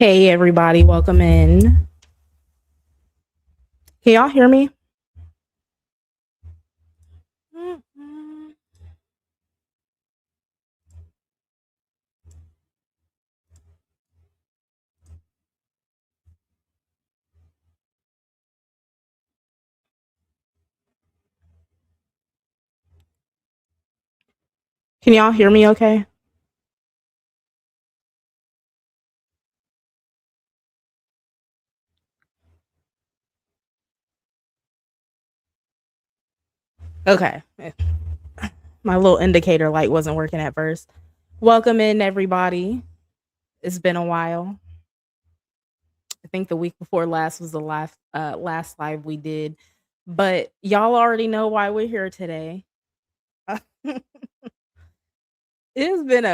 Hey everybody, welcome in. Can y'all hear me? Can y'all hear me okay? Okay. My little indicator light wasn't working at first. Welcome in everybody. It's been a while. I think the week before last was the last live we did. But y'all already know why we're here today. It's been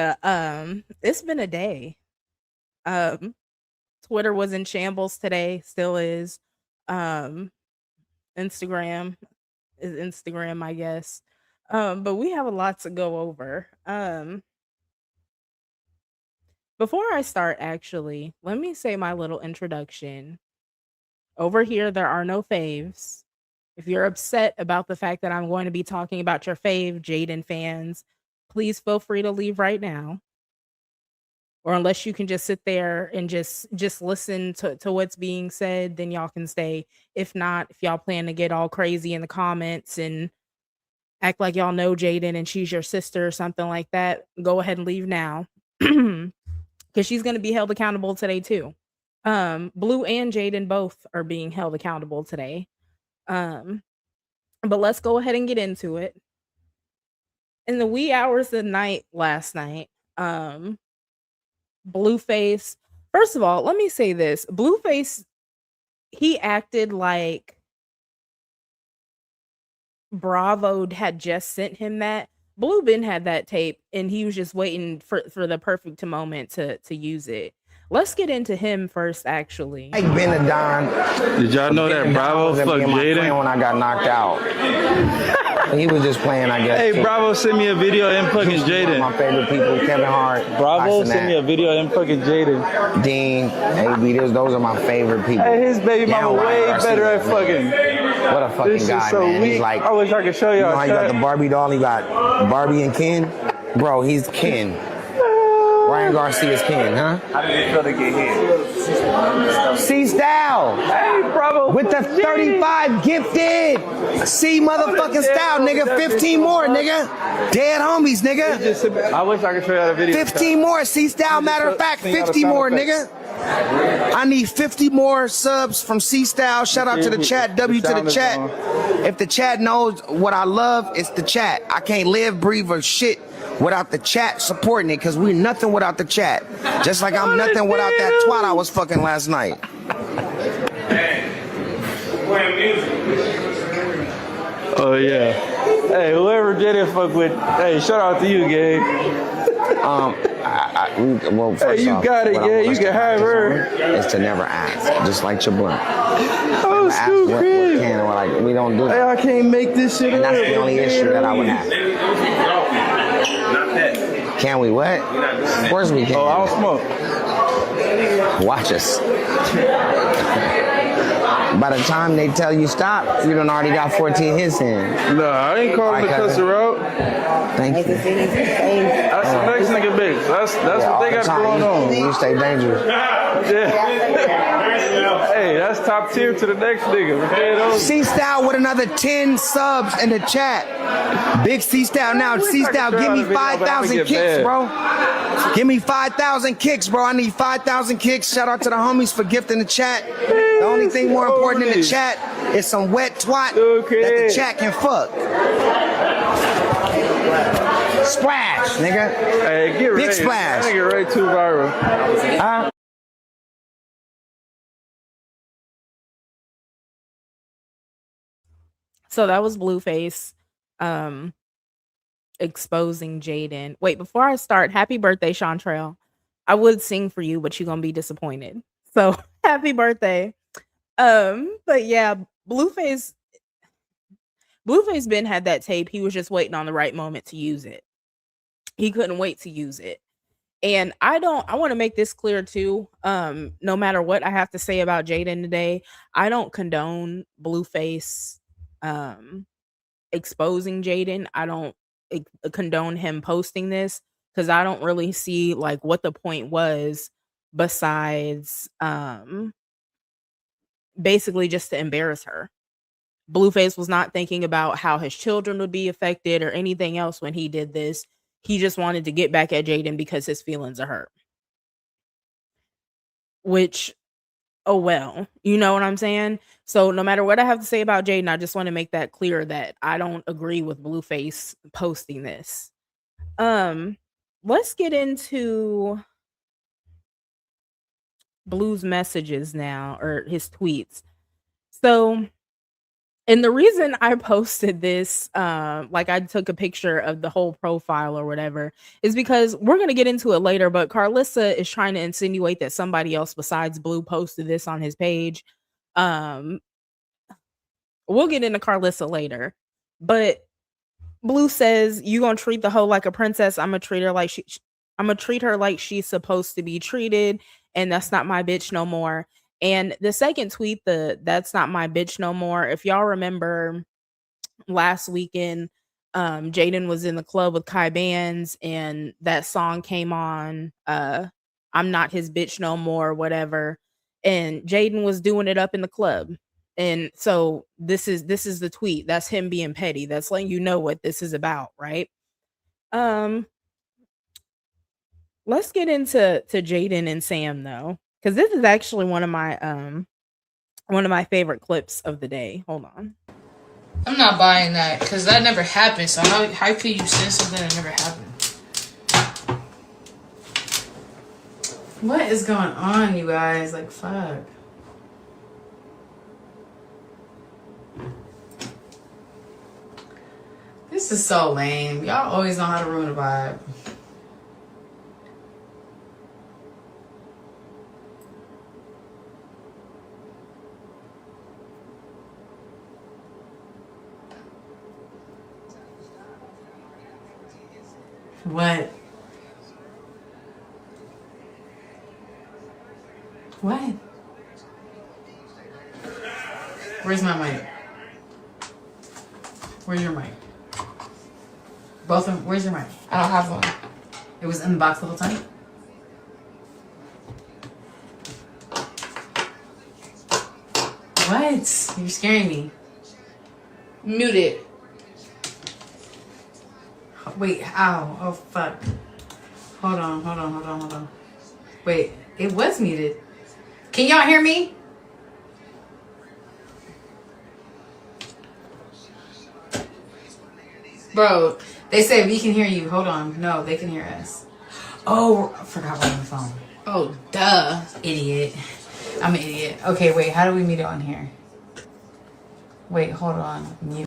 a day. Um Twitter was in shambles today, still is. Um Instagram is Instagram, I guess. But we have a lot to go over. Before I start, actually, let me say my little introduction. Over here, there are no faves. If you're upset about the fact that I'm going to be talking about your fave, Jaidyn fans, please feel free to leave right now. Or unless you can just sit there and just listen to what's being said, then y'all can stay. If not, if y'all plan to get all crazy in the comments and act like y'all know Jaidyn and she's your sister or something like that, go ahead and leave now. Because she's going to be held accountable today too. Blue and Jaidyn both are being held accountable today. But let's go ahead and get into it. In the wee hours of the night last night, Blueface, first of all, let me say this. Blueface, he acted like Bravo had just sent him that. Blue Ben had that tape and he was just waiting for the perfect moment to use it. Let's get into him first, actually. Like Ben a Don. Did y'all know that Bravo fucked Jaidyn? When I got knocked out. He was just playing, I guess. Hey, too. Bravo sent me a video of him fucking Jaidyn. My favorite people, Kevin Hart. Bravo sent me a video of him fucking Jaidyn. Dean, AB, those are my favorite people. Hey, his baby mama way better at fucking. What a fucking This guy, is so man. weak. He's like, I wish I could show y'all. you know how you got the Barbie doll, he got Barbie and Ken? Bro, he's Ken. Ryan Garcia's Ken, huh? How did it feel to get hit? C-Style. Hey, Bravo. With the 35 gifted. C motherfucking style, nigga. 15 more, nigga. Dead homies, nigga. I wish I could show y'all the video. 15 more, C-Style. Matter of fact, 50 more, nigga. I need 50 more subs from C-Style. Shout out to the chat. W to the chat. If the chat knows what I love, it's the chat. I can't live, breathe, or shit without the chat supporting it, because we're nothing without the chat. Just like I'm nothing without that twat I was fucking last night. Oh, yeah. Hey, whoever Jaidyn fuck with, hey, shout out to you, Gabe. Well, first Hey, you off, got it, what I yeah, want you us can to have practice her. on is to never ask, just like your blunt. Oh, Ask Scoop what Crib. can or like we don't do Hey, that. I can't make this shit And up. that's the only issue that I would have. Not that. Can we what? Of course we can. Oh, I don't smoke. Watch us. By the time they tell you stop, you done already got 14 hits in. No, I ain't calling the cussing out. Thank you. That's the next nigga bitch. That's what they got going on. You stay dangerous. Yeah. Hey, that's top tier to the next nigga. C-Style with another 10 subs in the chat. Big C-Style now. C-Style, give me 5,000 kicks, bro. Give me 5,000 kicks, bro. I need 5,000 kicks. Shout out to the homies for gifting the chat. The only thing more important in the chat is some wet twat that the chat can fuck. Splash, nigga. Hey, get ready. Big splash. That nigga right too viral. So that was Blueface exposing Jaidyn. Wait, before I start, happy birthday, Chantrell. I would sing for you, but you're gonna be disappointed. So happy birthday. But yeah, Blueface Ben had that tape. He was just waiting on the right moment to use it. He couldn't wait to use it. And I want to make this clear too. No matter what I have to say about Jaden today, I don't condone Blueface um exposing Jaden. I don't condone him posting this because I don't really see like what the point was besides basically just to embarrass her. Blueface was not thinking about how his children would be affected or anything else when he did this. He just wanted to get back at Jaden because his feelings are hurt. Which, oh well, you know what I'm saying? So no matter what I have to say about Jaden, I just want to make that clear that I don't agree with Blueface posting this. Um, let's get into Blue's messages now or his tweets. So, and the reason I posted this, like I took a picture of the whole profile or whatever, is because we're gonna get into it later. But Carlissa is trying to insinuate that somebody else besides Blue posted this on his page. Um, we'll get into Carlissa later, but Blue says, "You gonna treat the hoe like a princess? I'm gonna treat her like I'm gonna treat her like she's supposed to be treated, and that's not my bitch no more." And the second tweet, the "That's not my bitch no more." If y'all remember last weekend, Jaden was in the club with Kai Bands, and that song came on. "I'm not his bitch no more," whatever, and Jaden was doing it up in the club. And so this is the tweet. That's him being petty. That's letting you know what this is about, right? Um, let's get into Jaden and Sam though, because this is actually one of my favorite clips of the day. Hold on. I'm not buying that because that never happened. So how could you say something that never happened? What is going on, you guys? Like, fuck. This is so lame. Y'all always know how to ruin a vibe. What? What? Where's my mic? Where's your mic? Both of them. Where's your mic? I don't have one. It was in the box the whole time? What? You're scaring me. Mute it. Wait, ow. Oh, fuck. Hold on. Wait, it was muted. Can y'all hear me? Bro, they say we can hear you. Hold on. No, they can hear us. Oh, I forgot we're on the phone. Oh, duh. Idiot. I'm an idiot. Okay, wait. How do we mute it on here? Wait, hold on. Mute.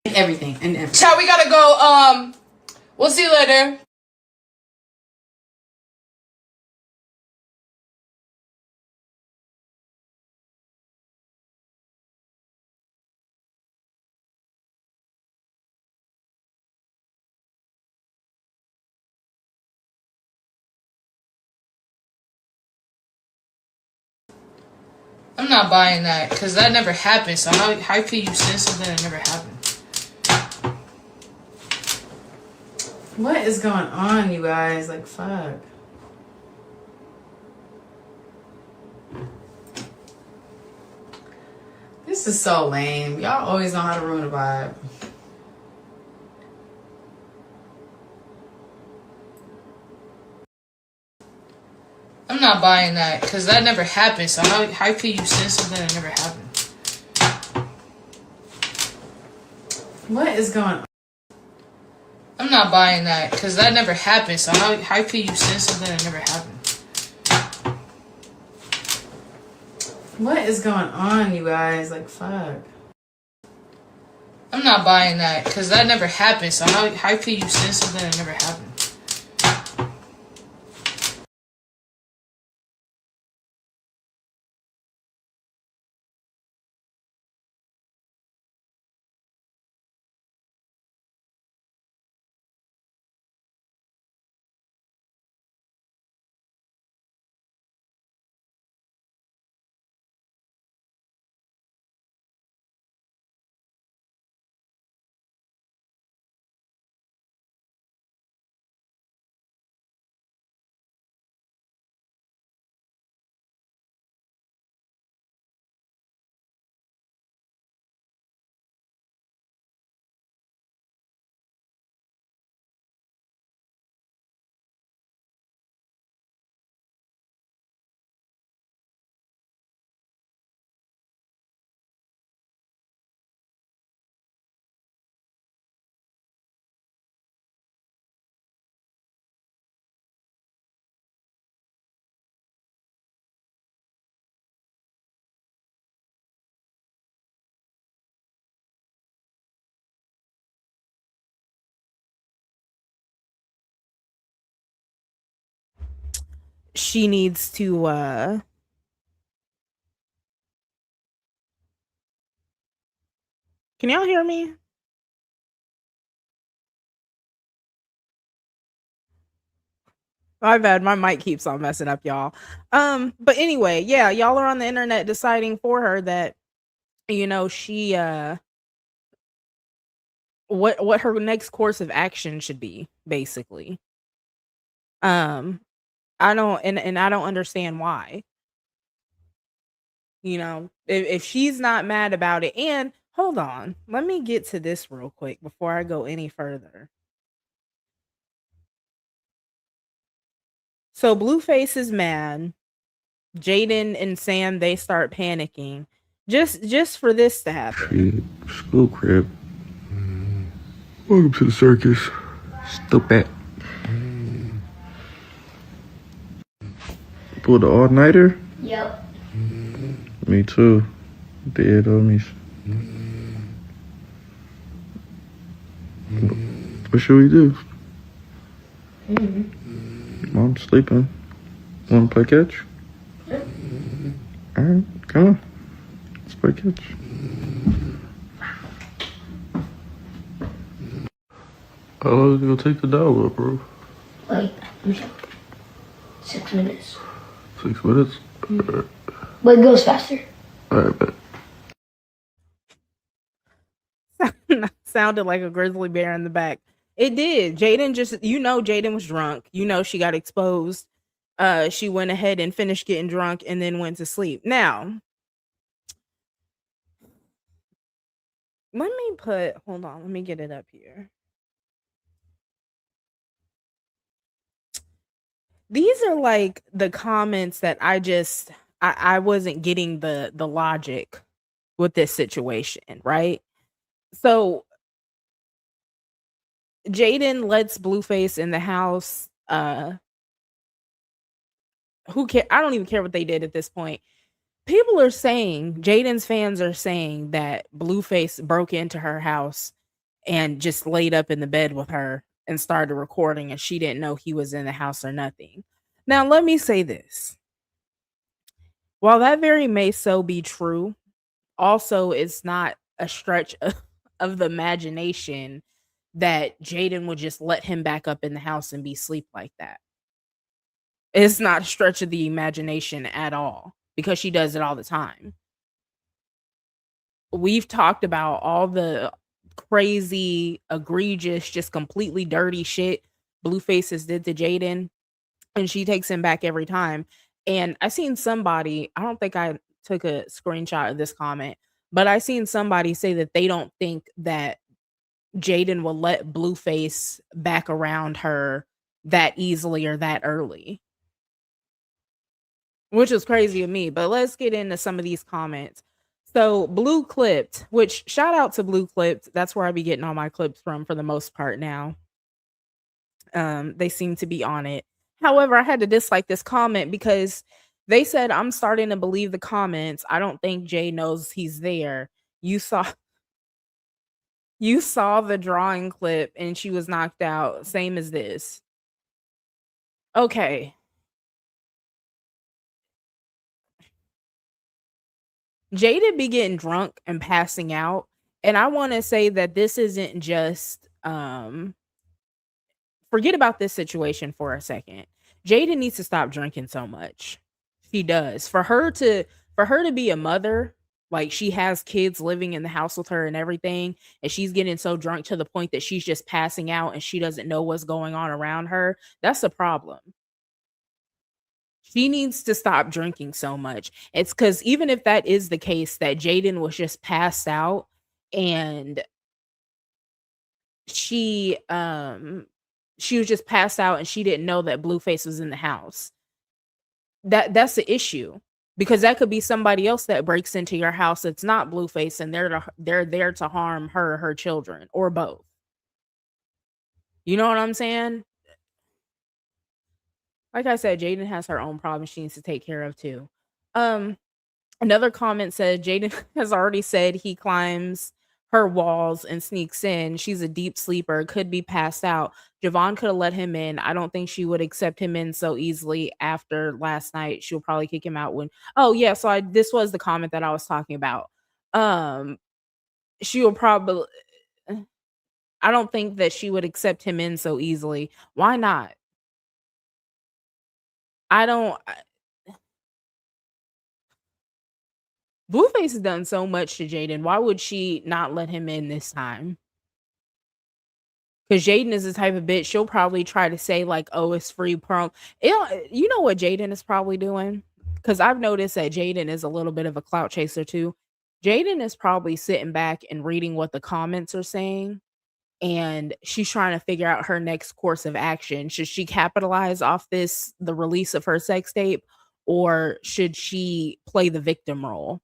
Everything. And everything. Ciao, we gotta go. We'll see you later. I'm not buying that because that never happened. So how could you say something that never happened? What is going on, you guys? Like, fuck. This is so lame. Y'all always know how to ruin a vibe. I'm not buying that because that never happened. So how could you say something that never happened? What is going on? I'm not buying that because that never happened. So how could you say something that never happened? What is going on, you guys? Like, fuck. I'm not buying that because that never happened. So how could you say something that never happened? She needs to can y'all hear me? My bad, my mic keeps on messing up, y'all. But anyway, yeah, y'all are on the internet deciding for her that, you know, she what her next course of action should be, basically. Um, I don't and I don't understand why. You know, if she's not mad about it, and hold on, let me get to this real quick before I go any further. So Blueface is mad. Jaidyn and Sam, they start panicking. Just for this to happen. Shit, school crib. Welcome to the circus. Stupid. Pulled the all-nighter? Yep. Me too. Dead homies. What should we do? Mom's sleeping. Wanna play catch? Yep. Alright, come on. Let's play catch. How long is it gonna take the dog up, bro? Like, 6 minutes. 6 minutes? But it goes faster. Alright, bet. Sounded like a grizzly bear in the back. It did. Jaidyn just, you know, Jaidyn was drunk. You know, she got exposed. She went ahead and finished getting drunk and then went to sleep. Now, let me hold on, let me get it up here. These are like the comments that I wasn't getting the logic with this situation, right? So Jaidyn lets Blueface in the house. Who care? I don't even care what they did at this point. People are saying, Jaidyn's fans are saying that Blueface broke into her house and just laid up in the bed with her and started recording, and she didn't know he was in the house or nothing. Now, let me say this. While that very may so be true, also it's not a stretch of the imagination that Jaidyn would just let him back up in the house and be asleep like that. It's not a stretch of the imagination at all, because she does it all the time. We've talked about all the crazy, egregious, just completely dirty shit Blueface did to Jaidyn, and she takes him back every time. And I seen somebody, I don't think I took a screenshot of this comment, but I seen somebody say that they don't think that Jaidyn will let Blueface back around her that easily or that early, which is crazy to me. But let's get into some of these comments. So Blue Clipped, which shout out to Blue Clipped. That's where I be getting all my clips from for the most part now. They seem to be on it. However, I had to dislike this comment because they said I'm starting to believe the comments. I don't think Jay knows he's there. You saw the drawing clip and she was knocked out. Same as this. Okay. Jaidyn be getting drunk and passing out. And I want to say that this isn't just forget about this situation for a second. Jaidyn needs to stop drinking so much. She does. For her to be a mother, like she has kids living in the house with her and everything, and she's getting so drunk to the point that she's just passing out and she doesn't know what's going on around her. That's a problem. She needs to stop drinking so much. It's because even if that is the case, that Jaidyn was just passed out and she was just passed out and she didn't know that Blueface was in the house. That's the issue, because that could be somebody else that breaks into your house that's not Blueface, and they're there to harm her children, or both. You know what I'm saying? Like I said, Jaidyn has her own problems she needs to take care of too. Another comment said Jaidyn has already said he climbs her walls and sneaks in. She's a deep sleeper, could be passed out. Javon could have let him in. I don't think she would accept him in so easily after last night. She'll probably kick him out when. Oh yeah, so this was the comment that I was talking about. She will probably. I don't think that she would accept him in so easily. Why not? I don't. Blueface has done so much to Jaidyn. Why would she not let him in this time? Because Jaidyn is the type of bitch, she'll probably try to say, like, oh, it's free prom. You know what Jaidyn is probably doing? Because I've noticed that Jaidyn is a little bit of a clout chaser too. Jaidyn is probably sitting back and reading what the comments are saying, and she's trying to figure out her next course of action. Should she capitalize off the release of her sex tape, or should she play the victim role?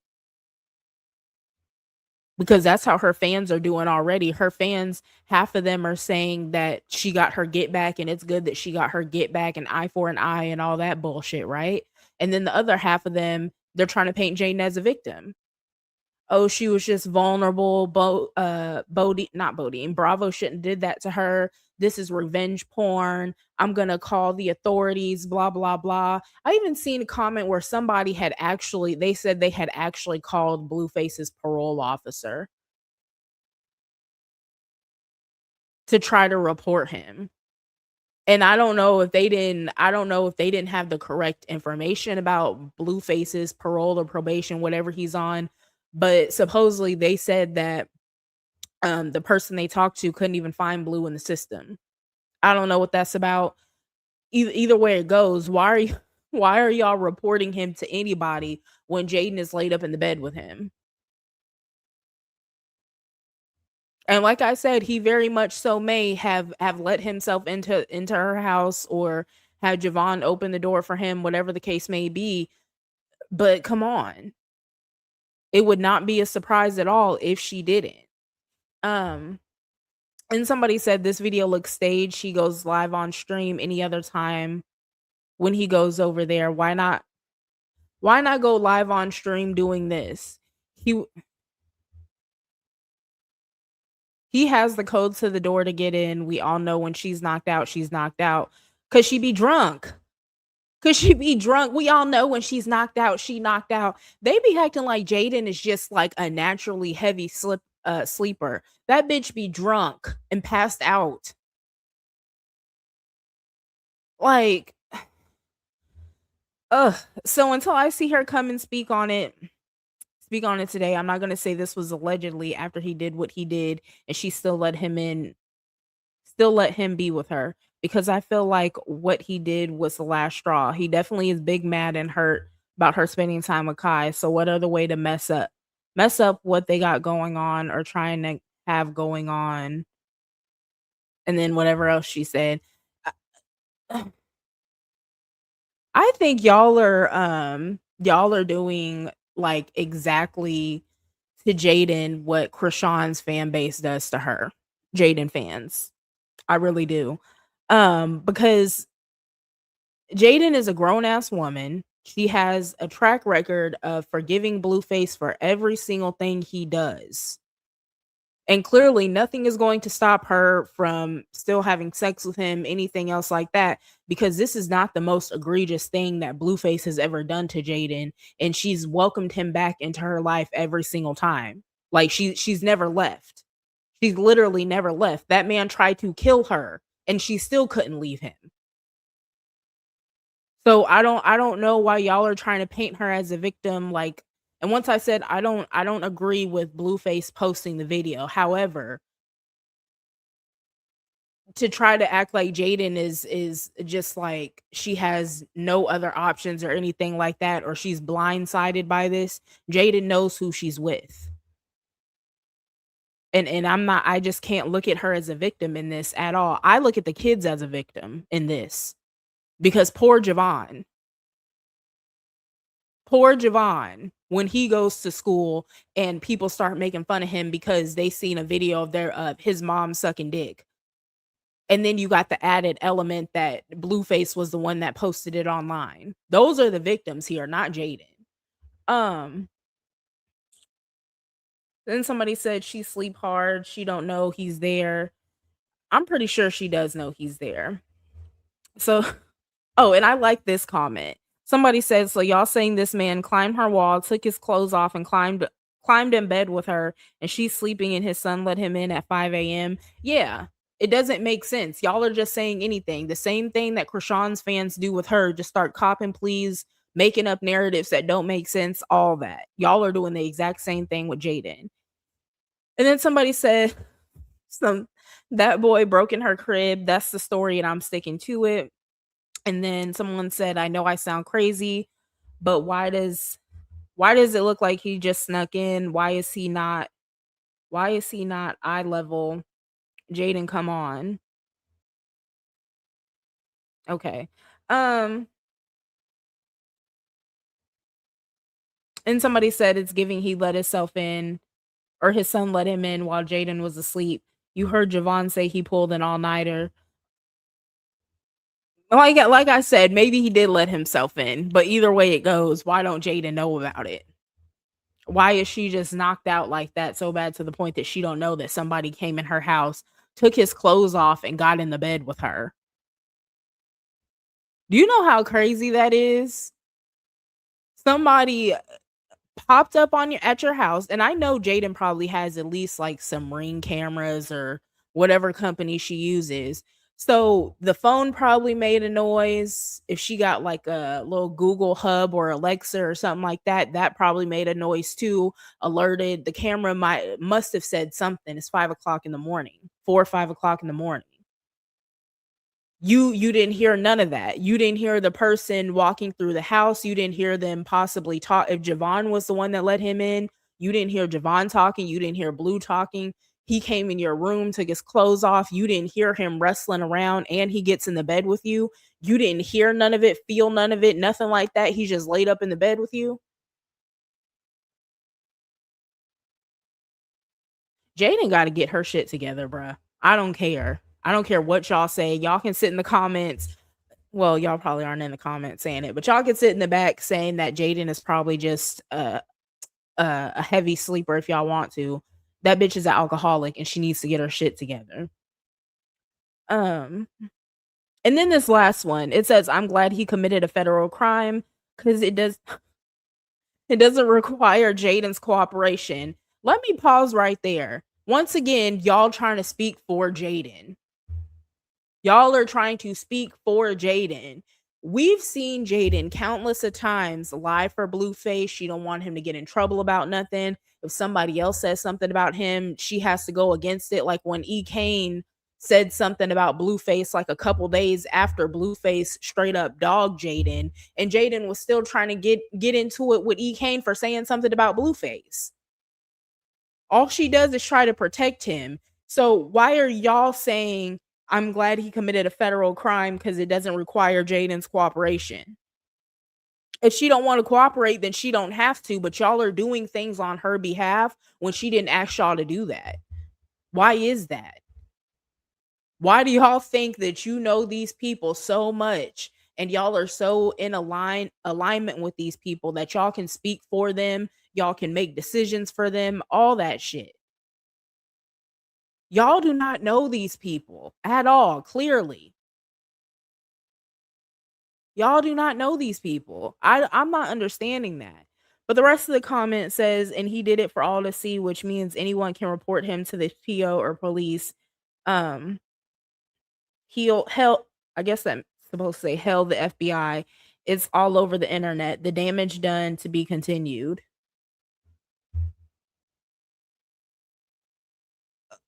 Because that's how her fans are doing already. Her fans, half of them are saying that she got her get back and it's good that she got her get back, and eye for an eye and all that bullshit, right? And then the other half of them, they're trying to paint Jaidyn as a victim. Oh, she was just vulnerable. Not Bodine. Bravo shouldn't did that to her. This is revenge porn. I'm gonna call the authorities. Blah blah blah. I even seen a comment where somebody they said they had actually called Blueface's parole officer to try to report him. And I don't know if they didn't have the correct information about Blueface's parole or probation, whatever he's on. But supposedly they said that the person they talked to couldn't even find Blue in the system. I don't know what that's about. Either way it goes, why are y'all reporting him to anybody when Jaidyn is laid up in the bed with him? And like I said, he very much so may have let himself into her house, or have Javon open the door for him, whatever the case may be. But come on. It would not be a surprise at all if she didn't. And somebody said this video looks staged. He goes live on stream any other time when he goes over there. Why not go live on stream doing this? He has the code to the door to get in. We all know when she's knocked out, she's knocked out. Cause she be drunk. We all know when she's knocked out, she knocked out. They be acting like Jaidyn is just like a naturally heavy sleeper. That bitch be drunk and passed out. Like, Ugh. So until I see her come and speak on it today, I'm not gonna say this was allegedly after he did what he did and she still let him in, still let him be with her, because I feel like what he did was the last straw. He definitely is big mad and hurt about her spending time with Kai. So what other way to mess up what they got going on or trying to have going on, and then whatever else she said. I I think y'all are doing like exactly to Jaden what Krishan's fan base does to her. Jaden fans. I really do. Because Jaden is a grown ass woman. She has a track record of forgiving Blueface for every single thing he does. And clearly, nothing is going to stop her from still having sex with him, anything else like that, because this is not the most egregious thing that Blueface has ever done to Jaden. And she's welcomed him back into her life every single time. Like she's never left. She's literally never left. That man tried to kill her and she still couldn't leave him. So I don't know why y'all are trying to paint her as a victim, like, and once I said I don't agree with Blueface posting the video. However, to try to act like Jaden is just like she has no other options or anything like that, or she's blindsided by this. Jaden knows who she's with. And I'm not, I just can't look at her as a victim in this at all. I look at the kids as a victim in this because poor Javon, when he goes to school and people start making fun of him because they seen a video of their his mom sucking dick. And then you got the added element that Blueface was the one that posted it online. Those are the victims here, not Jaden. Um, then somebody said she sleep hard, she don't know he's there. I'm pretty sure she does know he's there. So, oh, and I like this comment. Somebody said, "So y'all saying this man climbed her wall, took his clothes off, and climbed in bed with her, and she's sleeping, and his son let him in at 5 a.m." Yeah, it doesn't make sense. Y'all are just saying anything. The same thing that Krishan's fans do with her, just start copping pleas, making up narratives that don't make sense. All that y'all are doing the exact same thing with Jaden. And then somebody said, "Some that boy broke in her crib. That's the story, and I'm sticking to it." And then someone said, "I know I sound crazy, but why does it look like he just snuck in? Why is he not eye level? Jaden, come on." Okay. Um and somebody said it's giving he let himself in, or his son let him in while Jaden was asleep. You heard Javon say he pulled an all-nighter. Like I said, maybe he did let himself in, but either way it goes, why don't Jaden know about it? Why is she just knocked out like that so bad to the point that she don't know that somebody came in her house, took his clothes off, and got in the bed with her? Do you know how crazy that is? Somebody popped up on you at your house, and I know Jaden probably has at least like some Ring cameras or whatever company she uses. So the phone probably made a noise. If she got like a little Google Hub or Alexa or something like that, that probably made a noise too. Alerted the camera must have said something. It's 5 o'clock in the morning, 4 or 5 o'clock in the morning. You didn't hear none of that. You didn't hear the person walking through the house. You didn't hear them possibly talk. If Javon was the one that let him in, you didn't hear Javon talking. You didn't hear Blue talking. He came in your room, took his clothes off. You didn't hear him wrestling around, and he gets in the bed with you. You didn't hear none of it, feel none of it, nothing like that. He just laid up in the bed with you. Jaden got to get her shit together, bruh. I don't care. I don't care what y'all say. Y'all can sit in the comments. Well, y'all probably aren't in the comments saying it, but y'all can sit in the back saying that Jaden is probably just a heavy sleeper if y'all want to. That bitch is an alcoholic and she needs to get her shit together. Um, and then this last one, it says, "I'm glad he committed a federal crime because it doesn't require Jaden's cooperation." Let me pause right there. Once again, y'all trying to speak for Jaden. Y'all are trying to speak for Jaden. We've seen Jaidyn countless of times lie for Blueface. She don't want him to get in trouble about nothing. If somebody else says something about him, she has to go against it. Like when E. Kane said something about Blueface like a couple days after Blueface straight up dogged Jaidyn, and Jaidyn was still trying to get into it with E. Kane for saying something about Blueface. All she does is try to protect him. So why are y'all saying I'm glad he committed a federal crime because it doesn't require Jaidyn's cooperation? If she don't want to cooperate, then she don't have to, but y'all are doing things on her behalf when she didn't ask y'all to do that. Why is that? Why do y'all think that you know these people so much and y'all are so in alignment with these people that y'all can speak for them, y'all can make decisions for them, all that shit? Y'all do not know these people at all, clearly. Y'all do not know these people. I'm not understanding that. But the rest of the comment says, and he did it for all to see, which means anyone can report him to the PO or police. Um, he'll help. I guess I'm supposed to say hell the FBI. It's all over the internet. The damage done to be continued.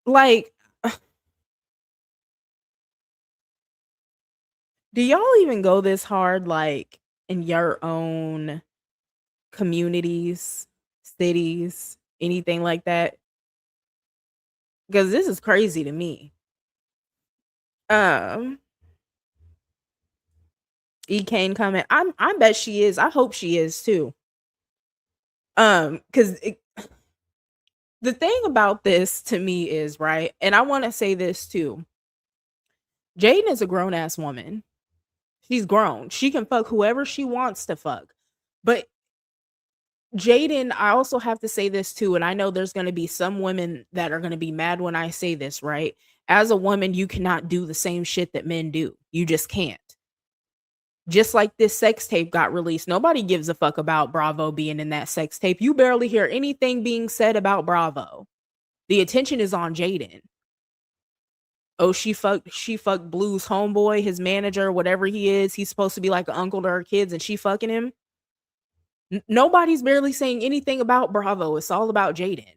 Like, do y'all even go this hard, like in your own communities, cities, anything like that? Because this is crazy to me. Um, E. Kane comment. I bet she is. I hope she is too. Because the thing about this to me is right, and I want to say this too. Jaidyn is a grown ass woman. She's grown. She can fuck whoever she wants to fuck. But Jaidyn, I also have to say this too, and I know there's going to be some women that are going to be mad when I say this, right? As a woman, you cannot do the same shit that men do. You just can't. Just like this sex tape got released, nobody gives a fuck about Bravo being in that sex tape. You barely hear anything being said about Bravo. The attention is on Jaidyn. Oh, she fucked Blue's homeboy, his manager, whatever he is. He's supposed to be like an uncle to her kids, and she fucking him. Nobody's barely saying anything about Bravo. It's all about Jaidyn.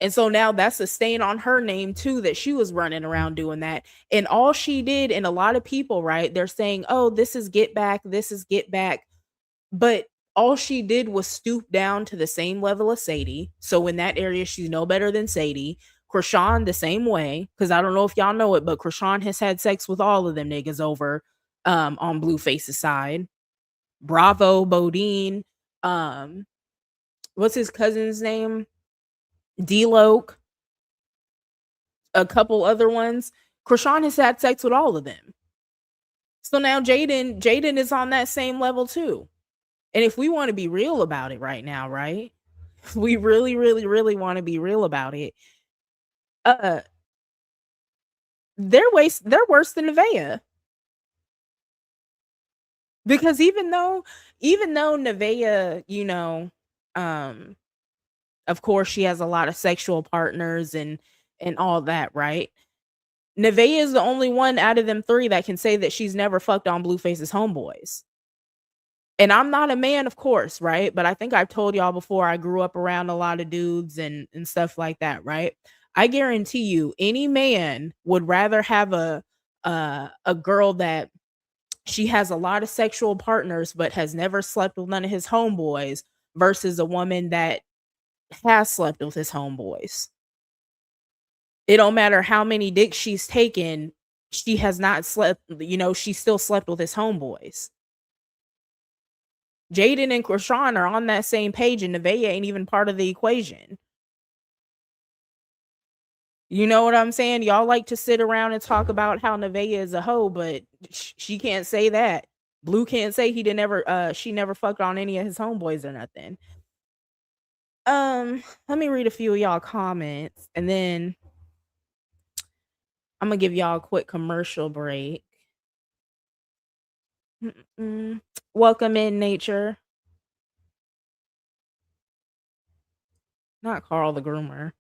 And so now that's a stain on her name too, that she was running around doing that. And all she did, and a lot of people, right, they're saying, oh, this is get back, this is get back. But all she did was stoop down to the same level as Sadie. So in that area, she's no better than Sadie. Krishan the same way, because I don't know if y'all know it, but Krishan has had sex with all of them niggas over on Blueface's side. Bravo, Bodine, what's his cousin's name? D-Loke, a couple other ones. Krishan has had sex with all of them. So now Jaidyn is on that same level too. And if we want to be real about it right now, right? We really, really, really want to be real about it. They're worse than Nevaeh. Because even though Nevaeh, you know, of course she has a lot of sexual partners and all that, right? Nevaeh is the only one out of them three that can say that she's never fucked on Blueface's homeboys. And I'm not a man, of course, right? But I think I've told y'all before, I grew up around a lot of dudes and stuff like that, right? I guarantee you, any man would rather have a girl that she has a lot of sexual partners but has never slept with none of his homeboys versus a woman that has slept with his homeboys. It don't matter how many dicks she's taken, she has not slept, you know, she still slept with his homeboys. Jaidyn and Krishan are on that same page, and Nevaeh ain't even part of the equation. You know what I'm saying? Y'all like to sit around and talk about how Nevaeh is a hoe, but she can't say that. Blue can't say she never fucked on any of his homeboys or nothing. Let me read a few of y'all comments, and then I'm gonna give y'all a quick commercial break. Welcome in, Nature. Not Carl the Groomer.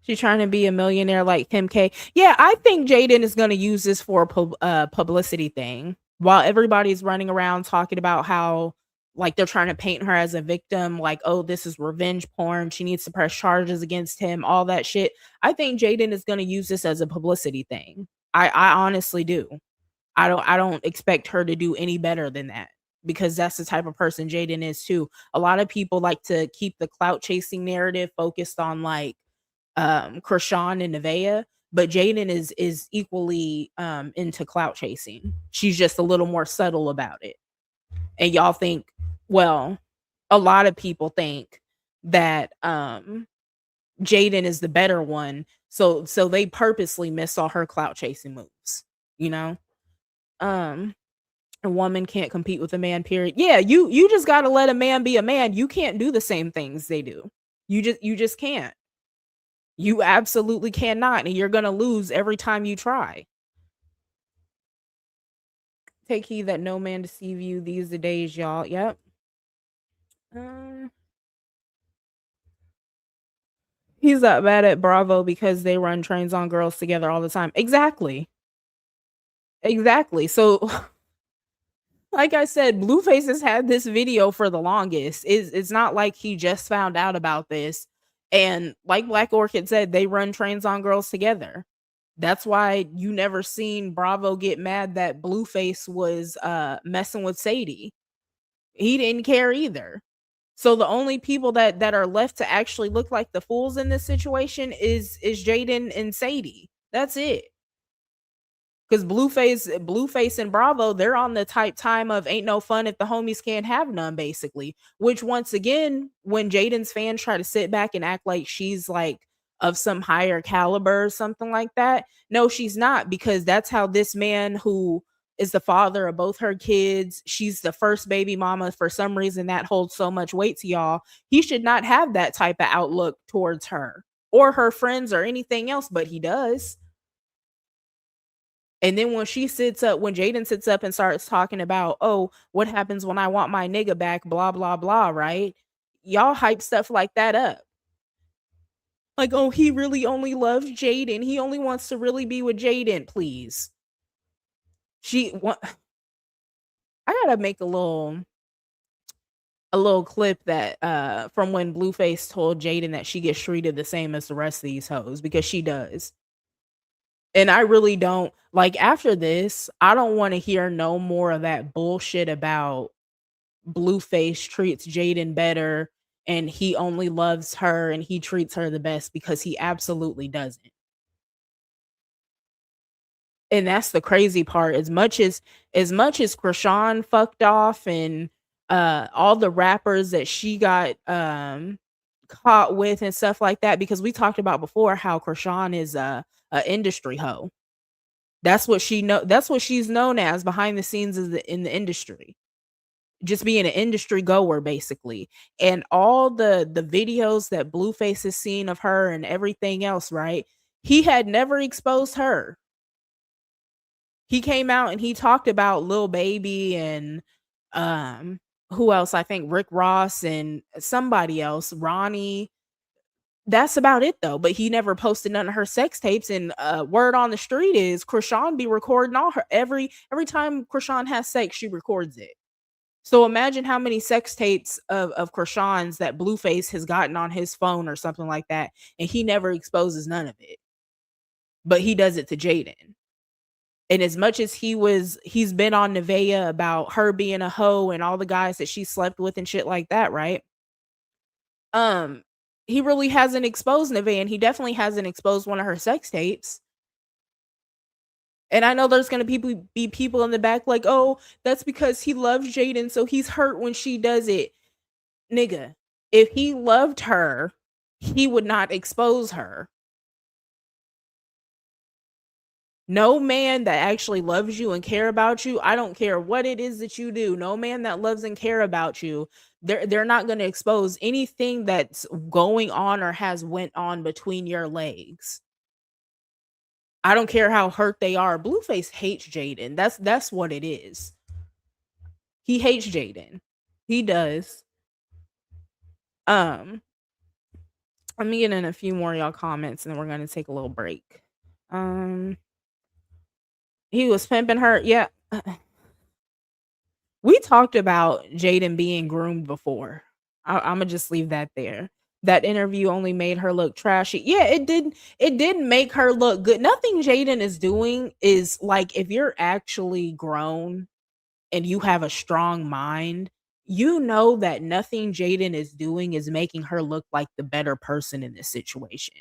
She's trying to be a millionaire like Kim K. Yeah, I think Jaidyn is gonna use this for a publicity thing. While everybody's running around talking about how like they're trying to paint her as a victim, like, oh, this is revenge porn. She needs to press charges against him, all that shit. I think Jaidyn is gonna use this as a publicity thing. I honestly do. I don't expect her to do any better than that because that's the type of person Jaidyn is too. A lot of people like to keep the clout chasing narrative focused on like Krishan and Nevaeh, but Jaidyn is equally into clout chasing. She's just a little more subtle about it. And y'all think, well, a lot of people think that Jaidyn is the better one. So they purposely miss all her clout chasing moves, you know? Um a woman can't compete with a man, period. Yeah, you just got to let a man be a man. You can't do the same things they do. You just can't. You absolutely cannot, and you're going to lose every time you try. Take heed that no man deceive you these the days, y'all. Yep. He's not mad at Bravo because they run trains on girls together all the time. Exactly. Exactly. So like I said, Blueface has had this video for the longest. It's not like he just found out about this. And like Black Orchid said, they run trains on girls together. That's why you never seen Bravo get mad that Blueface was messing with Sadie. He didn't care either. So the only people that are left to actually look like the fools in this situation is Jaidyn and Sadie. That's it. Because Blueface and Bravo, they're on the type time of ain't no fun if the homies can't have none, basically. Which once again, when Jaden's fans try to sit back and act like she's like of some higher caliber or something like that, no, she's not, because that's how this man who is the father of both her kids, she's the first baby mama. For some reason, that holds so much weight to y'all. He should not have that type of outlook towards her or her friends or anything else, but he does. And then when Jaidyn sits up and starts talking about, oh, what happens when I want my nigga back, blah, blah, blah, right? Y'all hype stuff like that up. Like, oh, he really only loves Jaidyn. He only wants to really be with Jaidyn, please. I gotta make a little clip that from when Blueface told Jaidyn that she gets treated the same as the rest of these hoes, because she does. And I really don't like, after this, I don't want to hear no more of that bullshit about Blueface treats Jaidyn better and he only loves her and he treats her the best, because he absolutely doesn't. And that's the crazy part. As much as Krishan fucked off and all the rappers that she got caught with and stuff like that, because we talked about before how Krishan is a industry hoe. That's what she's known as behind the scenes in the industry. Just being an industry goer, basically. And all the videos that Blueface has seen of her and everything else, right? He had never exposed her. He came out and he talked about Lil Baby and who else? I think Rick Ross and somebody else, Ronnie. That's about it though. But he never posted none of her sex tapes. And word on the street is Krishan be recording all her every time Krishan has sex, she records it. So imagine how many sex tapes of Krishan's that Blueface has gotten on his phone or something like that, and he never exposes none of it. But he does it to Jaidyn. And as much as he's been on Nevaeh about her being a hoe and all the guys that she slept with and shit like that, right? He really hasn't exposed Nevaeh, and he definitely hasn't exposed one of her sex tapes. And I know there's gonna be people in the back like, oh, that's because he loves Jaidyn, so he's hurt when she does it. Nigga, if he loved her, he would not expose her. No man that actually loves you and care about you, I don't care what it is that you do, no man that loves and care about you, they're not going to expose anything that's going on or has went on between your legs. I don't care how hurt they are. Blueface hates Jaidyn. That's what it is. He hates Jaidyn. He does. And Let me get in a few more of y'all comments and then we're gonna take a little break. He was pimping her. Yeah. We talked about Jaidyn being groomed before. I'ma just leave that there. That interview only made her look trashy. Yeah, it didn't make her look good. Nothing Jaidyn is doing is like, if you're actually grown and you have a strong mind, you know that nothing Jaidyn is doing is making her look like the better person in this situation.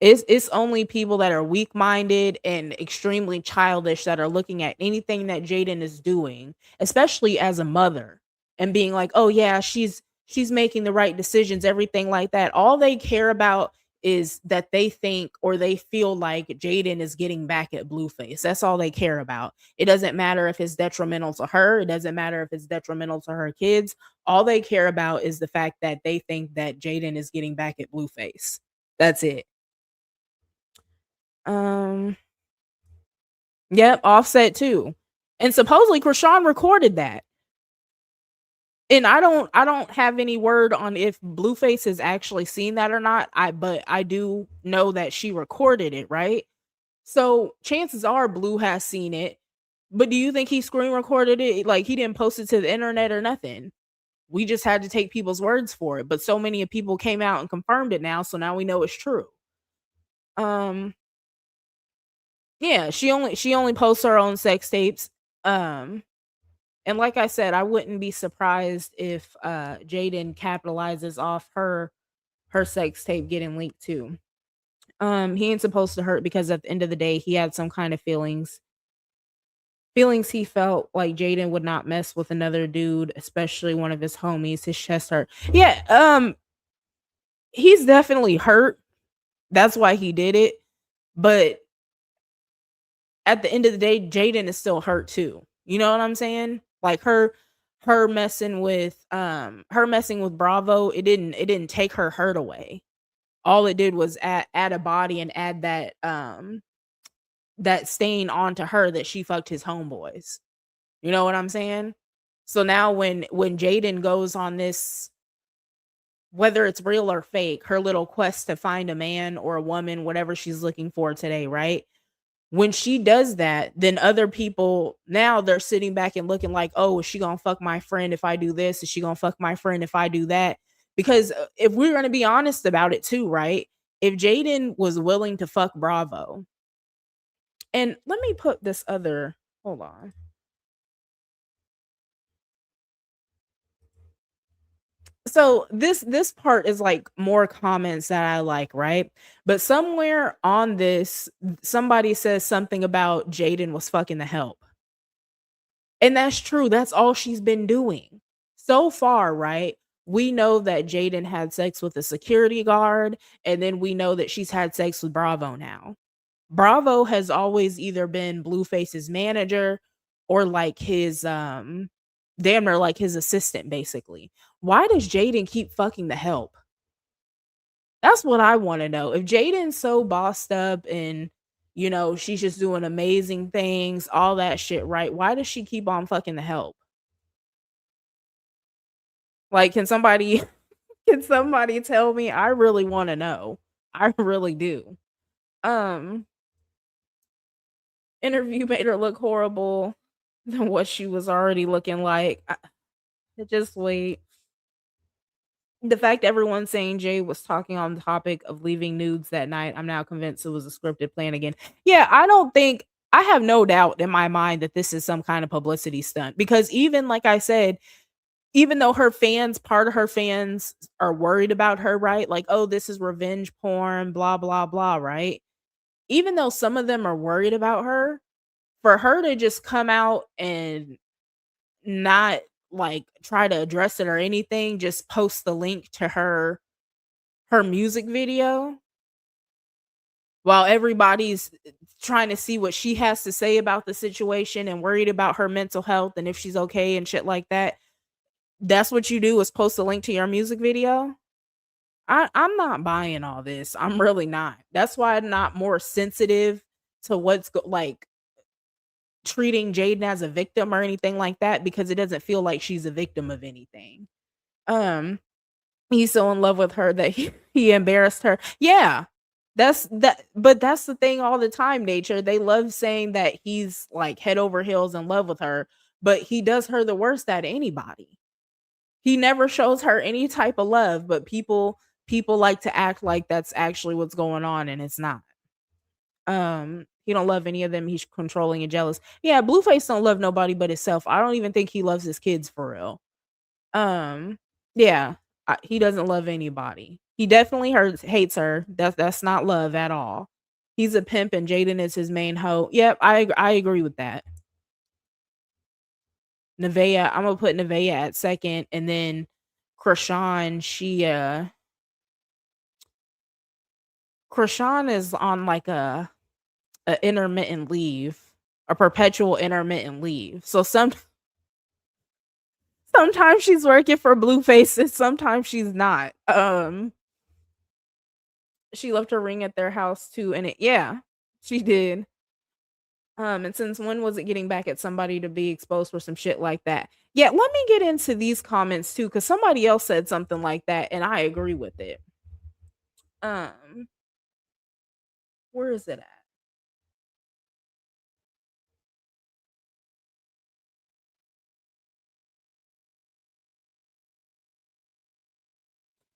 It's only people that are weak-minded and extremely childish that are looking at anything that Jaidyn is doing, especially as a mother, and being like, "Oh yeah, she's making the right decisions," everything like that. All they care about is that they think or they feel like Jaidyn is getting back at Blueface. That's all they care about. It doesn't matter if it's detrimental to her. It doesn't matter if it's detrimental to her kids. All they care about is the fact that they think that Jaidyn is getting back at Blueface. That's it. Um, yep, Offset too. And supposedly Krishan recorded that. And I don't have any word on if Blueface has actually seen that or not. But I do know that she recorded it, right? So chances are Blue has seen it. But do you think he screen recorded it? Like, he didn't post it to the internet or nothing. We just had to take people's words for it. But so many of people came out and confirmed it now, so now we know it's true. Um Yeah, she only posts her own sex tapes. Um, and like I said, I wouldn't be surprised if Jaidyn capitalizes off her sex tape getting leaked too. He ain't supposed to hurt because at the end of the day, he had some kind of feelings. Feelings he felt like Jaidyn would not mess with another dude, especially one of his homies. His chest hurt. Yeah, he's definitely hurt. That's why he did it. But at the end of the day, Jaidyn is still hurt too. You know what I'm saying? Like, her messing with Bravo, it didn't take her hurt away. All it did was add a body and add that stain onto her that she fucked his homeboys. You know what I'm saying? So now when Jaidyn goes on this, whether it's real or fake, her little quest to find a man or a woman, whatever she's looking for today, right? When she does that, then other people now they're sitting back and looking like, "Oh, is she gonna fuck my friend if I do this? Is she gonna fuck my friend if I do that?" Because if we're gonna be honest about it too, right? If Jaidyn was willing to fuck Bravo, and let me put this other, hold on. So this part is like more comments that I like, right? But somewhere on this, somebody says something about Jaidyn was fucking the help. And that's true. That's all she's been doing. So far, right? We know that Jaidyn had sex with a security guard, and then we know that she's had sex with Bravo now. Bravo has always either been Blueface's manager or like his damn near like his assistant, basically. Why does Jaidyn keep fucking the help? That's what I want to know. If Jaden's so bossed up and she's just doing amazing things, all that shit, right? Why does she keep on fucking the help? Like, can somebody can somebody tell me? I really want to know. I really do. Um, Interview made her look horrible than what she was already looking like. Just wait. The fact everyone's saying Jay was talking on the topic of leaving nudes that night, I'm now convinced it was a scripted plan again. Yeah, I have no doubt in my mind that this is some kind of publicity stunt, because even like I said, even though part of her fans are worried about her, right? Like, oh, this is revenge porn, blah, blah, blah, right? Even though some of them are worried about her, for her to just come out and not like try to address it or anything, just post the link to her music video while everybody's trying to see what she has to say about the situation and worried about her mental health and if she's okay and shit like that. That's what you do, is post a link to your music video. I'm not buying all this. I'm really not. That's why I'm not more sensitive to like treating Jaidyn as a victim or anything like that, because it doesn't feel like she's a victim of anything. Um He's so in love with her that he embarrassed her. Yeah. But that's the thing all the time, Nature. They love saying that he's like head over heels in love with her, but he does her the worst at anybody. He never shows her any type of love, but people like to act like that's actually what's going on and it's not. He don't love any of them. He's controlling and jealous. Yeah, Blueface don't love nobody but himself. I don't even think he loves his kids for real. Um, yeah, he doesn't love anybody. He definitely hates her. That's not love at all. He's a pimp and Jaidyn is his main hoe. Yep, I agree with that. Nevaeh, I'm gonna put Nevaeh at second, and then Krishan, Krishan is on like a intermittent leave, a perpetual intermittent leave. So sometimes she's working for Blueface and sometimes she's not. She left her ring at their house too, and yeah, she did. And since when was it getting back at somebody to be exposed for some shit like that? Yeah, let me get into these comments too, because somebody else said something like that, and I agree with it. Um, where is it at?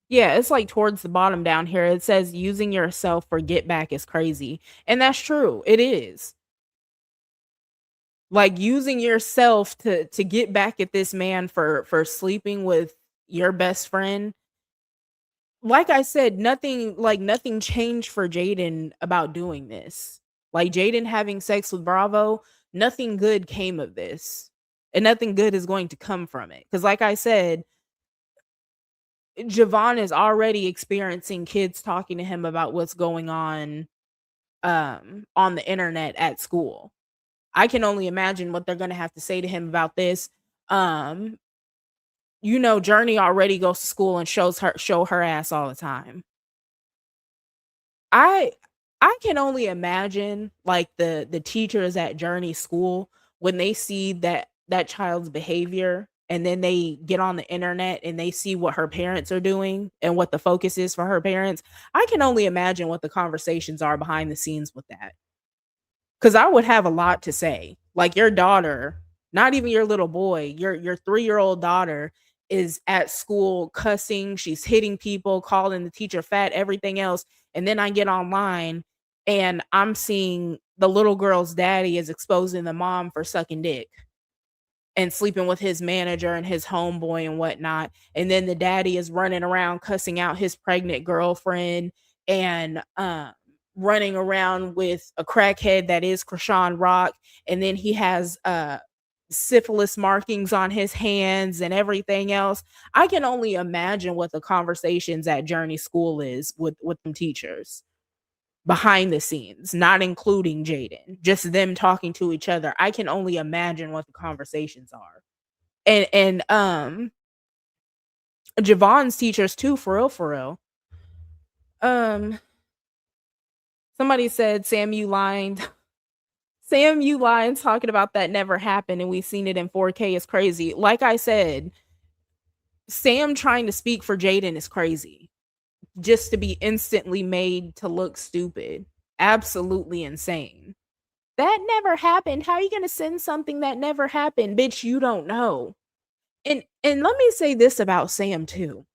Yeah, it's like towards the bottom down here. It says using yourself for get back is crazy. And that's true. It is. Like using yourself to get back at this man for sleeping with your best friend. Like I said, nothing changed for Jaidyn about doing this. Like Jaidyn having sex with Bravo, nothing good came of this. And nothing good is going to come from it. Cuz like I said, Javon is already experiencing kids talking to him about what's going on the internet at school. I can only imagine what they're going to have to say to him about this. Um, Journey already goes to school and show her ass all the time. I I can only imagine like the teachers at Journey school when they see that child's behavior and then they get on the internet and they see what her parents are doing and what the focus is for her parents. I can only imagine what the conversations are behind the scenes with that. Cause I would have a lot to say. Like your daughter, not even your little boy, your 3-year-old daughter is at school cussing, she's hitting people, calling the teacher fat, everything else. And then I get online and I'm seeing the little girl's daddy is exposing the mom for sucking dick and sleeping with his manager and his homeboy and whatnot. And then the daddy is running around cussing out his pregnant girlfriend and running around with a crackhead that is Krishan Rock. And then he has syphilis markings on his hands and everything else. I can only imagine what the conversations at Journey School is with them teachers behind the scenes, not including Jaidyn, just them talking to each other. I can only imagine what the conversations are. And Javon's teachers too, for real, for real. Somebody said Sam, you lying. Sam, you lying talking about that never happened and we seen it in 4K is crazy. Like I said, Sam trying to speak for Jaidyn is crazy. Just to be instantly made to look stupid. Absolutely insane. That never happened. How are you going to send something that never happened? Bitch, you don't know. And let me say this about Sam too.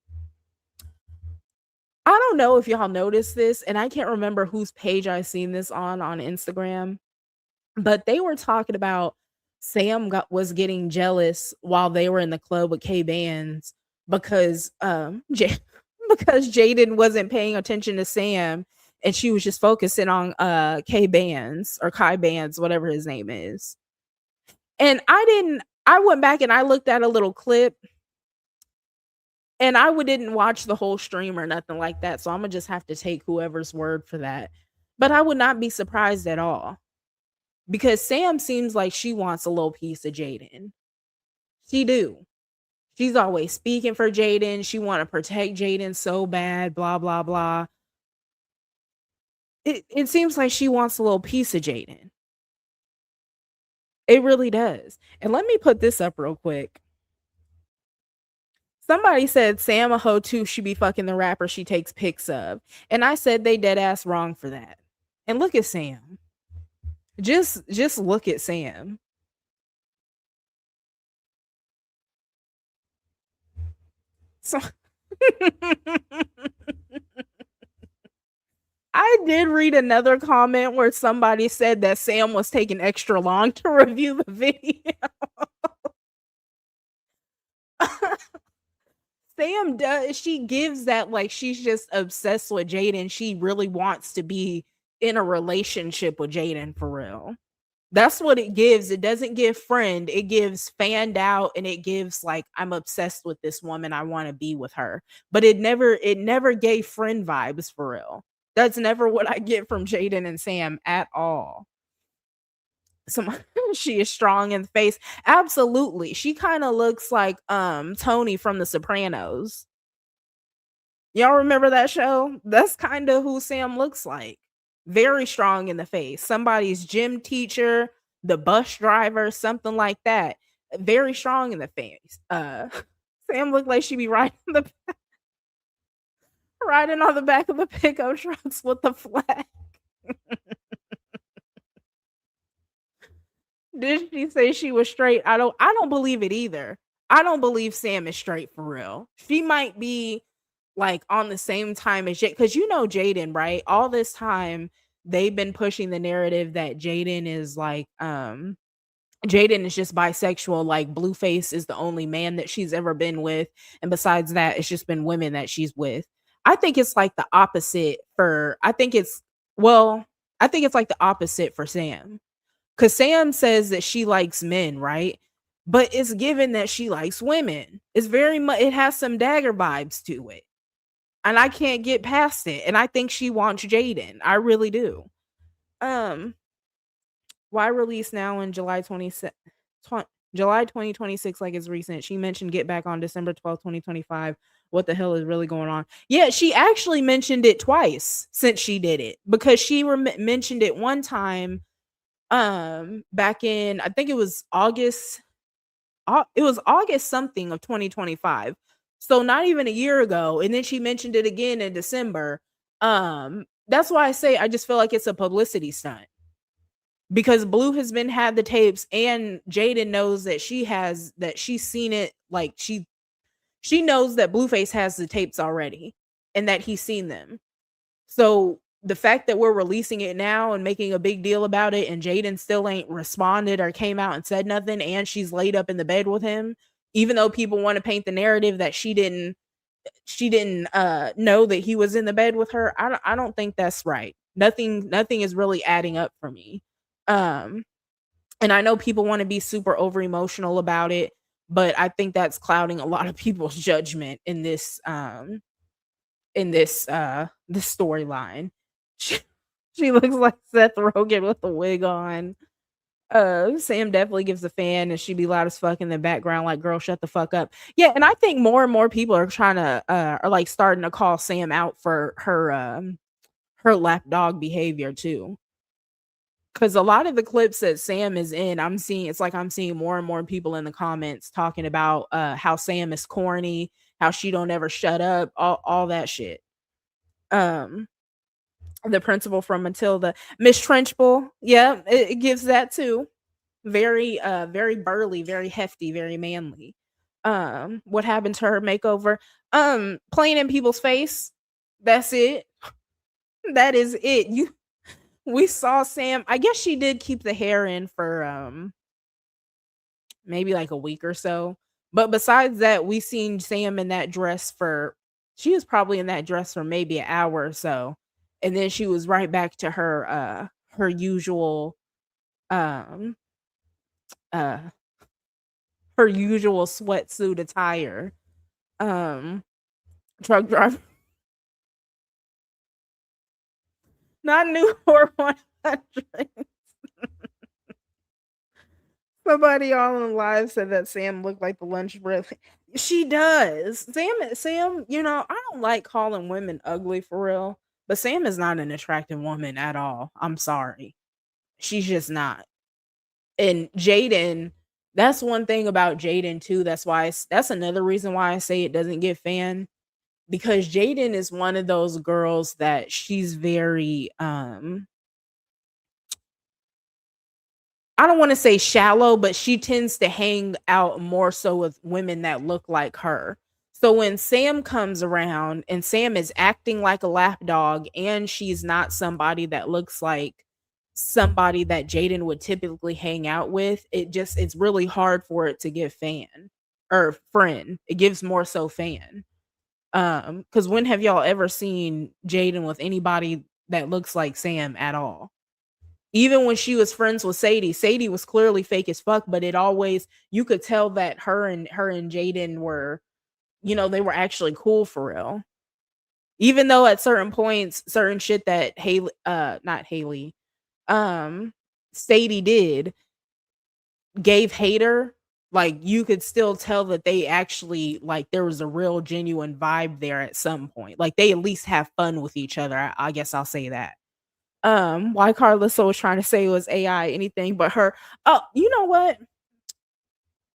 I don't know if y'all noticed this, and I can't remember whose page I seen this on Instagram, but they were talking about Sam was getting jealous while they were in the club with K Bands because because Jaidyn wasn't paying attention to Sam and she was just focusing on K Bands or Kai Bands, whatever his name is. And I went back and I looked at a little clip and I didn't watch the whole stream or nothing like that. So I'm gonna just have to take whoever's word for that. But I would not be surprised at all. Because Sam seems like she wants a little piece of Jaidyn. She do. She's always speaking for Jaidyn. She want to protect Jaidyn so bad, blah, blah, blah. It seems like she wants a little piece of Jaidyn. It really does. And let me put this up real quick. Somebody said Sam a hoe too, she be fucking the rapper she takes pics of. And I said they dead ass wrong for that. And look at Sam. Just look at Sam. So I did read another comment where somebody said that Sam was taking extra long to review the video. Sam does, she gives that like she's just obsessed with Jaidyn. She really wants to be in a relationship with Jaidyn for real. That's what it gives. It doesn't give friend. It gives fanned out, and it gives like I'm obsessed with this woman. I want to be with her. But it never gave friend vibes for real. That's never what I get from Jaidyn and Sam at all. Some she is strong in the face. Absolutely. She kind of looks like Tony from The Sopranos. Y'all remember that show? That's kind of who Sam looks like. Very strong in the face. Somebody's gym teacher, the bus driver, something like that. Very strong in the face. Sam looked like she'd be riding on the back of the pickup trucks with the flag. Did she say she was straight? I don't believe it either. I don't believe Sam is straight for real. She might be like on the same time as Jay, because you know Jaidyn, right? All this time they've been pushing the narrative that Jaidyn is like Jaidyn is just bisexual, like Blueface is the only man that she's ever been with, and besides that, it's just been women that she's with. I think it's like the opposite for I think it's like the opposite for Sam. Cause Sam says that she likes men, right? But it's given that she likes women. It's very much it has some dagger vibes to it. And I can't get past it. And I think she wants Jaidyn. I really do. Um, why release now in July 2026 like it's recent? She mentioned get back on December 12th, 2025. What the hell is really going on? Yeah, she actually mentioned it twice since she did it because she mentioned it one time back in I think it was August something of 2025. So not even a year ago, and then she mentioned it again in December. That's why I say I just feel like it's a publicity stunt. Because Blue has been had the tapes and Jaidyn knows that she's seen it, like she knows that Blueface has the tapes already and that he's seen them. So the fact that we're releasing it now and making a big deal about it and Jaidyn still ain't responded or came out and said nothing and she's laid up in the bed with him, even though people want to paint the narrative that she didn't know that he was in the bed with her. I don't think that's right. Nothing is really adding up for me. Um and I know people want to be super over emotional about it, but I think that's clouding a lot of people's judgment in this storyline. She, she looks like Seth Rogen with a wig on. Sam definitely gives a fan and she be loud as fuck in the background, like, girl, shut the fuck up. Yeah, and I think more and more people are trying to are like starting to call Sam out for her lapdog behavior too. Cause a lot of the clips that Sam is in, I'm seeing more and more people in the comments talking about how Sam is corny, how she don't ever shut up, all that shit. Um the principal from Matilda, Miss Trenchbull, yeah, it gives that too. Very burly, very hefty, very manly. What happened to her makeover? Playing in people's face. That's it. That is it. We saw Sam. I guess she did keep the hair in for maybe like a week or so. But besides that, we seen Sam in that dress for she was probably in that dress for maybe an hour or so. And then she was right back to her usual um uh her usual sweatsuit attire. Um Truck driver. Not new for 100. Somebody on the live said that Sam looked like the lunch bread. She does. Sam, I don't like calling women ugly for real, but Sam is not an attractive woman at all. I'm sorry. She's just not. And Jaidyn, That's one thing about Jaidyn too. That's another reason why I say it doesn't get fan, because Jaidyn is one of those girls that she's very I don't want to say shallow, but she tends to hang out more so with women that look like her. So when Sam comes around and Sam is acting like a lapdog and she's not somebody that looks like somebody that Jaidyn would typically hang out with, it's really hard for it to give fan or friend. It gives more so fan. Because when have y'all ever seen Jaidyn with anybody that looks like Sam at all? Even when she was friends with Sadie, Sadie was clearly fake as fuck, but it always you could tell that her and Jaidyn were, they were actually cool for real. Even though at certain points, certain shit that Haley not Haley, um Sadie did gave hater, like you could still tell that they actually like there was a real genuine vibe there at some point. Like they at least have fun with each other. I guess I'll say that. Why Carlissa was trying to say it was AI, anything but her. Oh, you know what?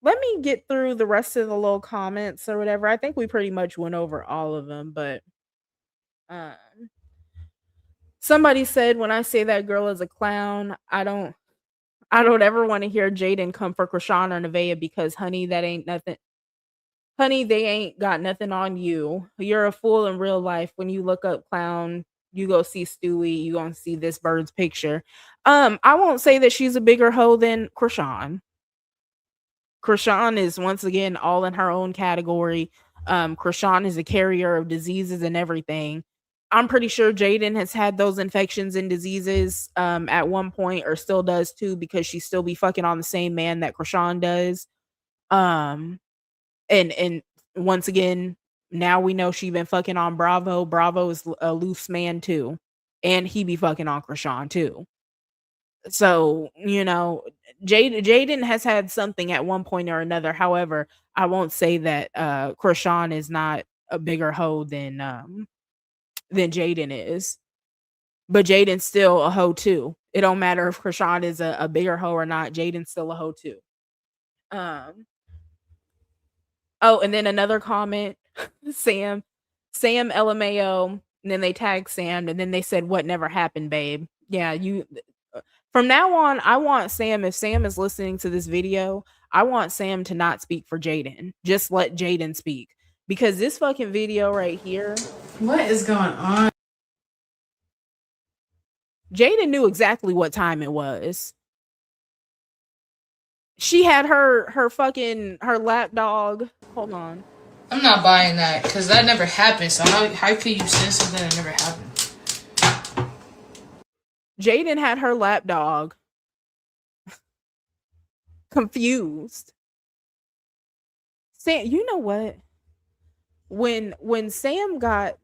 Let me get through the rest of the little comments or whatever. I think we pretty much went over all of them, but um somebody said when I say that girl is a clown, I don't ever want to hear Jaidyn come for Krishan or Nevaeh because honey, that ain't nothing. Honey, they ain't got nothing on you. You're a fool in real life. When you look up clown, you go see Stewie, you gonna see this bird's picture. I won't say that she's a bigger hoe than Krishan. Krishan is once again all in her own category. Krishan is a carrier of diseases and everything. I'm pretty sure Jaidyn has had those infections and diseases at one point or still does too, because she still be fucking on the same man that Krishan does. Um and once again, now we know she been fucking on Bravo. Bravo is a loose man too, and he be fucking on Krishan too. So Jaidyn has had something at one point or another. However, I won't say that Krishan is not a bigger hoe than Jaidyn is, but Jaden's still a hoe too. It don't matter if Krishan is a bigger hoe or not. Jaden's still a hoe too. Um, Oh, and then another comment, Sam LMAO, and then they tagged Sam, and then they said, "What never happened, babe?" Yeah, from now on, I want Sam, if Sam is listening to this video, I want Sam to not speak for Jaidyn. Just let Jaidyn speak. Because this fucking video right here, What is going on? Jaidyn knew exactly what time it was. She had her fucking her lapdog. Hold on. I'm not buying that because that never happened. So how could you say something that never happened? Jaidyn had her lapdog confused. Sam, you know what? When Sam got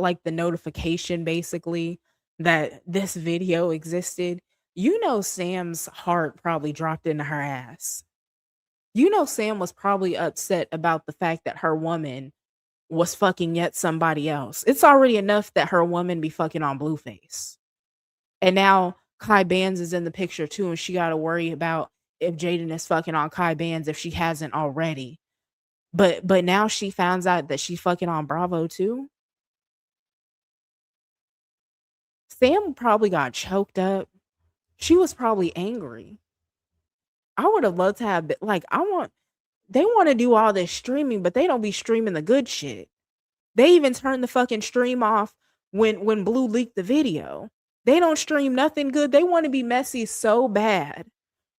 like the notification basically that this video existed, Sam's heart probably dropped into her ass. Sam was probably upset about the fact that her woman was fucking yet somebody else. It's already enough that her woman be fucking on Blueface. And now Kai Bands is in the picture too, and she got to worry about if Jaidyn is fucking on Kai Bands if she hasn't already. But now she finds out that she's fucking on Bravo too. Sam probably got choked up. She was probably angry. I would have loved to have been like, they want to do all this streaming, but they don't be streaming the good shit. They even turned the fucking stream off when Blue leaked the video. They don't stream nothing good. They want to be messy so bad,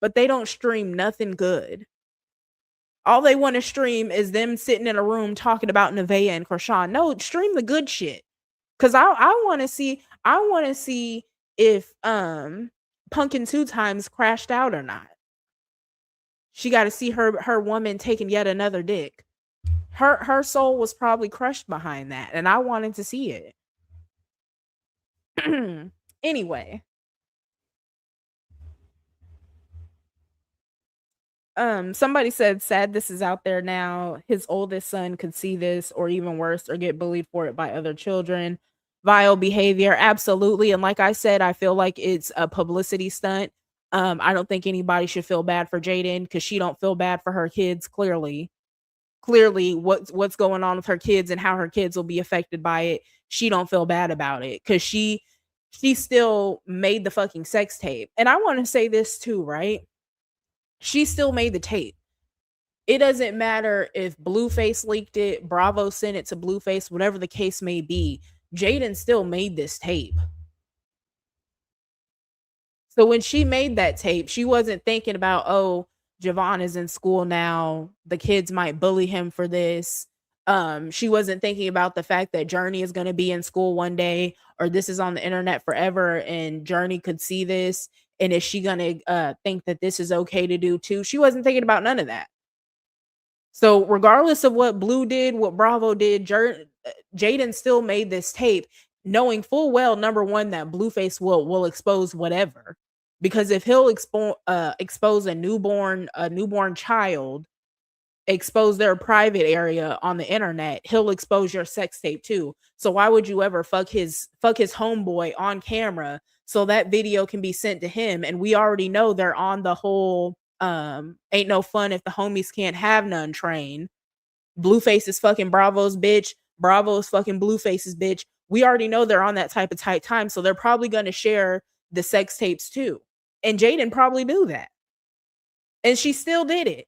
but they don't stream nothing good. All they want to stream is them sitting in a room talking about Nevaeh and Krishan. No, stream the good shit. Cause I want to see if Pumpkin 2 times crashed out or not. She got to see her woman taking yet another dick. Her soul was probably crushed behind that, and I wanted to see it. Anyway, somebody said, sad this is out there now. His oldest son could see this, or even worse, or get bullied for it by other children. Vile behavior, absolutely. And like I said, I feel like it's a publicity stunt. I don't think anybody should feel bad for Jaidyn because she don't feel bad for her kids. Clearly, what's going on with her kids and how her kids will be affected by it. She don't feel bad about it because she still made the fucking sex tape. And I want to say this too, right? She still made the tape. It doesn't matter if Blueface leaked it, Bravo sent it to Blueface, whatever the case may be. Jaidyn still made this tape. So when she made that tape, she wasn't thinking about, oh, Javon is in school now. The kids might bully him for this. She wasn't thinking about the fact that Journey is going to be in school one day, or this is on the internet forever, and Journey could see this. And is she going to think that this is okay to do too? She wasn't thinking about none of that. So regardless of what Blue did, what Bravo did, Jaidyn still made this tape, knowing full well, number one, that Blueface will expose whatever. Because if he'll expose a newborn child, expose their private area on the internet, he'll expose your sex tape too. So why would you ever fuck his homeboy on camera so that video can be sent to him? And we already know they're on the whole ain't no fun if the homies can't have none train. Blueface is fucking Bravo's bitch. Bravo's fucking Blueface's bitch. We already know they're on that type of tight time, so they're probably going to share the sex tapes too. And Jaidyn probably knew that. And she still did it,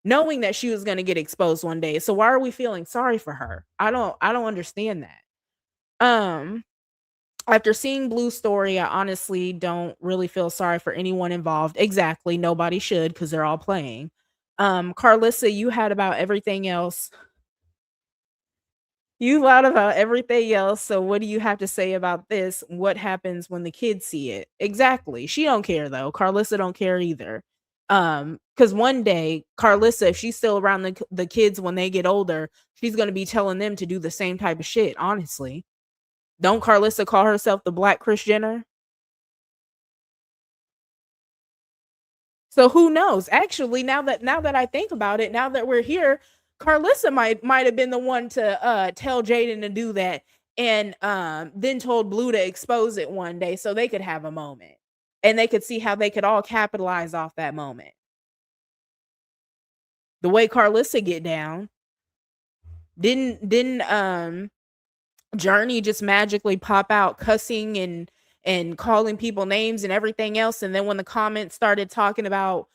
knowing that she was going to get exposed one day. So why are we feeling sorry for her? I don't understand that. After seeing Blue's story, I honestly don't really feel sorry for anyone involved. Exactly. Nobody should, because they're all playing. Carlissa, you had about everything else. You lied about everything else. So what do you have to say about this? What happens when the kids see it? Exactly. She don't care though. Carlissa don't care either. Because one day, Carlissa, if she's still around the kids when they get older, she's gonna be telling them to do the same type of shit, honestly. Don't Carlissa call herself the Black Kris Jenner? So who knows? Actually, now that I think about it, now that we're here, Carlissa might have been the one to tell Jaidyn to do that, and then told Blue to expose it one day so they could have a moment. And they could see how they could all capitalize off that moment. The way Carlissa get down. Didn't Journey just magically pop out cussing and calling people names and everything else, and then when the comments started talking about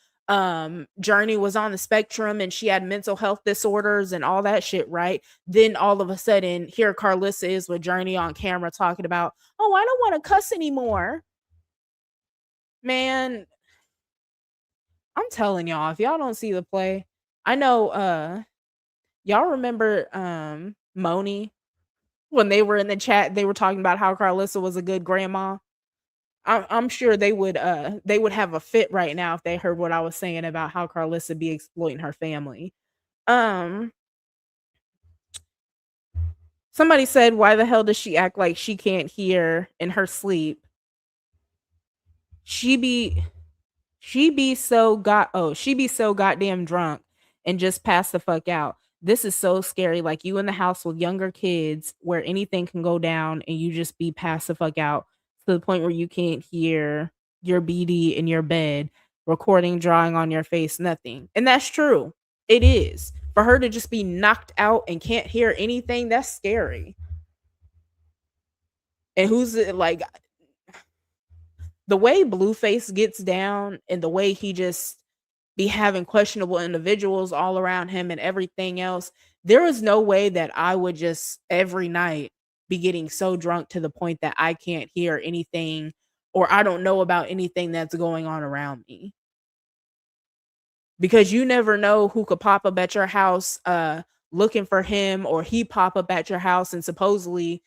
Journey was on the spectrum and she had mental health disorders and all that shit, right? Then all of a sudden here Carlissa is with Journey on camera talking about, oh, I don't want to cuss anymore. Man, I'm telling y'all, if y'all don't see the play, I know y'all remember Moni when they were in the chat, they were talking about how Carlissa was a good grandma. I'm sure they would have a fit right now if they heard what I was saying about how Carlissa be exploiting her family. Somebody said, why the hell does she act like she can't hear in her sleep? She be so goddamn drunk and just pass the fuck out. This is so scary. Like you in the house with younger kids where anything can go down and you just be pass the fuck out to the point where you can't hear your BD in your bed, recording, drawing on your face, nothing. And that's true. It is. For her to just be knocked out and can't hear anything, that's scary. And who's like the way Blueface gets down and the way he just be having questionable individuals all around him and everything else, there is no way that I would just every night be getting so drunk to the point that I can't hear anything or I don't know about anything that's going on around me. Because you never know who could pop up at your house looking for him, or he pop up at your house and supposedly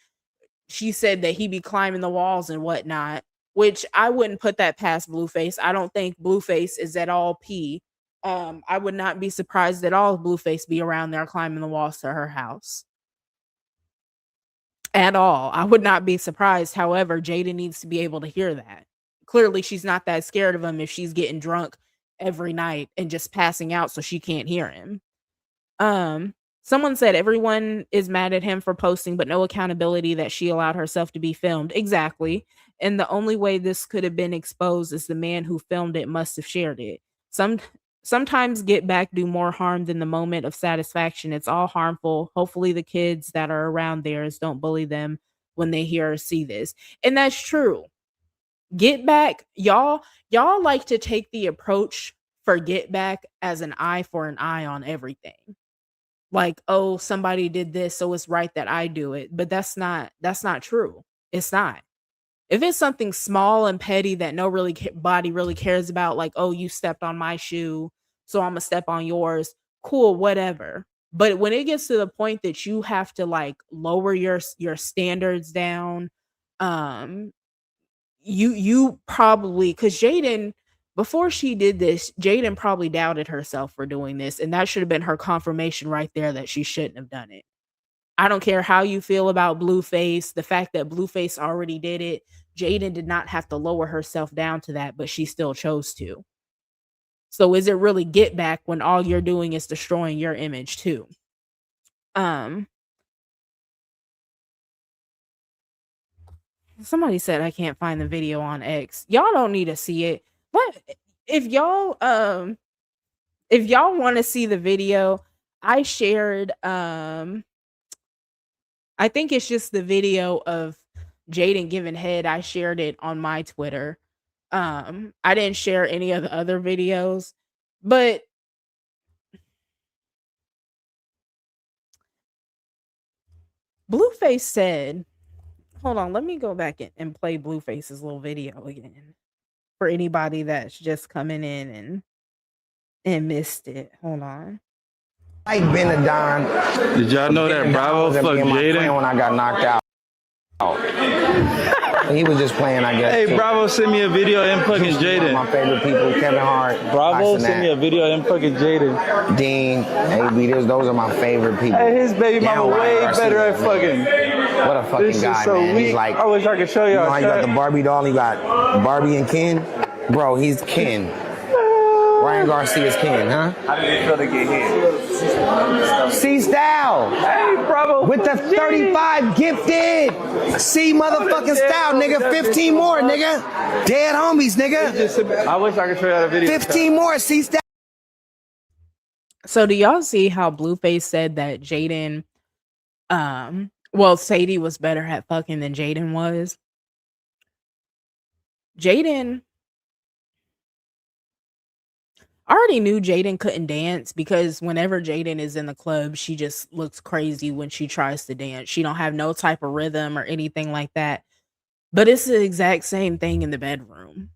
she said that he be climbing the walls and whatnot, which I wouldn't put that past Blueface. I don't think Blueface is at all P. I would not be surprised at all if Blueface be around there climbing the walls to her house. At all. I would not be surprised. However, Jaidyn needs to be able to hear that. Clearly, she's not that scared of him if she's getting drunk every night and just passing out so she can't hear him. Someone said everyone is mad at him for posting, but no accountability that she allowed herself to be filmed. Exactly. and the only way this could have been exposed is the man who filmed it must have shared it. Some Sometimes get back do more harm than the moment of satisfaction. It's all harmful. Hopefully the kids that are around theirs don't bully them when they hear or see this. And that's true. Get back, y'all like to take the approach for get back as an eye for an eye on everything. Like, oh, somebody did this, so it's right that I do it. But that's not true. It's not. If it's something small and petty that no really body really cares about, like, oh, you stepped on my shoe, so I'm gonna step on yours. Cool, whatever. But when it gets to the point that you have to like lower your standards down, um, you probably because Jaidyn before she did this, Jaidyn probably doubted herself for doing this, and that should have been her confirmation right there that she shouldn't have done it. I don't care how you feel about Blueface. The fact that Blueface already did it, Jaidyn did not have to lower herself down to that, but she still chose to. So is it really get back when all you're doing is destroying your image too? Um, Somebody said I can't find the video on X. Y'all don't need to see it. What if y'all want to see the video, I shared I think it's just the video of Jaidyn giving head. I shared it on my Twitter. I didn't share any of the other videos, but Blueface said, hold on, let me go back and play Blueface's little video again for anybody that's just coming in and missed it. Hold on. Like Benadon. Did y'all know that Bravo fucked Jaidyn? When I got knocked out. He was just playing, I guess. Hey, too. Bravo sent me a video of him fucking Jaidyn. My favorite people, Kevin Hart. Bravo sent me a video of him fucking Jaidyn. Dean, AB, those are my favorite people. Hey, his baby mama way better at fucking. What a fucking This guy, is so man. weak. He's like, I wish I could show y'all. You know how you got the Barbie doll, you got Barbie and Ken? Bro, he's Ken. Ryan Garcia's Ken, huh? How did it feel to get hit? C-Style. Hey, Bravo. With the 35 gifted. C motherfucking style, nigga. 15 more, nigga. Dead homies, nigga. I wish I could show y'all the video. 15 more, C-Style. So do y'all see how Blueface said that Jaidyn, well, Sadie was better at fucking than Jaidyn was? Jaidyn, I already knew Jaidyn couldn't dance because whenever Jaidyn is in the club, she just looks crazy when she tries to dance. She don't have no type of rhythm or anything like that. But it's the exact same thing in the bedroom.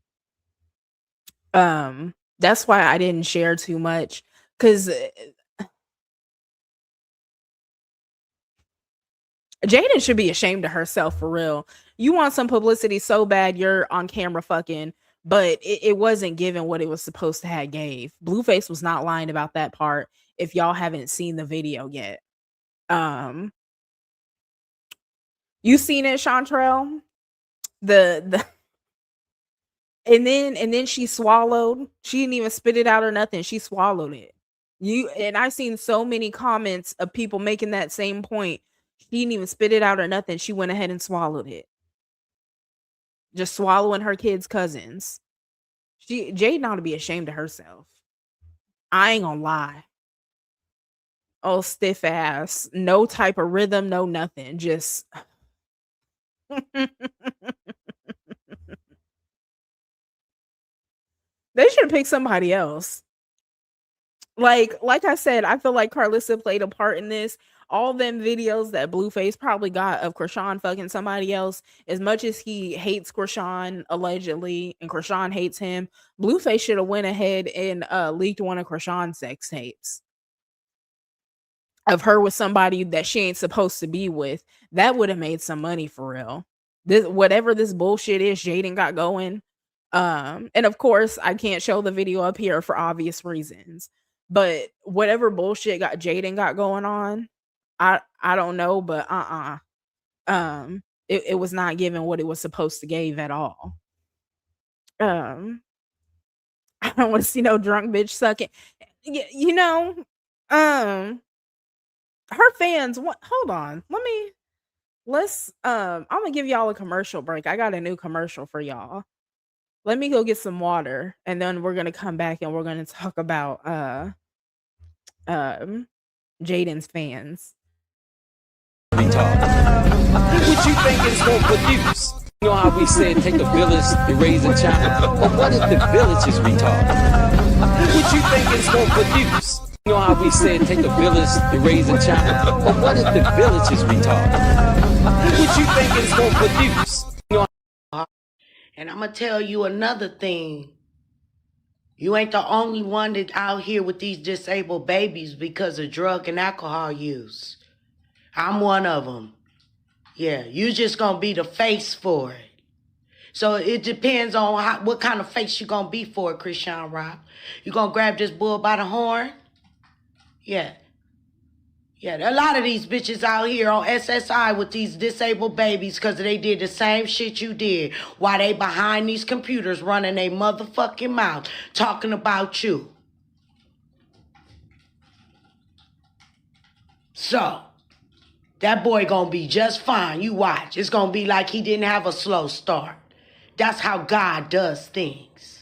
That's why I didn't share too much because Jaidyn should be ashamed of herself for real. You want some publicity so bad you're on camera fucking, but it wasn't given what it was supposed to have gave. Blueface was not lying about that part if y'all haven't seen the video yet. You seen it, Chantrell? The and then she swallowed. She didn't even spit it out or nothing. She swallowed it. I've seen so many comments of people making that same point. She didn't even spit it out or nothing. She went ahead and swallowed it. Just swallowing her kids' cousins. Jaidyn ought to be ashamed of herself. I ain't gonna lie. Oh, stiff ass. No type of rhythm, no nothing. Just they should pick somebody else. Like I said, I feel like Carlissa played a part in this. All them videos that Blueface probably got of Krishan fucking somebody else, as much as he hates Krishan allegedly, and Krishan hates him, Blueface should have went ahead and leaked one of Krishan's sex tapes of her with somebody that she ain't supposed to be with. That would have made some money for real. Whatever this bullshit is Jaidyn got going. And of course, I can't show the video up here for obvious reasons. But whatever bullshit Jaidyn got going on, I don't know, but it was not given what it was supposed to give at all. I don't want to see no drunk bitch sucking. You know, her fans. What? Hold on, let me I'm gonna give y'all a commercial break. I got a new commercial for y'all. Let me go get some water, and then we're gonna come back and we're gonna talk about um Jaden's fans. What you think it's gonna produce? You know how we said take a village to raise a child? But what if the village is retarded? What you think it's gonna produce? You know how we said take a village to raise a child? But what if the village is retarded? What you think it's gonna produce? You know. And I'm gonna tell you another thing. You ain't the only one that out here with these disabled babies because of drug and alcohol use. I'm one of them. Yeah, you just gonna be the face for it. So it depends on what kind of face you gonna be for it, Krishan Rock. You gonna grab this bull by the horn? Yeah. Yeah, a lot of these bitches out here on SSI with these disabled babies because they did the same shit you did while they behind these computers running their motherfucking mouth talking about you. So, that boy gonna be just fine. You watch. It's gonna be like he didn't have a slow start. That's how God does things.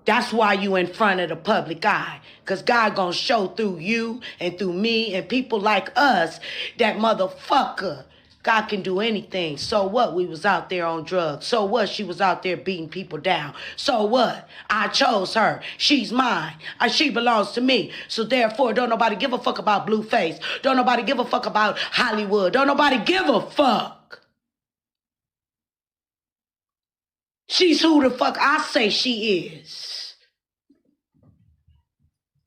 That's why you in front of the public eye. Because God gonna show through you and through me and people like us that motherfucker, God can do anything. So what? We was out there on drugs. So what? She was out there beating people down. So what? I chose her. She's mine. She belongs to me. So therefore, don't nobody give a fuck about Blueface. Don't nobody give a fuck about Hollywood. Don't nobody give a fuck. She's who the fuck I say she is.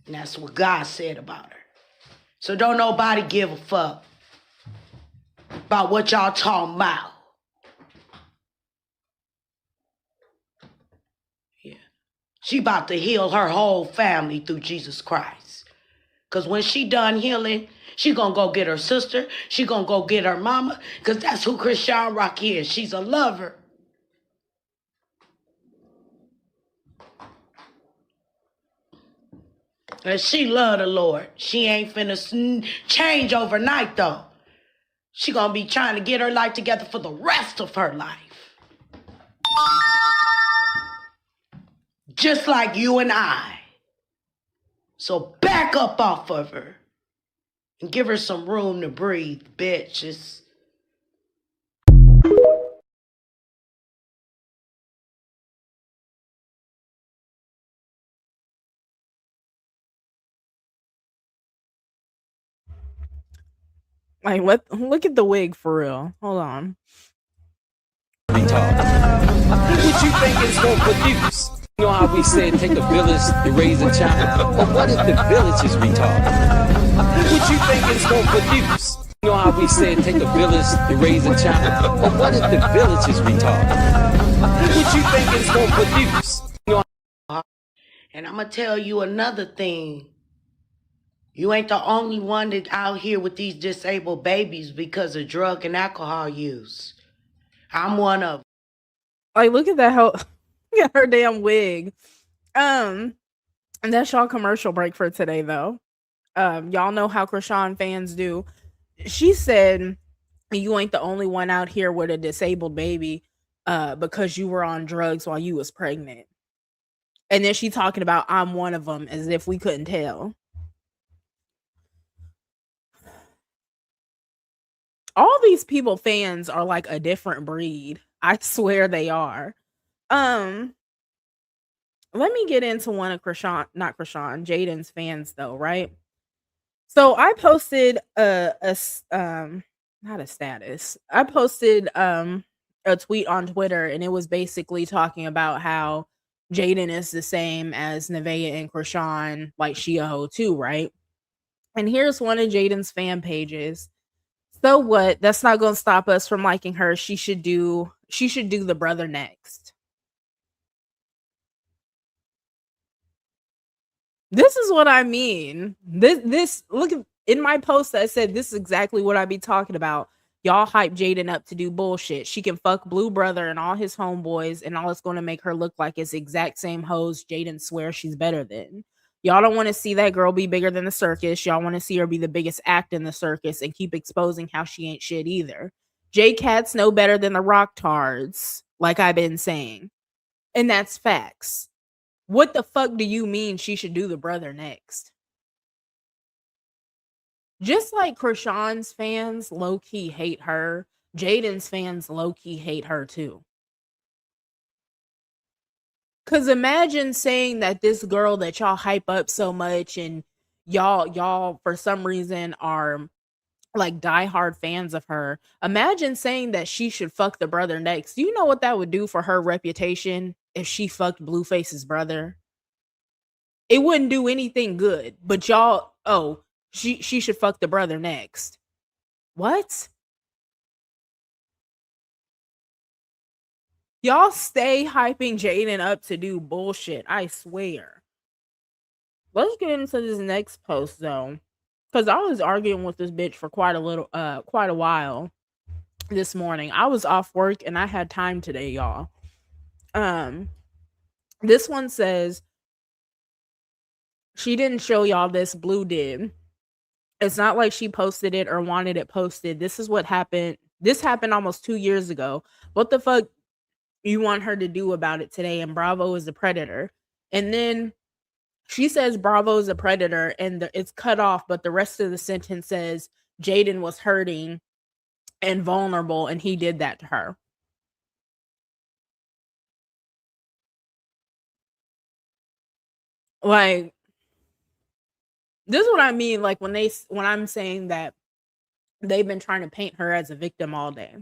And that's what God said about her. So don't nobody give a fuck about what y'all talking about. Yeah. She about to heal her whole family through Jesus Christ. Because when she done healing, she gonna go get her sister. She gonna go get her mama. Because that's who Krishan Rock is. She's a lover. And she love the Lord. She ain't finna change overnight, though. She gonna be trying to get her life together for the rest of her life. Just like you and I. So back up off of her. And give her some room to breathe, bitches. Like, look at the wig for real. Hold on. What you think it's gonna produce? You know how we said take a village to raise a child? But what if the village is retarded? What you think it's gonna produce? You know how we said take a village to raise a child? But what if the village is retarded? What you think it's gonna produce? You know. And I'm gonna tell you another thing. You ain't the only one that out here with these disabled babies because of drug and alcohol use. I'm one of them. Like, look at that look at her damn wig. And that's y'all commercial break for today, though. Y'all know how Krishan fans do. She said, you ain't the only one out here with a disabled baby because you were on drugs while you was pregnant. And then she talking about I'm one of them as if we couldn't tell. All these people fans are like a different breed. I swear they are. Let me get into one of Jaden's fans though, right? So I posted not a status. I posted a tweet on Twitter and it was basically talking about how Jaidyn is the same as Nevaeh and Krishan, like she a hoe too, right? And here's one of Jaden's fan pages. So what? That's not going to stop us from liking her. She should do the brother next. This is what I mean. This look at in my post I said this is exactly what I be talking about. Y'all hype Jaidyn up to do bullshit. She can fuck Blue Brother and all his homeboys, and all it's going to make her look like is exact same hoes Jaidyn swears she's better than. Y'all don't want to see that girl be bigger than the circus. Y'all want to see her be the biggest act in the circus and keep exposing how she ain't shit either. J-Cats know better than the rock tards, like I've been saying. And that's facts. What the fuck do you mean she should do the brother next? Just like Krishan's fans low-key hate her, Jaidyn's fans low-key hate her too. Cause imagine saying that this girl that y'all hype up so much and y'all for some reason are like diehard fans of her. Imagine saying that she should fuck the brother next. Do you know what that would do for her reputation if she fucked Blueface's brother? It wouldn't do anything good. But y'all, oh, she should fuck the brother next. What? Y'all stay hyping Jaidyn up to do bullshit, I swear. Let's get into this next post though. Cause I was arguing with this bitch for quite a while this morning. I was off work and I had time today, y'all. This one says, she didn't show y'all this, Blue did. It's not like she posted it or wanted it posted. This is what happened. This happened almost 2 years ago. What the fuck you want her to do about it today? And Bravo is a predator. And then she says Bravo is a predator and it's cut off, but the rest of the sentence says Jaidyn was hurting and vulnerable and he did that to her. Like, this is what I mean, like when I'm saying that they've been trying to paint her as a victim all day.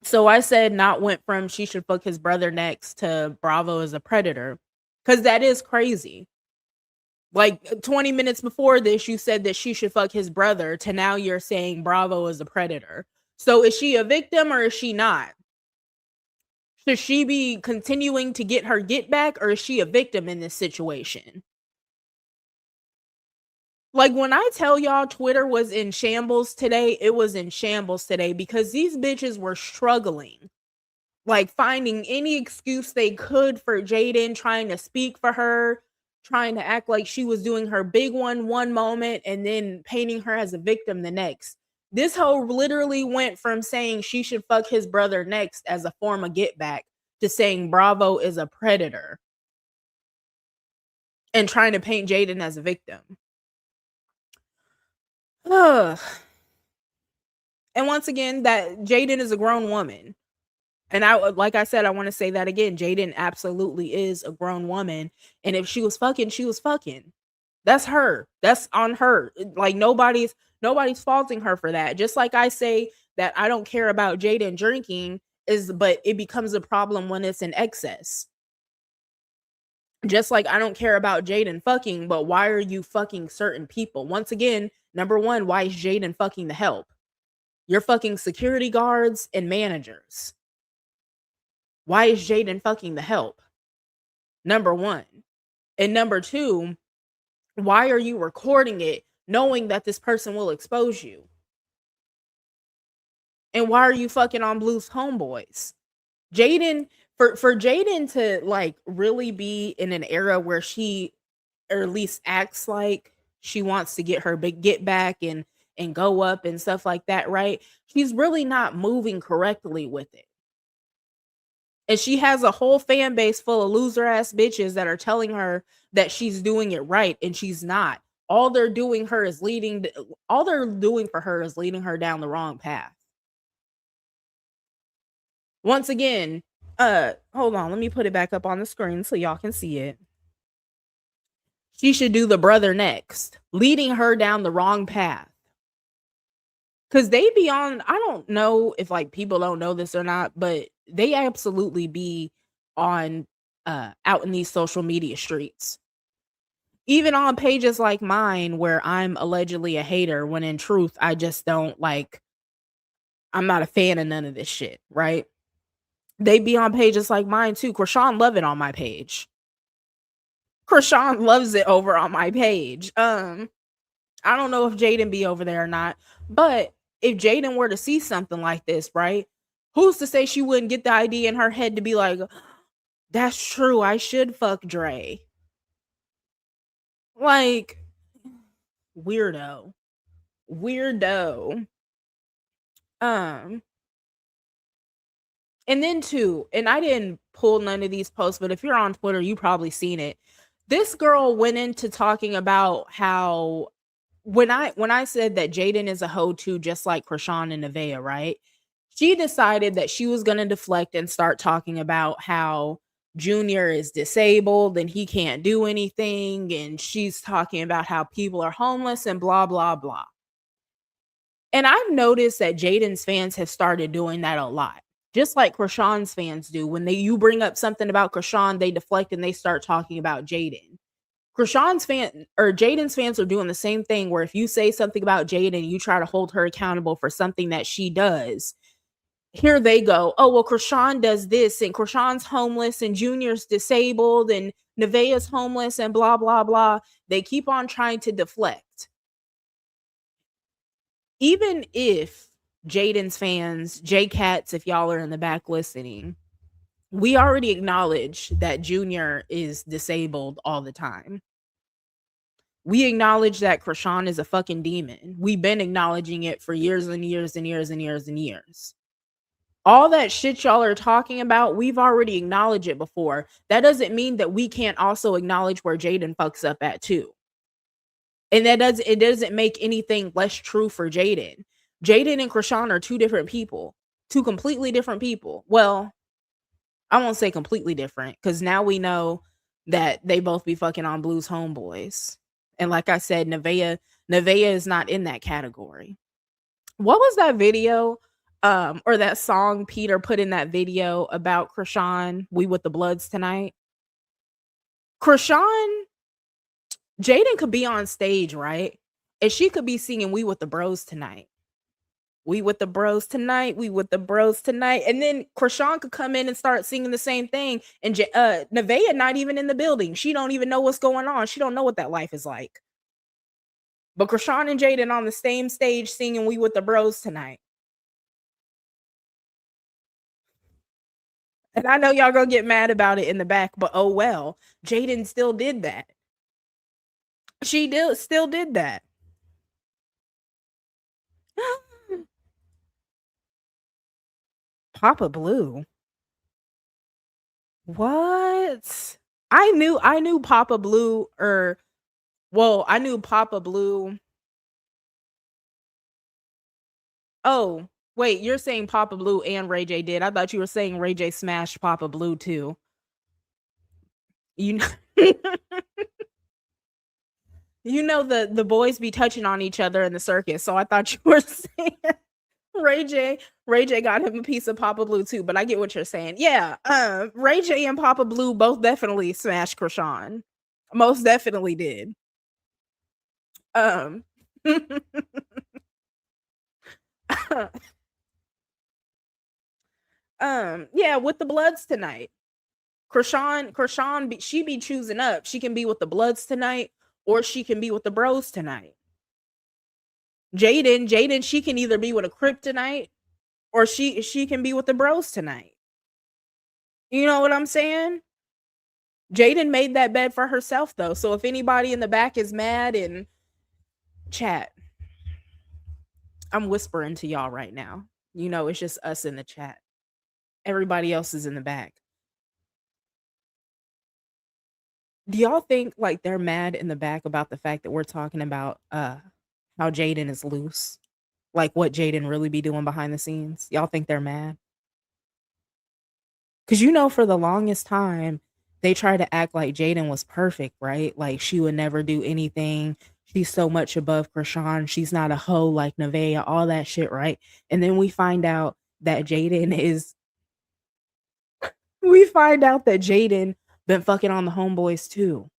So I said not went from she should fuck his brother next to Bravo is a predator. Cause that is crazy. Like 20 minutes before this, you said that she should fuck his brother to now you're saying Bravo is a predator. So is she a victim or is she not? Should she be continuing to get her get back or is she a victim in this situation? Like when I tell y'all Twitter was in shambles today, it was in shambles today because these bitches were struggling. Like finding any excuse they could for Jaidyn, trying to speak for her, trying to act like she was doing her big one moment and then painting her as a victim the next. This hoe literally went from saying she should fuck his brother next as a form of get back to saying Bravo is a predator and trying to paint Jaidyn as a victim. Ugh. And once again, that Jaidyn is a grown woman. And I, like I said, I want to say that again. Jaidyn absolutely is a grown woman. And if she was fucking, she was fucking. That's her. That's on her. Like nobody's faulting her for that. Just like I say that I don't care about Jaidyn drinking but it becomes a problem when it's in excess. Just like I don't care about Jaidyn fucking, but why are you fucking certain people? Once again, number one, why is Jaidyn fucking the help? You're fucking security guards and managers. Why is Jaidyn fucking the help? Number one. And number two, why are you recording it knowing that this person will expose you? And why are you fucking on Blue's homeboys? Jaidyn, for Jaidyn to like really be in an era where she, or at least acts like she wants to get her big get back and go up and stuff like that, right? She's really not moving correctly with it. And she has a whole fan base full of loser ass bitches that are telling her that she's doing it right and she's not. All they're doing for her is leading her down the wrong path. Once again, hold on, let me put it back up on the screen so y'all can see it. She should do the brother next, leading her down the wrong path. Cause they be on, I don't know if like people don't know this or not, but they absolutely be on out in these social media streets. Even on pages like mine where I'm allegedly a hater when in truth I just don't like, I'm not a fan of none of this shit, right? They be on pages like mine too. Krishan love it on my page. Krishan loves it over on my page. I don't know if Jaidyn be over there or not, but if Jaidyn were to see something like this, right? Who's to say she wouldn't get the idea in her head to be like, That's true. I should fuck Dre. Like, weirdo. Weirdo. Um, and then too, and I didn't pull none of these posts, but if you're on Twitter, you probably seen it. This girl went into talking about how when I said that Jaidyn is a hoe too, just like Krishan and Nevaeh, right? She decided that she was gonna deflect and start talking about how Junior is disabled and he can't do anything, and she's talking about how people are homeless and blah blah blah. And I've noticed that Jaden's fans have started doing that a lot. Just like Krishan's fans do. When you bring up something about Krishan, they deflect and they start talking about Jaidyn. Jaden's fans are doing the same thing where if you say something about Jaidyn, you try to hold her accountable for something that she does. Here they go. Oh, well, Krishan does this, and Krishan's homeless, and Junior's disabled, and Nevaeh's homeless, and blah, blah, blah. They keep on trying to deflect. Even if Jaden's fans, J-Cats, if y'all are in the back listening, we already acknowledge that Junior is disabled all the time. We acknowledge that Krishan is a fucking demon. We've been acknowledging it for years and years and years and years and years. All that shit y'all are talking about, we've already acknowledged it before. That doesn't mean that we can't also acknowledge where Jaidyn fucks up at too. And it doesn't make anything less true for Jaidyn. Jaidyn and Krishan are two different people. Two completely different people. Well, I won't say completely different, because now we know that they both be fucking on Blue's homeboys. And like I said, Nevaeh is not in that category. What was that video? Or that song Peter put in that video about Krishan, We With the Bloods Tonight? Krishan, Jaidyn could be on stage, right? And she could be singing We With the Bros Tonight. We with the bros tonight. We with the bros tonight. And then Krishan could come in and start singing the same thing. And Nevaeh not even in the building. She don't even know what's going on. She don't know what that life is like. But Krishan and Jaidyn on the same stage singing We With the Bros Tonight. And I know y'all gonna get mad about it in the back, but oh well. Jaidyn still did that. She still did that. Papa Blue. What? I knew Papa Blue, I knew Papa Blue. Oh, wait, you're saying Papa Blue and Ray J did. I thought you were saying Ray J smashed Papa Blue too. You know, you know the boys be touching on each other in the circus, so I thought you were saying Ray J got him a piece of Papa Blue too, but I get what you're saying. Yeah, Ray J and Papa Blue both definitely smashed Krishan. Most definitely did. Yeah, With the Bloods Tonight. Krishan, she be choosing up. She can be with the Bloods tonight, or she can be with the Bros tonight. Jaidyn, she can either be with a Crip tonight, or she can be with the Bros tonight. You know what I'm saying? Jaidyn made that bed for herself though. So if anybody in the back is mad and chat, I'm whispering to y'all right now. You know, it's just us in the chat. Everybody else is in the back. Do y'all think like they're mad in the back about the fact that we're talking about how Jaidyn is loose? Like what Jaidyn really be doing behind the scenes? Y'all think they're mad? Cause you know, for the longest time, they tried to act like Jaidyn was perfect, right? Like she would never do anything. She's so much above Krishan. She's not a hoe like Nevaeh, all that shit, right? And then we find out that Jaidyn been fucking on the homeboys too.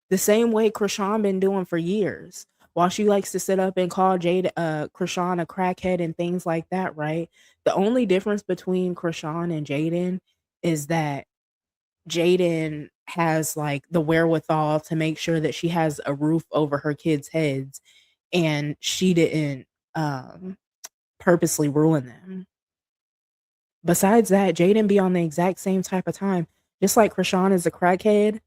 The same way Krishan been doing for years. While she likes to sit up and call Krishan a crackhead and things like that, right? The only difference between Krishan and Jaidyn is that Jaidyn has like the wherewithal to make sure that she has a roof over her kids' heads, and she didn't purposely ruin them. Besides that, Jaidyn be on the exact same type of time. Just like Krishan is a crackhead,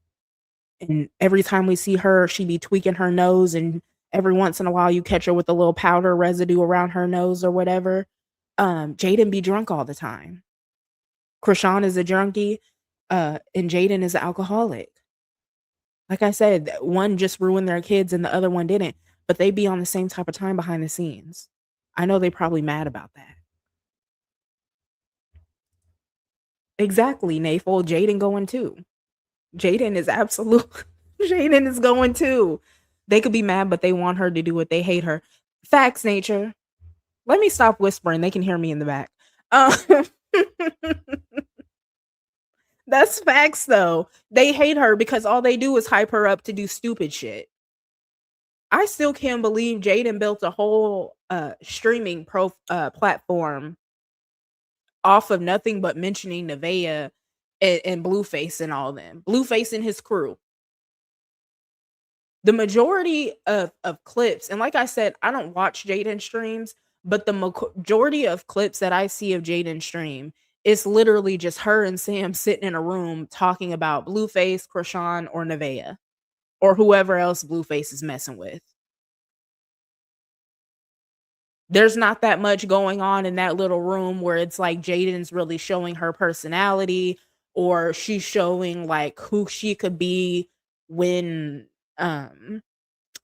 and every time we see her, she be tweaking her nose, and every once in a while you catch her with a little powder residue around her nose or whatever. Jaidyn be drunk all the time. Krishan is a junkie, and Jaidyn is an alcoholic. Like I said, one just ruined their kids and the other one didn't, but they be on the same type of time behind the scenes. I know they probably mad about that. Exactly, Nafel. Jaidyn going too. Jaidyn is absolute. Jaidyn is going too. They could be mad, but they want her to do it. They hate her. Facts, nature. Let me stop whispering. They can hear me in the back. That's facts, though. They hate her because all they do is hype her up to do stupid shit. I still can't believe Jaidyn built a whole streaming platform off of nothing but mentioning Nevaeh and Blueface and all them. Blueface and his crew. The majority of clips, and like I said, I don't watch Jaidyn streams, but the majority of clips that I see of Jaidyn stream is literally just her and Sam sitting in a room talking about Blueface, Krishan, or Nevaeh, or whoever else Blueface is messing with. There's not that much going on in that little room where it's like Jaidyn's really showing her personality, or she's showing like who she could be when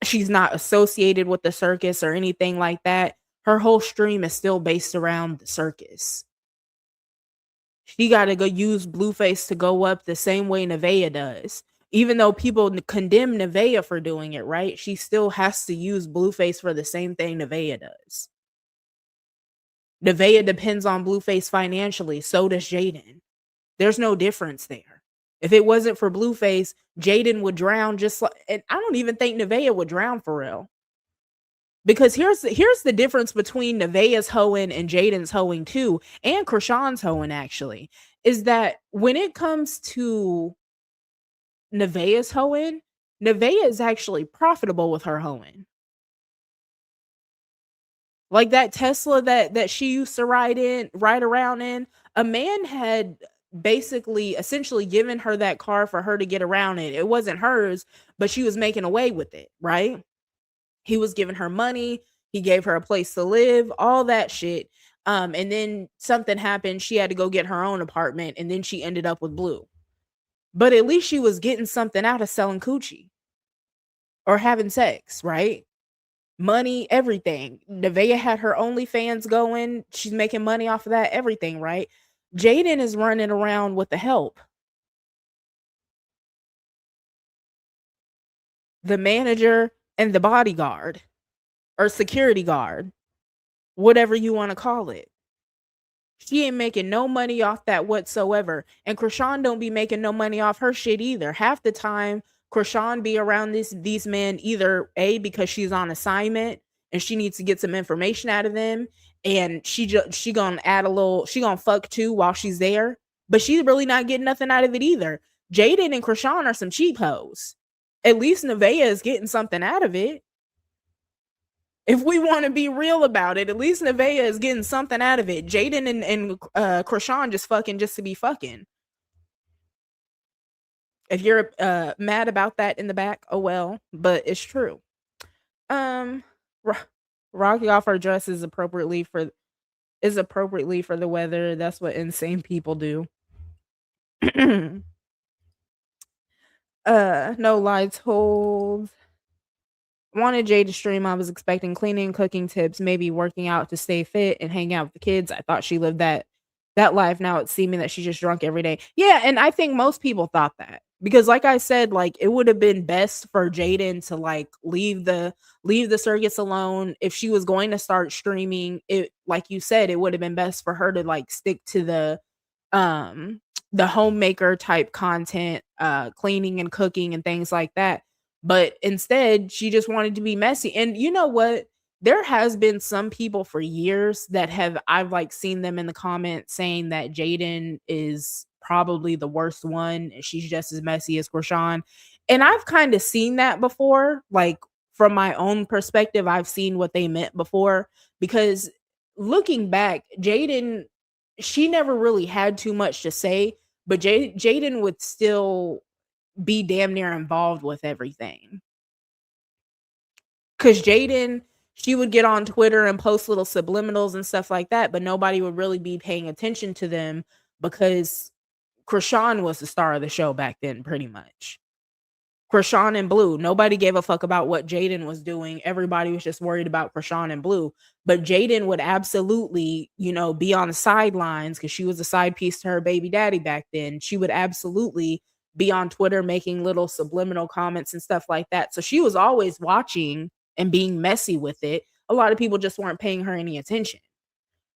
she's not associated with the circus or anything like that. Her whole stream is still based around the circus. She got to go use Blueface to go up the same way Nevaeh does. Even though people condemn Nevaeh for doing it, right? She still has to use Blueface for the same thing Nevaeh does. Nevaeh depends on Blueface financially. So does Jaidyn. There's no difference there. If it wasn't for Blueface, Jaidyn would drown just like, and I don't even think Nevaeh would drown for real. Because here's the difference between Nevaeh's hoeing and Jaidyn's hoeing too, and Krishan's hoeing actually, is that when it comes to Nevaeh's hoeing, Nevaeh is actually profitable with her hoeing. Like that Tesla that she used to ride around in, a man had basically essentially given her that car for her to get around in. It wasn't hers, but she was making away with it, right? He was giving her money, he gave her a place to live, all that shit. And then something happened, she had to go get her own apartment, and then she ended up with Blue. But at least she was getting something out of selling coochie or having sex, right? Money, everything. Nevaeh had her OnlyFans going. She's making money off of that, everything, right? Jaidyn is running around with the help. The manager and the bodyguard or security guard, whatever you want to call it. She ain't making no money off that whatsoever. And Krishan don't be making no money off her shit either. Half the time, Krishan be around these men either A, because she's on assignment and she needs to get some information out of them, and she gonna add a little, she gonna fuck too while she's there, but she's really not getting nothing out of it either. Jaidyn and Krishan are some cheap hoes. At least Nevaeh is getting something out of it. If we want to be real about it, at least Nevaeh is getting something out of it. Jaidyn and Krishan just fucking just to be fucking. If you're mad about that in the back, oh well, but it's true. Rocking off our dresses appropriately for the weather. That's what insane people do. No lights hold. Wanted Jay to stream. I was expecting cleaning, cooking tips, maybe working out to stay fit and hang out with the kids. I thought she lived that life. Now it's seeming that she's just drunk every day. Yeah, and I think most people thought that. Because like I said, like it would have been best for Jaidyn to like leave the circus alone. If she was going to start streaming, it, like you said, it would have been best for her to like stick to the homemaker type content, cleaning and cooking and things like that. But instead, she just wanted to be messy. And you know what? There has been some people for years that I've like seen them in the comments saying that Jaidyn is probably the worst one. She's just as messy as Krishan. And I've kind of seen that before. Like from my own perspective, I've seen what they meant before. Because looking back, Jaidyn, she never really had too much to say. but Jaden would still be damn near involved with everything. Cause Jaden, she would get on Twitter and post little subliminals and stuff like that, but nobody would really be paying attention to them because Krishan was the star of the show back then, pretty much. Krishan and Blue. Nobody gave a fuck about what Jaden was doing. Everybody was just worried about Krishan and Blue. But Jaden would absolutely, be on the sidelines because she was a side piece to her baby daddy back then. She would absolutely be on Twitter making little subliminal comments and stuff like that. So she was always watching and being messy with it. A lot of people just weren't paying her any attention.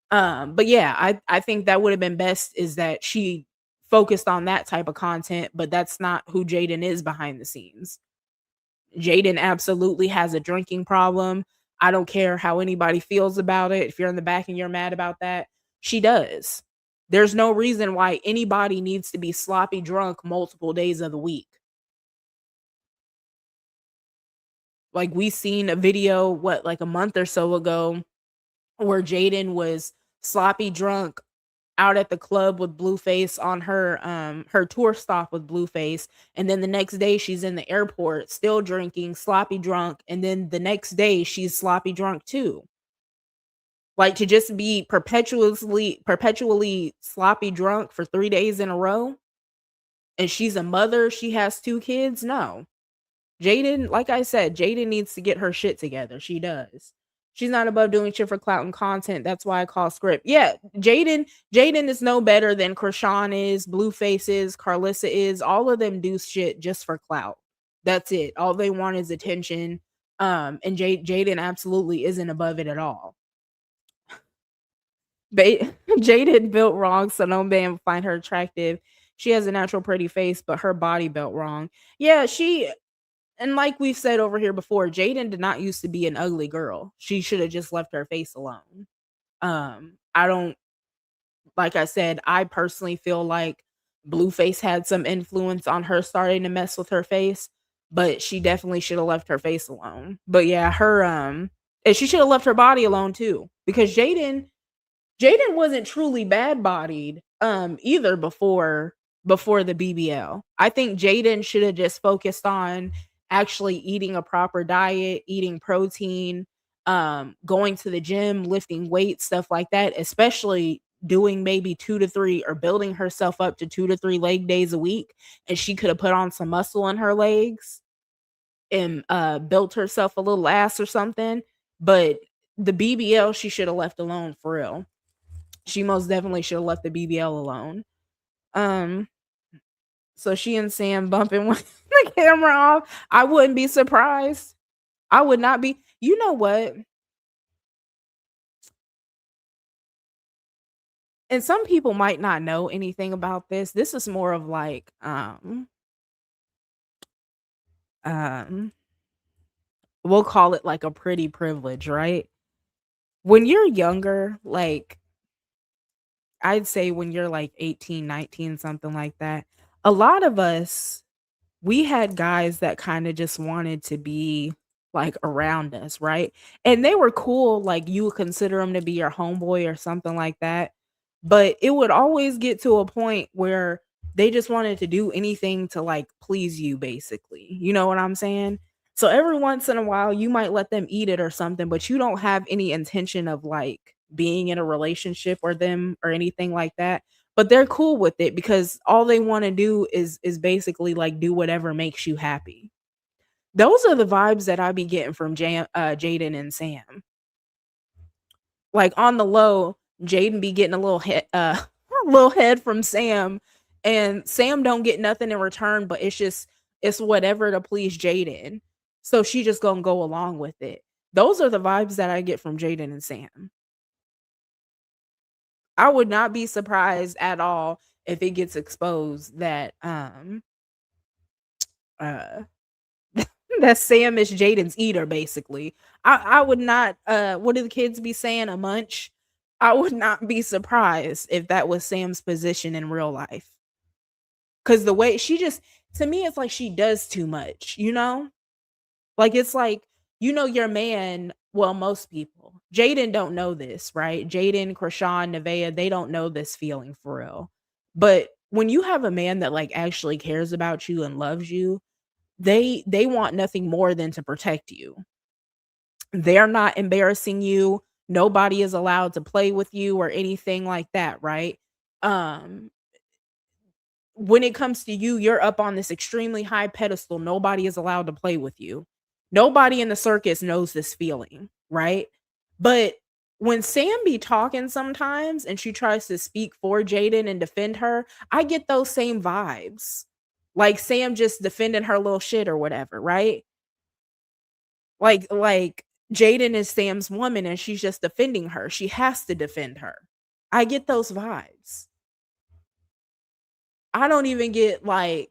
But yeah, I think that would have been best is that she focused on that type of content, but that's not who Jaden is behind the scenes. Jaden absolutely has a drinking problem. I don't care how anybody feels about it. If you're in the back and you're mad about that, she does. There's no reason why anybody needs to be sloppy drunk multiple days of the week. Like we seen a video, like a month or so ago, where Jaden was sloppy drunk out at the club with Blueface on her tour stop with Blueface, and then the next day she's in the airport still drinking, sloppy drunk, and then the next day she's sloppy drunk too. Like to just be perpetually sloppy drunk for 3 days in a row, and she's a mother, she has 2 kids. No. Jaden, like I said, Jaden needs to get her shit together. She does. She's not above doing shit for clout and content. That's why I call script. Yeah, Jaden is no better than Krishan is, Blueface is, Carlissa is. All of them do shit just for clout. That's it. All they want is attention. And Jaden absolutely isn't above it at all. Jaden built wrong, so no man find her attractive. She has a natural pretty face, but her body built wrong. Yeah, and like we've said over here before, Jaden did not used to be an ugly girl. She should have just left her face alone. I don't, like I said, I personally feel like Blueface had some influence on her starting to mess with her face, but she definitely should have left her face alone. But yeah, and she should have left her body alone too, because Jaden wasn't truly bad bodied either before the BBL. I think Jaden should have just focused on actually eating a proper diet, eating protein, going to the gym, lifting weights, stuff like that, especially doing maybe 2 to 3 or building herself up to 2 to 3 leg days a week. And she could have put on some muscle in her legs and built herself a little ass or something. But the BBL, she should have left alone for real. She most definitely should have left the BBL alone. So she and Sam bumping with the camera off. I wouldn't be surprised. I would not be. You know what? And some people might not know anything about this. This is more of like we'll call it like a pretty privilege, right? When you're younger, like I'd say when you're like 18, 19, something like that, a lot of us, we had guys that kind of just wanted to be like around us, right? And they were cool, like you would consider them to be your homeboy or something like that. But it would always get to a point where they just wanted to do anything to like please you, basically. You know what I'm saying? So every once in a while, you might let them eat it or something, but you don't have any intention of like being in a relationship or them or anything like that. But they're cool with it because all they want to do is basically like do whatever makes you happy. Those are the vibes that I be getting from Jaden and Sam. Like on the low, Jaden be getting a little head, a little head from Sam, and Sam don't get nothing in return, but it's whatever to please Jaden. So she just gonna go along with it. Those are the vibes that I get from Jaden and Sam. I would not be surprised at all if it gets exposed that uh that Sam is Jaden's eater, basically. I would not what do the kids be saying? A munch? I would not be surprised if that was Sam's position in real life. Cause the way she just to me, it's like she does too much, you know? Like it's like, your man, well, most people. Jaden don't know this, right? Jaden, Krishan, Nevaeh, they don't know this feeling for real. But when you have a man that like actually cares about you and loves you, they want nothing more than to protect you. They're not embarrassing you. Nobody is allowed to play with you or anything like that, right? Um, when it comes to you, you're up on this extremely high pedestal. Nobody is allowed to play with you. Nobody in the circus knows this feeling, right? But when Sam be talking sometimes and she tries to speak for Jaidyn and defend her, I get those same vibes. Like Sam just defending her little shit or whatever, right? Like Jaidyn is Sam's woman and she's just defending her. She has to defend her. I get those vibes. I don't even get like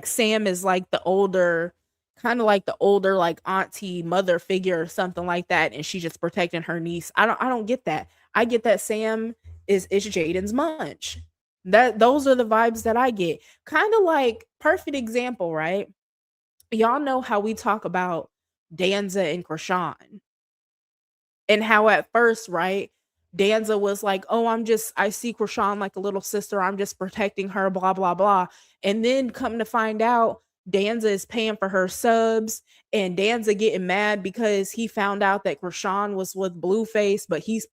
Sam is like the older kind of like the older like auntie mother figure or something like that and she's just protecting her niece. I don't get that. I get that Sam is Jaden's munch. That those are the vibes that I get. Kind of like perfect example, right? Y'all know how we talk about Danza and Krishan and how at first, right, Danza was like, "Oh, I see Krishan like a little sister. I'm just protecting her, blah blah blah." And then come to find out, Danza is paying for her subs, and Danza getting mad because he found out that Krishan was with Blueface, but he's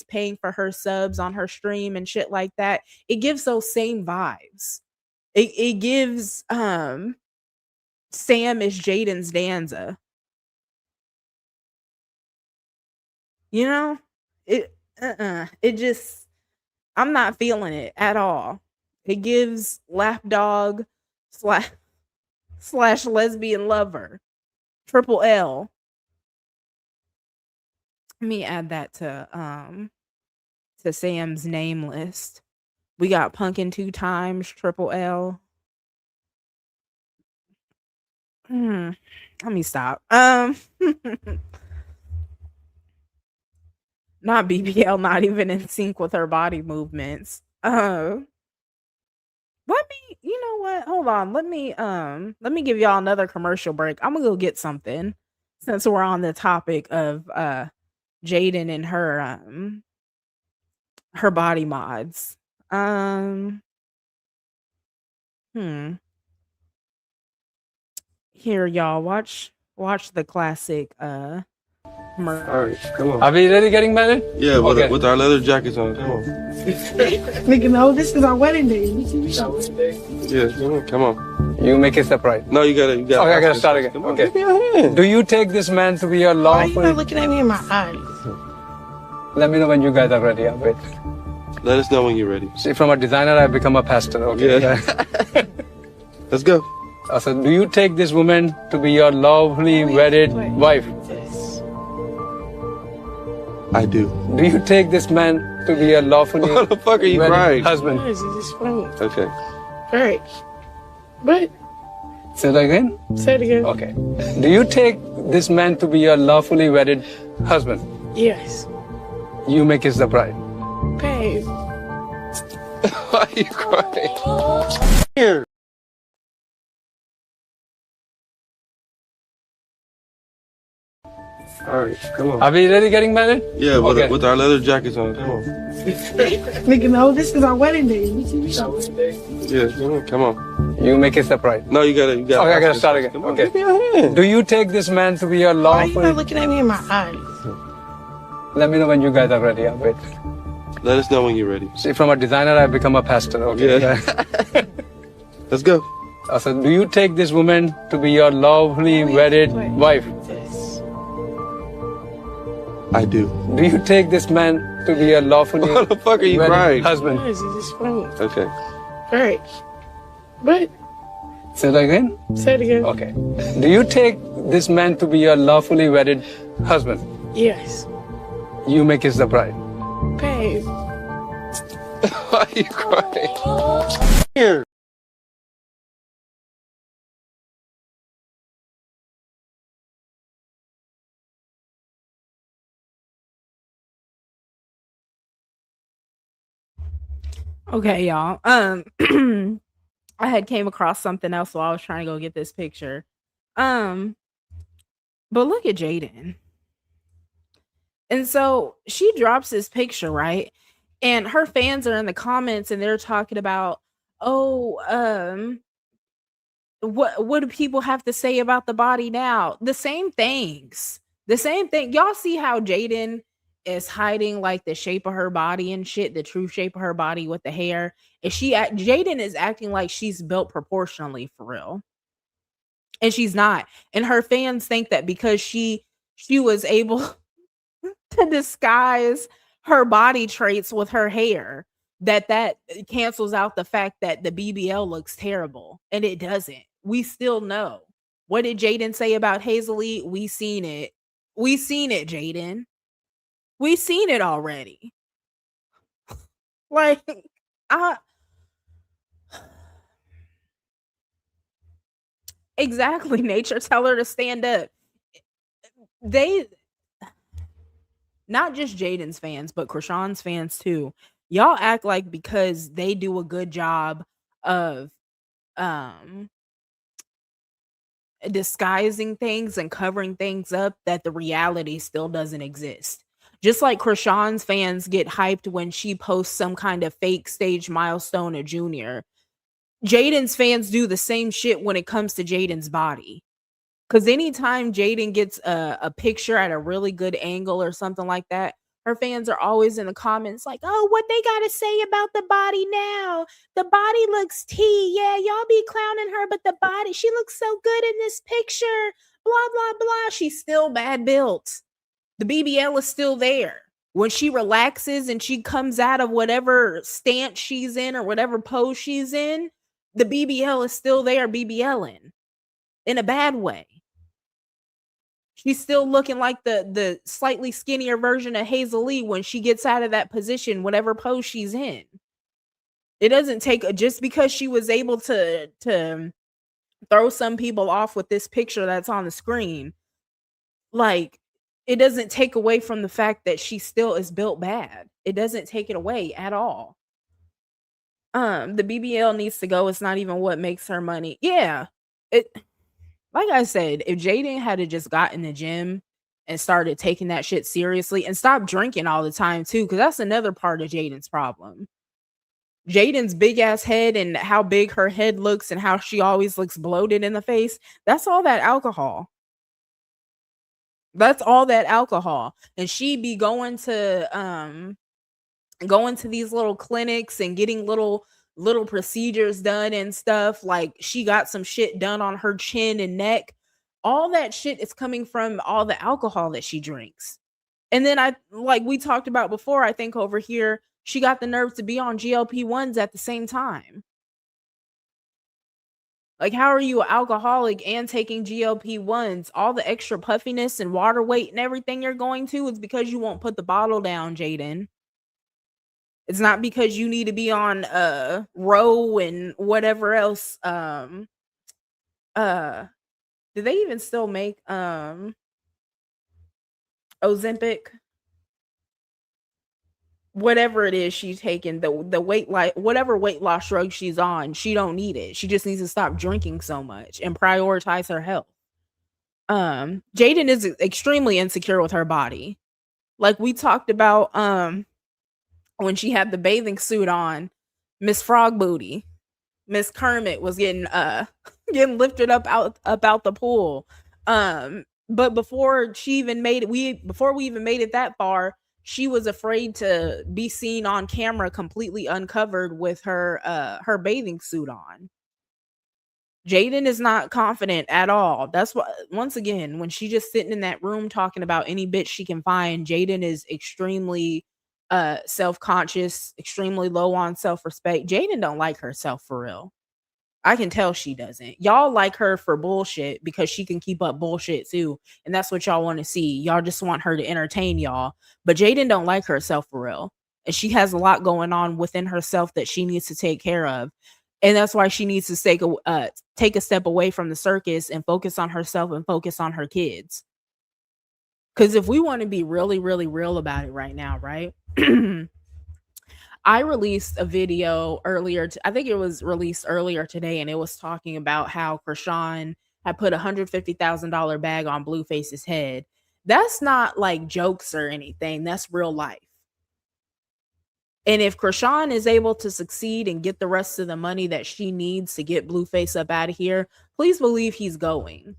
paying for her subs on her stream and shit like that. It gives those same vibes. It gives Sam is Jaden's Danza. You know? It it just I'm not feeling it at all. It gives lapdog slash slash lesbian lover. Triple L. Let me add that to Sam's name list. We got Punkin 2 times, Triple L. Let me stop. Not BBL, not even in sync with her body movements. You know what? Hold on. Let me give y'all another commercial break. I'm gonna go get something since we're on the topic of Jaidyn and her body mods. Here, y'all, watch the classic All right, come on. Are we really getting married? Yeah, with our leather jackets on. Come on. Nigga, no, this is our wedding day. Yeah, come on. You make it surprise. No, you gotta. Okay, I gotta start again. Okay. Give me your hand. Do you take this man to be your Why are you lawful? not looking at me in my eyes? Let me know when you guys are ready. I'll wait. Let us know when you're ready. See, from a designer, I've become a pastor. Okay. Yeah. Let's go. So, do you take this woman to be your lawfully wedded wife? I do. Do you take this man to be your lawfully What the fuck are you wedded crying? husband? Why is this funny? Okay. Alright. But, Say that again. say it again. Okay. Do you take this man to be your lawfully wedded husband? Yes. You make his the bride. Babe. Why are you crying? Here. All right, come on. Are we really getting married? Yeah, with our leather jackets on. Come on. Nigga, no, this is our wedding day. Yeah, come on. You make it surprise. No, you gotta. Okay, I gotta start again. Come on, Okay. give me your hand. Do you take this man to be your Why are you lawful? not looking at me in my eyes? Let me know when you guys are ready. I'll wait. Let us know when you're ready. See, from a designer, I've become a pastor. Okay. Yeah. Let's go. So, do you take this woman to be your lawfully wedded wife? I do. Do you take this man to be your lawfully What the fuck are you wedded crying? husband? Why is this funny? Okay. Alright. But, Say that again. say it again. Okay. Do you take this man to be your lawfully wedded husband? Yes. You make his the bride. Babe. Why are you crying? Here. Okay, y'all. I had came across something else while I was trying to go get this picture. But look at Jaidyn. And so she drops this picture, right? And her fans are in the comments and they're talking about, oh, what do people have to say about the body now? The same things. The same thing. Y'all see how Jaidyn is hiding like the shape of her body and shit, the true shape of her body with the hair. And Jaidyn is acting like she's built proportionally for real. And she's not. And her fans think that because she was able to disguise her body traits with her hair, that cancels out the fact that the BBL looks terrible, and it doesn't. We still know. What did Jaidyn say about Hazel? We seen it. We seen it, Jaidyn. We seen it already. Like, exactly. Nature, tell her to stand up. They, not just Jaden's fans, but Krishan's fans too. Y'all act like because they do a good job of um disguising things and covering things up that the reality still doesn't exist. Just like Krishan's fans get hyped when she posts some kind of fake stage milestone or junior. Jaden's fans do the same shit when it comes to Jaden's body. Because anytime Jaidyn gets a picture at a really good angle or something like that, her fans are always in the comments like, oh, what they got to say about the body now? The body looks T. Yeah, y'all be clowning her, but the body, she looks so good in this picture. Blah, blah, blah. She's still bad built. The BBL is still there. When she relaxes and she comes out of whatever stance she's in or whatever pose she's in, the BBL is still there BBLing in a bad way. She's still looking like the slightly skinnier version of Hazel when she gets out of that position, whatever pose she's in. It doesn't take just because she was able to throw some people off with this picture that's on the screen. Like, it doesn't take away from the fact that she still is built bad. It doesn't take it away at all. The BBL needs to go. It's not even what makes her money. Yeah. Like I said, if Jaidyn had just got in the gym and started taking that shit seriously and stopped drinking all the time too, because that's another part of Jaden's problem. Jaden's big ass head and how big her head looks and how she always looks bloated in the face, that's all that alcohol. That's all that alcohol. And she be going to these little clinics and getting little procedures done and stuff. Like, she got some shit done on her chin and neck. All that shit is coming from all the alcohol that she drinks. And then like we talked about before, I think over here, she got the nerve to be on GLP-1s at the same time. Like, how are you an alcoholic and taking GLP-1s? All the extra puffiness and water weight and everything you're going to is because you won't put the bottle down, Jaidyn. It's not because you need to be on row and whatever else. Do they even still make Ozempic? Whatever it is she's taking, the whatever weight loss drug she's on, she don't need it. She just needs to stop drinking so much and prioritize her health. Jaidyn is extremely insecure with her body. Like we talked about when she had the bathing suit on, Miss Frog Booty, Miss Kermit was getting lifted up out the pool. But before we even made it that far, she was afraid to be seen on camera completely uncovered with her bathing suit on. Jaidyn is not confident at all. That's what, once again, when she just sitting in that room talking about any bitch she can find, Jaidyn is extremely self-conscious, extremely low on self-respect. Jaidyn don't like herself for real. I can tell she doesn't. Y'all like her for bullshit because she can keep up bullshit too. And that's what y'all want to see. Y'all just want her to entertain y'all. But Jaidyn don't like herself for real. And she has a lot going on within herself that she needs to take care of. And that's why she needs to take a step away from the circus and focus on herself and focus on her kids. Because if we want to be really, really real about it right now, right? I released a video earlier. I think it was released earlier today, and it was talking about how Krishan had put $150,000 bag on Blueface's head. That's not like jokes or anything. That's real life. And if Krishan is able to succeed and get the rest of the money that she needs to get Blueface up out of here, please believe he's going.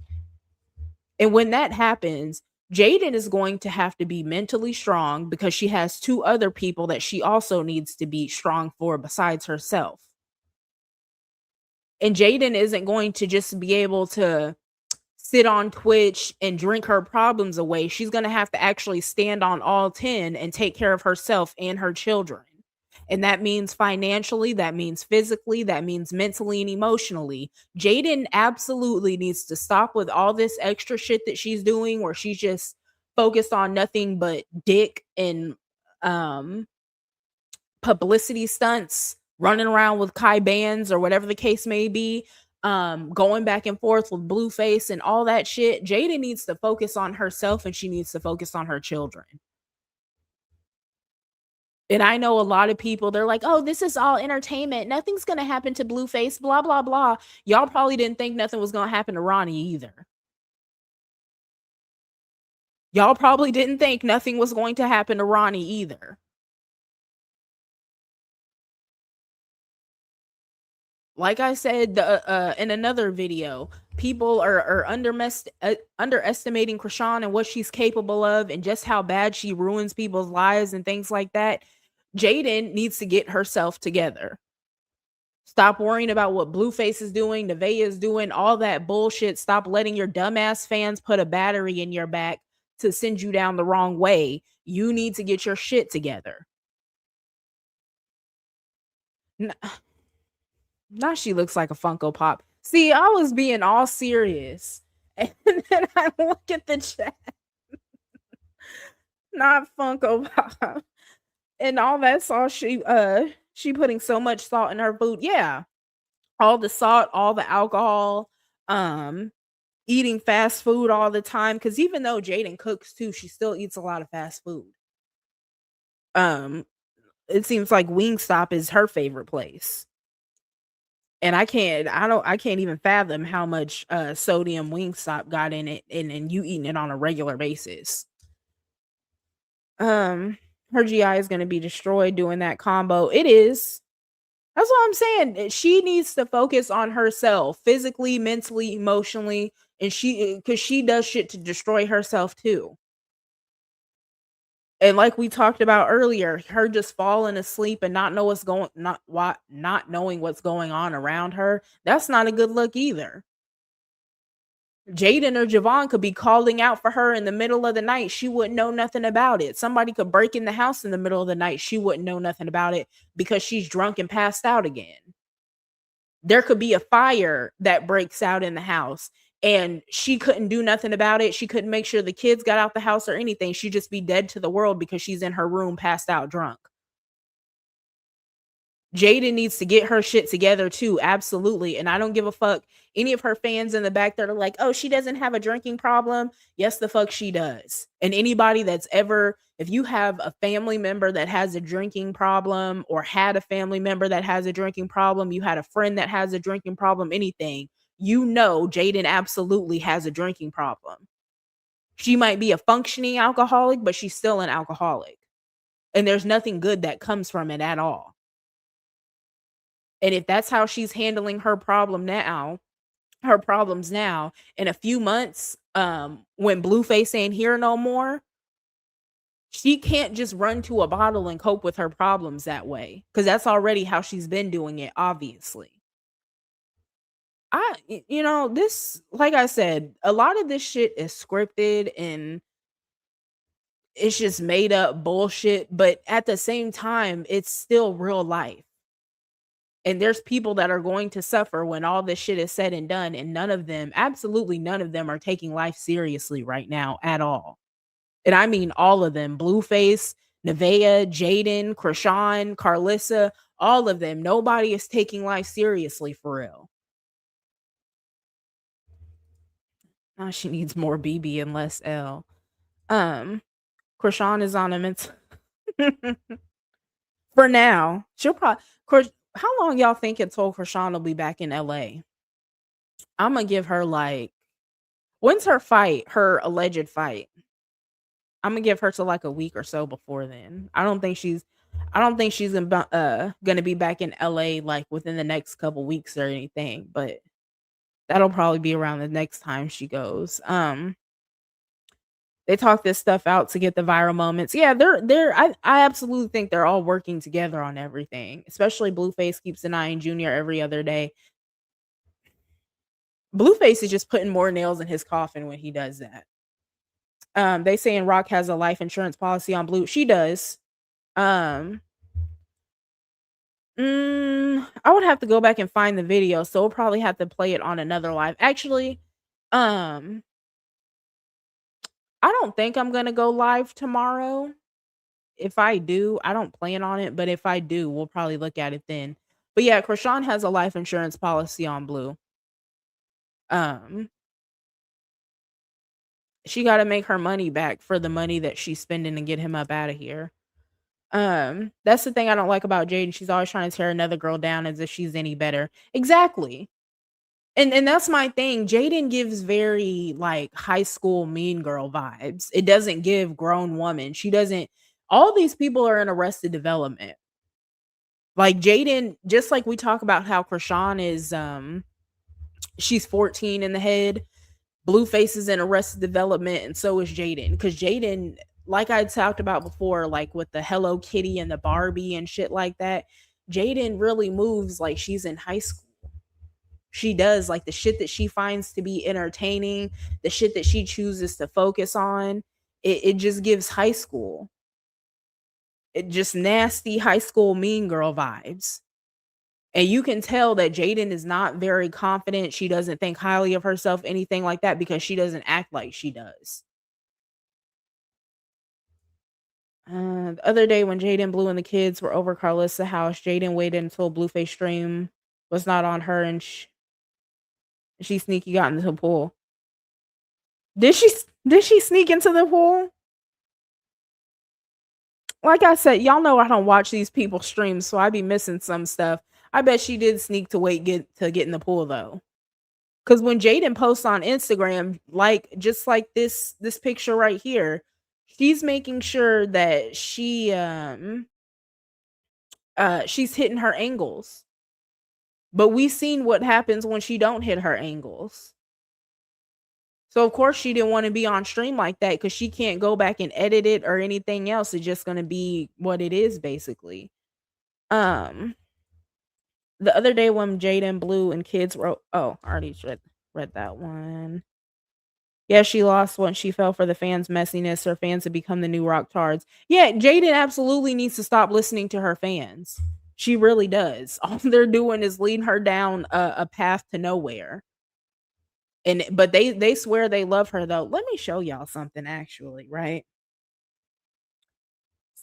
And when that happens, Jaidyn is going to have to be mentally strong because she has two other people that she also needs to be strong for besides herself. And Jaidyn isn't going to just be able to sit on Twitch and drink her problems away. She's going to have to actually stand on all 10 and take care of herself and her children. And that means financially, that means physically, that means mentally and emotionally. Jaidyn absolutely needs to stop with all this extra shit that she's doing where she's just focused on nothing but dick and publicity stunts, running around with Kai bands or whatever the case may be, going back and forth with Blueface and all that shit. Jaidyn needs to focus on herself and she needs to focus on her children. And I know a lot of people, they're like, oh, this is all entertainment. Nothing's going to happen to Blueface, blah, blah, blah. Y'all probably didn't think nothing was going to happen to Ronnie either. Y'all probably didn't think nothing was going to happen to Ronnie either. Like I said in another video, people are underestimating Krishan and what she's capable of and just how bad she ruins people's lives and things like that. Jaidyn needs to get herself together. Stop worrying about what Blueface is doing, Nevaeh is doing, all that bullshit. Stop letting your dumbass fans put a battery in your back to send you down the wrong way. You need to get your shit together. Now she looks like a Funko Pop. See, I was being all serious. And then I look at the chat. Not Funko Pop. And all that sauce, she putting so much salt in her food. Yeah. All the salt, all the alcohol, eating fast food all the time. Because even though Jaidyn cooks too, she still eats a lot of fast food. It seems like Wingstop is her favorite place. And I can't even fathom how much sodium Wingstop got in it and you eating it on a regular basis. Her GI is going to be destroyed doing that combo. It is. That's what I'm saying. She needs to focus on herself physically, mentally, emotionally, and because she does shit to destroy herself too. And like we talked about earlier, her just falling asleep and not knowing what's going on around her, that's not a good look either. Jaidyn or Javon could be calling out for her in the middle of the night. She wouldn't know nothing about it. Somebody could break in the house in the middle of the night. She wouldn't know nothing about it because she's drunk and passed out again. There could be a fire that breaks out in the house and she couldn't do nothing about it. She couldn't make sure the kids got out the house or anything. She'd just be dead to the world because she's in her room passed out drunk. Jaidyn needs to get her shit together too, absolutely. And I don't give a fuck any of her fans in the back that are like, oh, she doesn't have a drinking problem. Yes, the fuck she does. And anybody that's ever, if you have a family member that has a drinking problem or had a family member that has a drinking problem, you had a friend that has a drinking problem, anything, you know Jaidyn absolutely has a drinking problem. She might be a functioning alcoholic, but she's still an alcoholic. And there's nothing good that comes from it at all. And if that's how she's handling her problems now, in a few months, when Blueface ain't here no more, she can't just run to a bottle and cope with her problems that way. Because that's already how she's been doing it, obviously. This, like I said, a lot of this shit is scripted and it's just made up bullshit. But at the same time, it's still real life. And there's people that are going to suffer when all this shit is said and done. And absolutely none of them are taking life seriously right now at all. And I mean all of them. Blueface, Nevaeh, Jaidyn, Krishan, Carlissa, all of them. Nobody is taking life seriously for real. Now she needs more BB and less L. Krishan is on a mental... For now. She'll probably... How long y'all think until Krishan will be back in LA? I'm gonna give her when's her fight? Her alleged fight. I'm gonna give her to a week or so before then. I don't think I don't think she's gonna be back in LA like within the next couple weeks or anything, but that'll probably be around the next time she goes. They talk this stuff out to get the viral moments. Yeah, I absolutely think they're all working together on everything. Especially Blueface keeps denying Junior every other day. Blueface is just putting more nails in his coffin when he does that. They saying Rock has a life insurance policy on Blue. She does. I would have to go back and find the video, so we'll probably have to play it on another live. Actually, I don't think I'm gonna go live tomorrow. If I do, I don't plan on it, but if I do, we'll probably look at it then. But yeah, Krishan has a life insurance policy on Blue. She got to make her money back for the money that she's spending to get him up out of here. That's the thing I don't like about Jaidyn. She's always trying to tear another girl down as if she's any better. Exactly. And that's my thing. Jaidyn gives very like high school mean girl vibes. It doesn't give grown woman. She doesn't. All these people are in Arrested Development. Like Jaidyn, just like we talk about how Krishan is she's 14 in the head. Blueface is in Arrested Development, and so is Jaidyn. Because Jaidyn, like I talked about before, like with the Hello Kitty and the Barbie and shit like that, Jaidyn really moves like she's in high school. She does, like the shit that she finds to be entertaining, the shit that she chooses to focus on, it just gives high school. It just nasty high school mean girl vibes. And you can tell that Jaidyn is not very confident. She doesn't think highly of herself, anything like that, because she doesn't act like she does. The other day when Jaidyn, Blue, and the kids were over Carlissa's house, Jaidyn waited until Blueface stream was not on her, and she sneaky got into the pool. Did she sneak into the pool? Like I said, y'all know I don't watch these people's streams, so I be missing some stuff. I bet she did sneak to get in the pool though. Cause when Jaidyn posts on Instagram, like just like this picture right here, she's making sure that she's hitting her angles. But we've seen what happens when she don't hit her angles. So of course she didn't want to be on stream like that because she can't go back and edit it or anything else. It's just gonna be what it is, basically. The other day when Jaidyn, Blue, and kids wrote, oh, I already read that one. Yeah, she lost when she fell for the fans' messiness. Her fans have become the new rock tards. Yeah, Jaidyn absolutely needs to stop listening to her fans. She really does. All they're doing is leading her down a path to nowhere. But they swear they love her though. Let me show y'all something actually, right?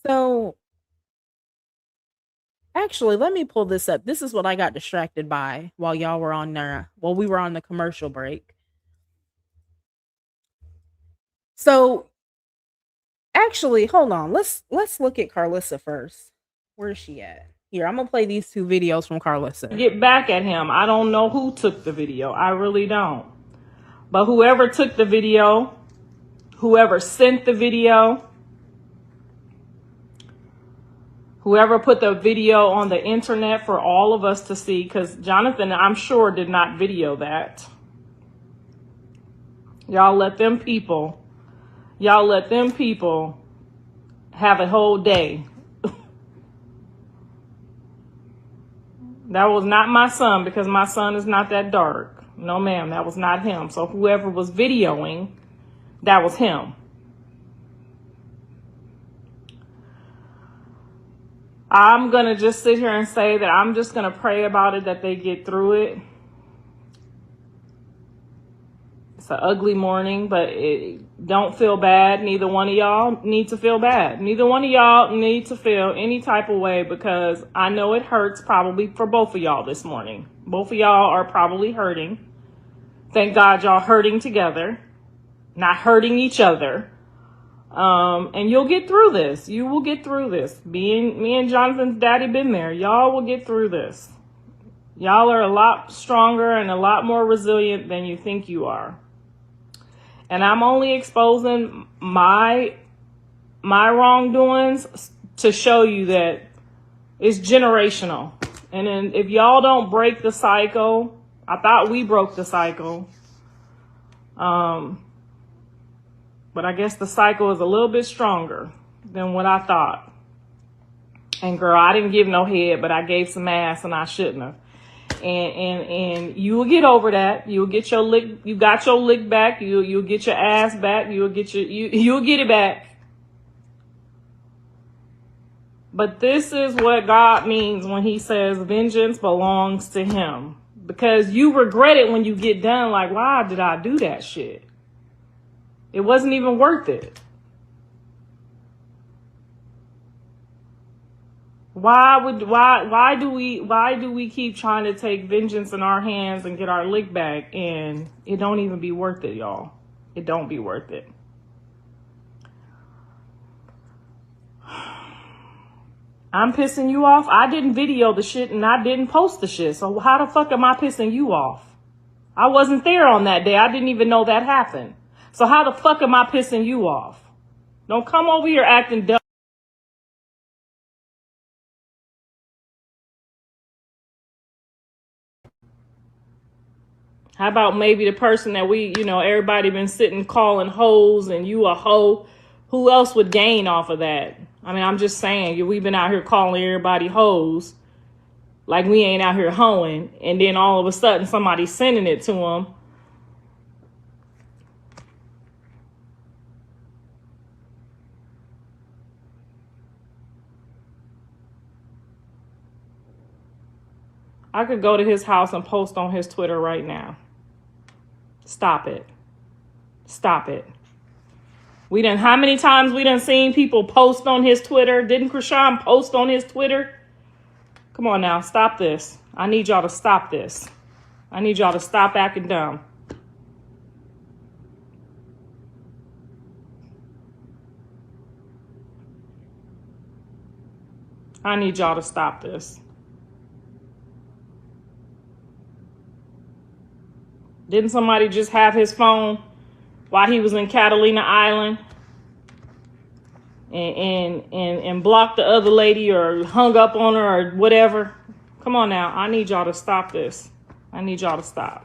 So actually, let me pull this up. This is what I got distracted by while y'all were on there. While we were on the commercial break. So actually, hold on. Let's look at Carlissa first. Where is she at? Here, I'm gonna play these two videos from Carlissa. Get back at him. I don't know who took the video. I really don't. But whoever took the video, whoever sent the video, whoever put the video on the internet for all of us to see, because Jonathan, I'm sure, did not video that. Y'all let them people have a whole day. That was not my son, because my son is not that dark. No, ma'am, that was not him. So whoever was videoing, that was him. I'm going to just sit here and say that I'm just going to pray about it, that they get through it. It's an ugly morning, but don't feel bad. Neither one of y'all need to feel bad. Neither one of y'all need to feel any type of way, because I know it hurts probably for both of y'all this morning. Both of y'all are probably hurting. Thank God y'all hurting together, not hurting each other. And you'll get through this. You will get through this. Me and Jonathan's daddy been there. Y'all will get through this. Y'all are a lot stronger and a lot more resilient than you think you are. And I'm only exposing my wrongdoings to show you that It's generational. And then if y'all don't break the cycle, I thought we broke the cycle. But I guess the cycle is a little bit stronger than what I thought. And girl, I didn't give no head, but I gave some ass and I shouldn't have. And you will get over that. You'll get your lick. You got your lick back. You'll get your ass back. You'll get it back. But this is what God means when he says vengeance belongs to him. Because you regret it when you get done. Like, why did I do that shit? It wasn't even worth it. Why do we keep trying to take vengeance in our hands and get our lick back, and it don't even be worth it, y'all. It don't be worth it. I'm pissing you off. I didn't video the shit and I didn't post the shit. So how the fuck am I pissing you off? I wasn't there on that day. I didn't even know that happened. So how the fuck am I pissing you off? Don't come over here acting dumb. How about maybe the person that everybody been sitting calling hoes and you a hoe? Who else would gain off of that? I mean, I'm just saying, we've been out here calling everybody hoes like we ain't out here hoeing. And then all of a sudden somebody's sending it to them. I could go to his house and post on his Twitter right now. Stop it. Stop it. How many times we done seen people post on his Twitter? Didn't Krishan post on his Twitter? Come on now, stop this. I need y'all to stop this. I need y'all to stop acting dumb. I need y'all to stop this. Didn't somebody just have his phone while he was in Catalina Island and blocked the other lady or hung up on her or whatever? Come on now. I need y'all to stop this. I need y'all to stop.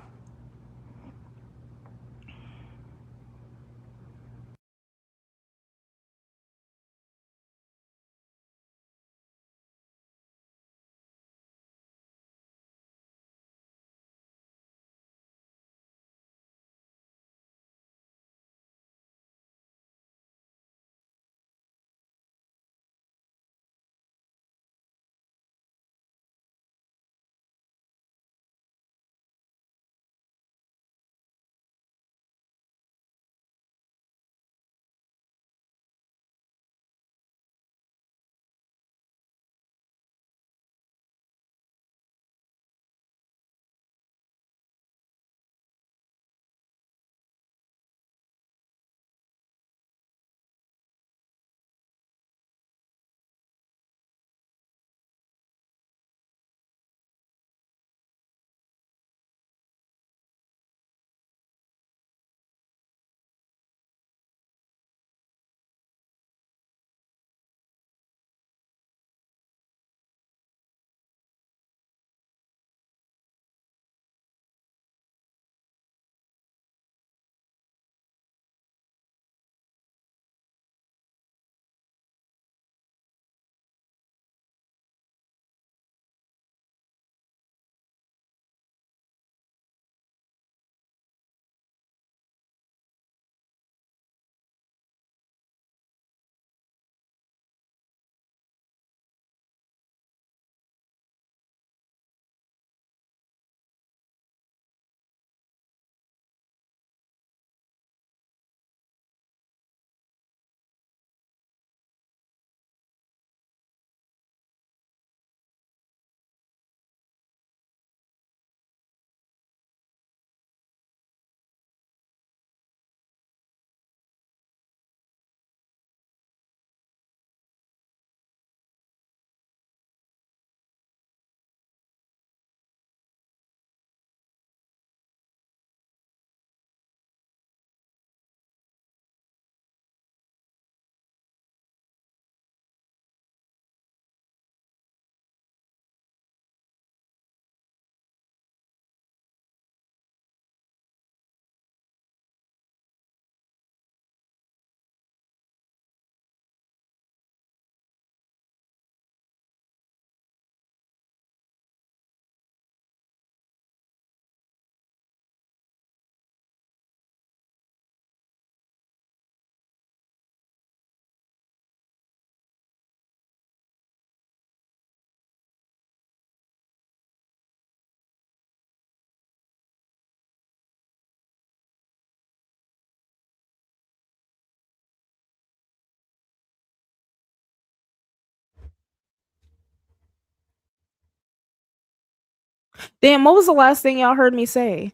Damn, what was the last thing y'all heard me say?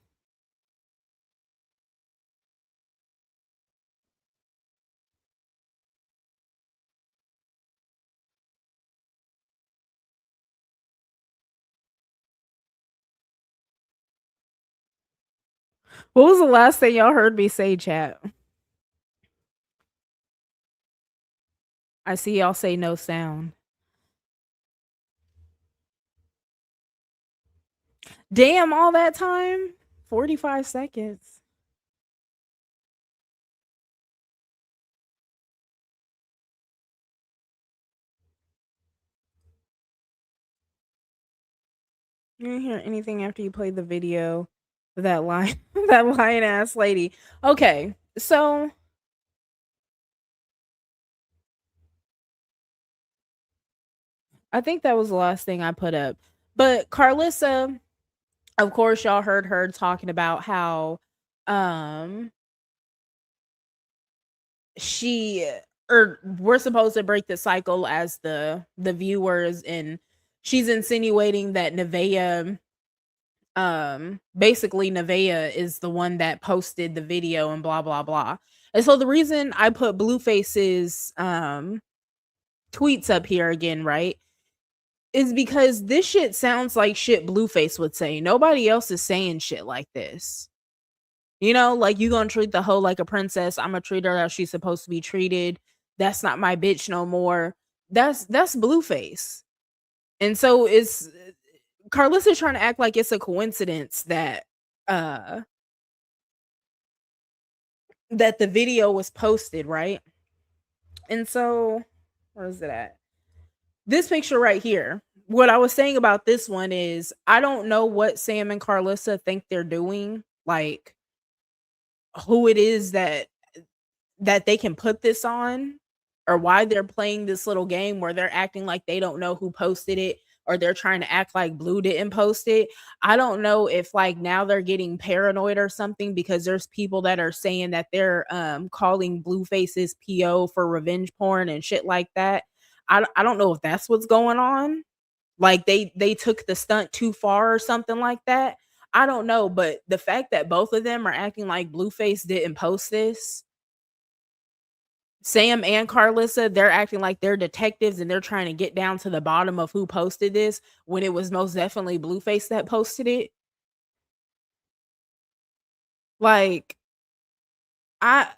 What was the last thing y'all heard me say, chat? I see y'all say no sound. Damn, all that time? 45 seconds. You didn't hear anything after you played the video of that line, that lion ass lady. Okay, so I think that was the last thing I put up. But Carlissa, of course, y'all heard her talking about how um she or we're supposed to break the cycle as the viewers, and she's insinuating that Nevaeh, basically Nevaeh is the one that posted the video and blah blah blah. And so the reason I put Blueface's tweets up here again, right, is because this shit sounds like shit Blueface would say. Nobody else is saying shit like this. You know, like, you gonna treat the hoe like a princess. I'm gonna treat her how she's supposed to be treated. That's not my bitch no more. That's Blueface. And so it's Carlissa's trying to act like it's a coincidence that uh that the video was posted, right? And so where is it at? This picture right here. What I was saying about this one is I don't know what Sam and Carlissa think they're doing, like who it is that they can put this on, or why they're playing this little game where they're acting like they don't know who posted it, or they're trying to act like Blue didn't post it. I don't know if like now they're getting paranoid or something, because there's people that are saying that they're calling Blueface's PO for revenge porn and shit like that. I don't know if that's what's going on. Like they took the stunt too far or something like that. I don't know, but the fact that both of them are acting like Blueface didn't post this, Sam and Carlissa, they're acting like they're detectives and they're trying to get down to the bottom of who posted this, when it was most definitely Blueface that posted it. Like, I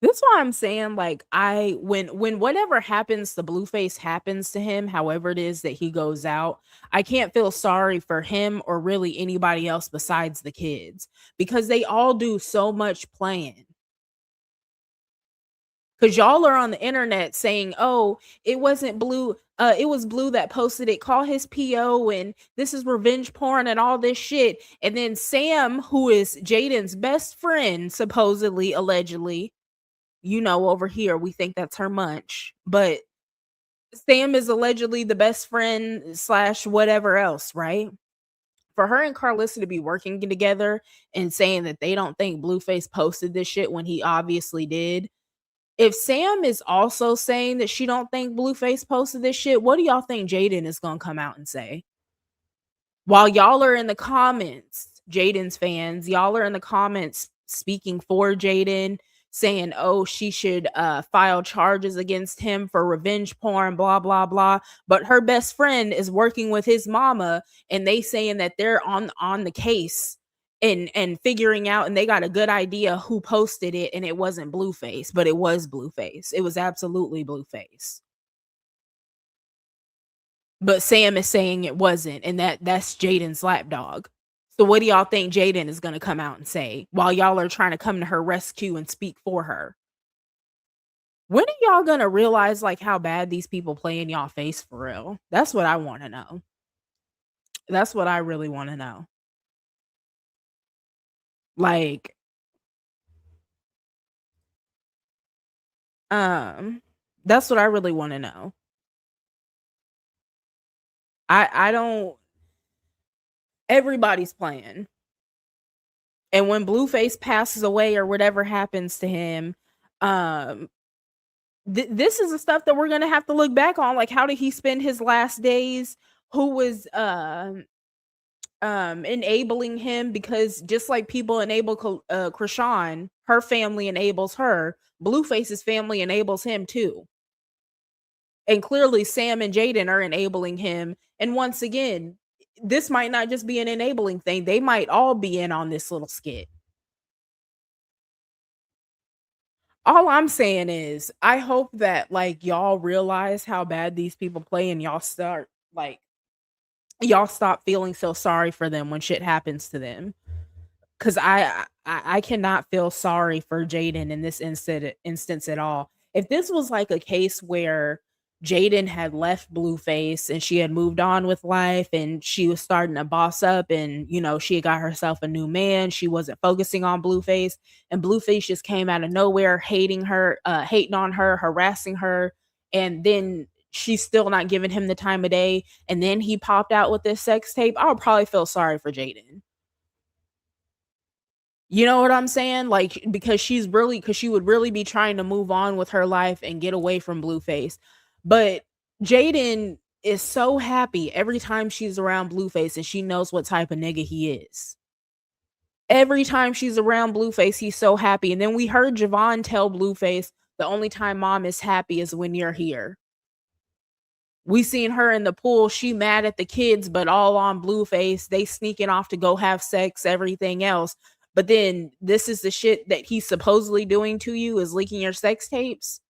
that's why I'm saying, like, when whatever happens to Blueface happens to him, however it is that he goes out, I can't feel sorry for him or really anybody else besides the kids, because they all do so much playing. Cause y'all are on the internet saying, "Oh, it wasn't Blue, it was Blue that posted it. Call his PO, and this is revenge porn and all this shit." And then Sam, who is Jaidyn's best friend, supposedly, allegedly, you know, over here we think that's her munch, but Sam is allegedly the best friend slash whatever else, right? For her and Carlissa to be working together and saying that they don't think Blueface posted this shit when he obviously did. If Sam is also saying that she don't think Blueface posted this shit, what do y'all think Jaidyn is gonna come out and say? While y'all are in the comments, Jaidyn's fans, y'all are in the comments speaking for Jaidyn, saying, "Oh, she should file charges against him for revenge porn, blah blah blah." But her best friend is working with his mama, and they saying that they're on the case and figuring out, and they got a good idea who posted it, and it wasn't Blueface, but it was Blueface. It was absolutely Blueface. But Sam is saying it wasn't, and that's Jaidyn's lapdog. So what do y'all think Jaidyn is gonna come out and say while y'all are trying to come to her rescue and speak for her? When are y'all gonna realize like how bad these people play in y'all face for real? That's what I want to know. That's what I really want to know. Like, that's what I really want to know. I don't. Everybody's playing. And when Blueface passes away or whatever happens to him, um, this is the stuff that we're gonna have to look back on. Like, how did he spend his last days? who was enabling him, because just like people enable Krishan, her family enables her. Blueface's family enables him too. And clearly Sam and Jaidyn are enabling him. And once again, this might not just be an enabling thing. They might all be in on this little skit. All I'm saying is I hope that like y'all realize how bad these people play and y'all stop feeling so sorry for them when shit happens to them. Cause I cannot feel sorry for Jaidyn in this instance at all. If this was like a case where Jaidyn had left Blueface and she had moved on with life and she was starting to boss up and she had got herself a new man, she wasn't focusing on Blueface, and Blueface just came out of nowhere hating on her, harassing her, and then she's still not giving him the time of day, and then he popped out with this sex tape, I would probably feel sorry for Jaidyn. You know what I'm saying? Like, because she would really be trying to move on with her life and get away from Blueface. But Jaidyn is so happy every time she's around Blueface, and she knows what type of nigga he is. Every time she's around Blueface, he's so happy. And then we heard Javon tell Blueface, the only time mom is happy is when you're here. We seen her in the pool. She mad at the kids, but all on Blueface. They sneaking off to go have sex, everything else. But then this is the shit that he's supposedly doing to you, is leaking your sex tapes.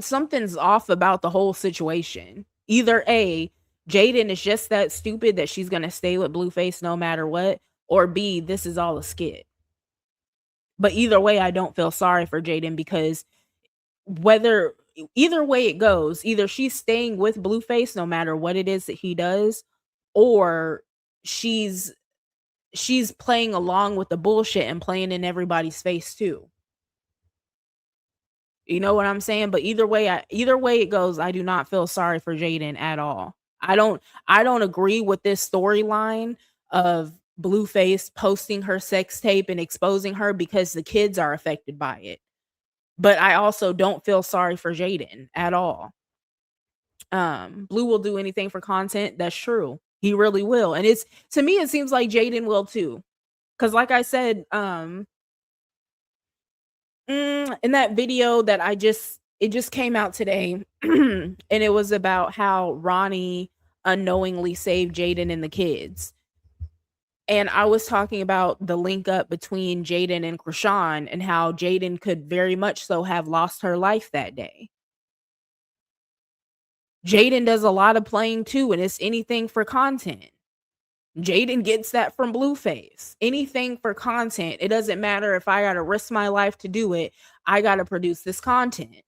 Something's off about the whole situation. Either A, Jaidyn is just that stupid that she's going to stay with Blueface no matter what, or B, this is all a skit. But either way, I don't feel sorry for Jaidyn, because either way it goes, either she's staying with Blueface no matter what it is that he does, or she's playing along with the bullshit and playing in everybody's face too. You know what I'm saying? But either way it goes, I do not feel sorry for Jaidyn at all. I don't agree with this storyline of Blueface posting her sex tape and exposing her, because the kids are affected by it. But I also don't feel sorry for Jaidyn at all. Blue will do anything for content. That's true. He really will. And to me, it seems like Jaidyn will too. Cause like I said, in that video that it just came out today, and it was about how Ronnie unknowingly saved Jaidyn and the kids. And I was talking about the link up between Jaidyn and Krishan, and how Jaidyn could very much so have lost her life that day. Jaidyn does a lot of playing too, and it's anything for content. Jaidyn gets that from Blueface. Anything for content. It doesn't matter if I gotta risk my life to do it. I gotta produce this content.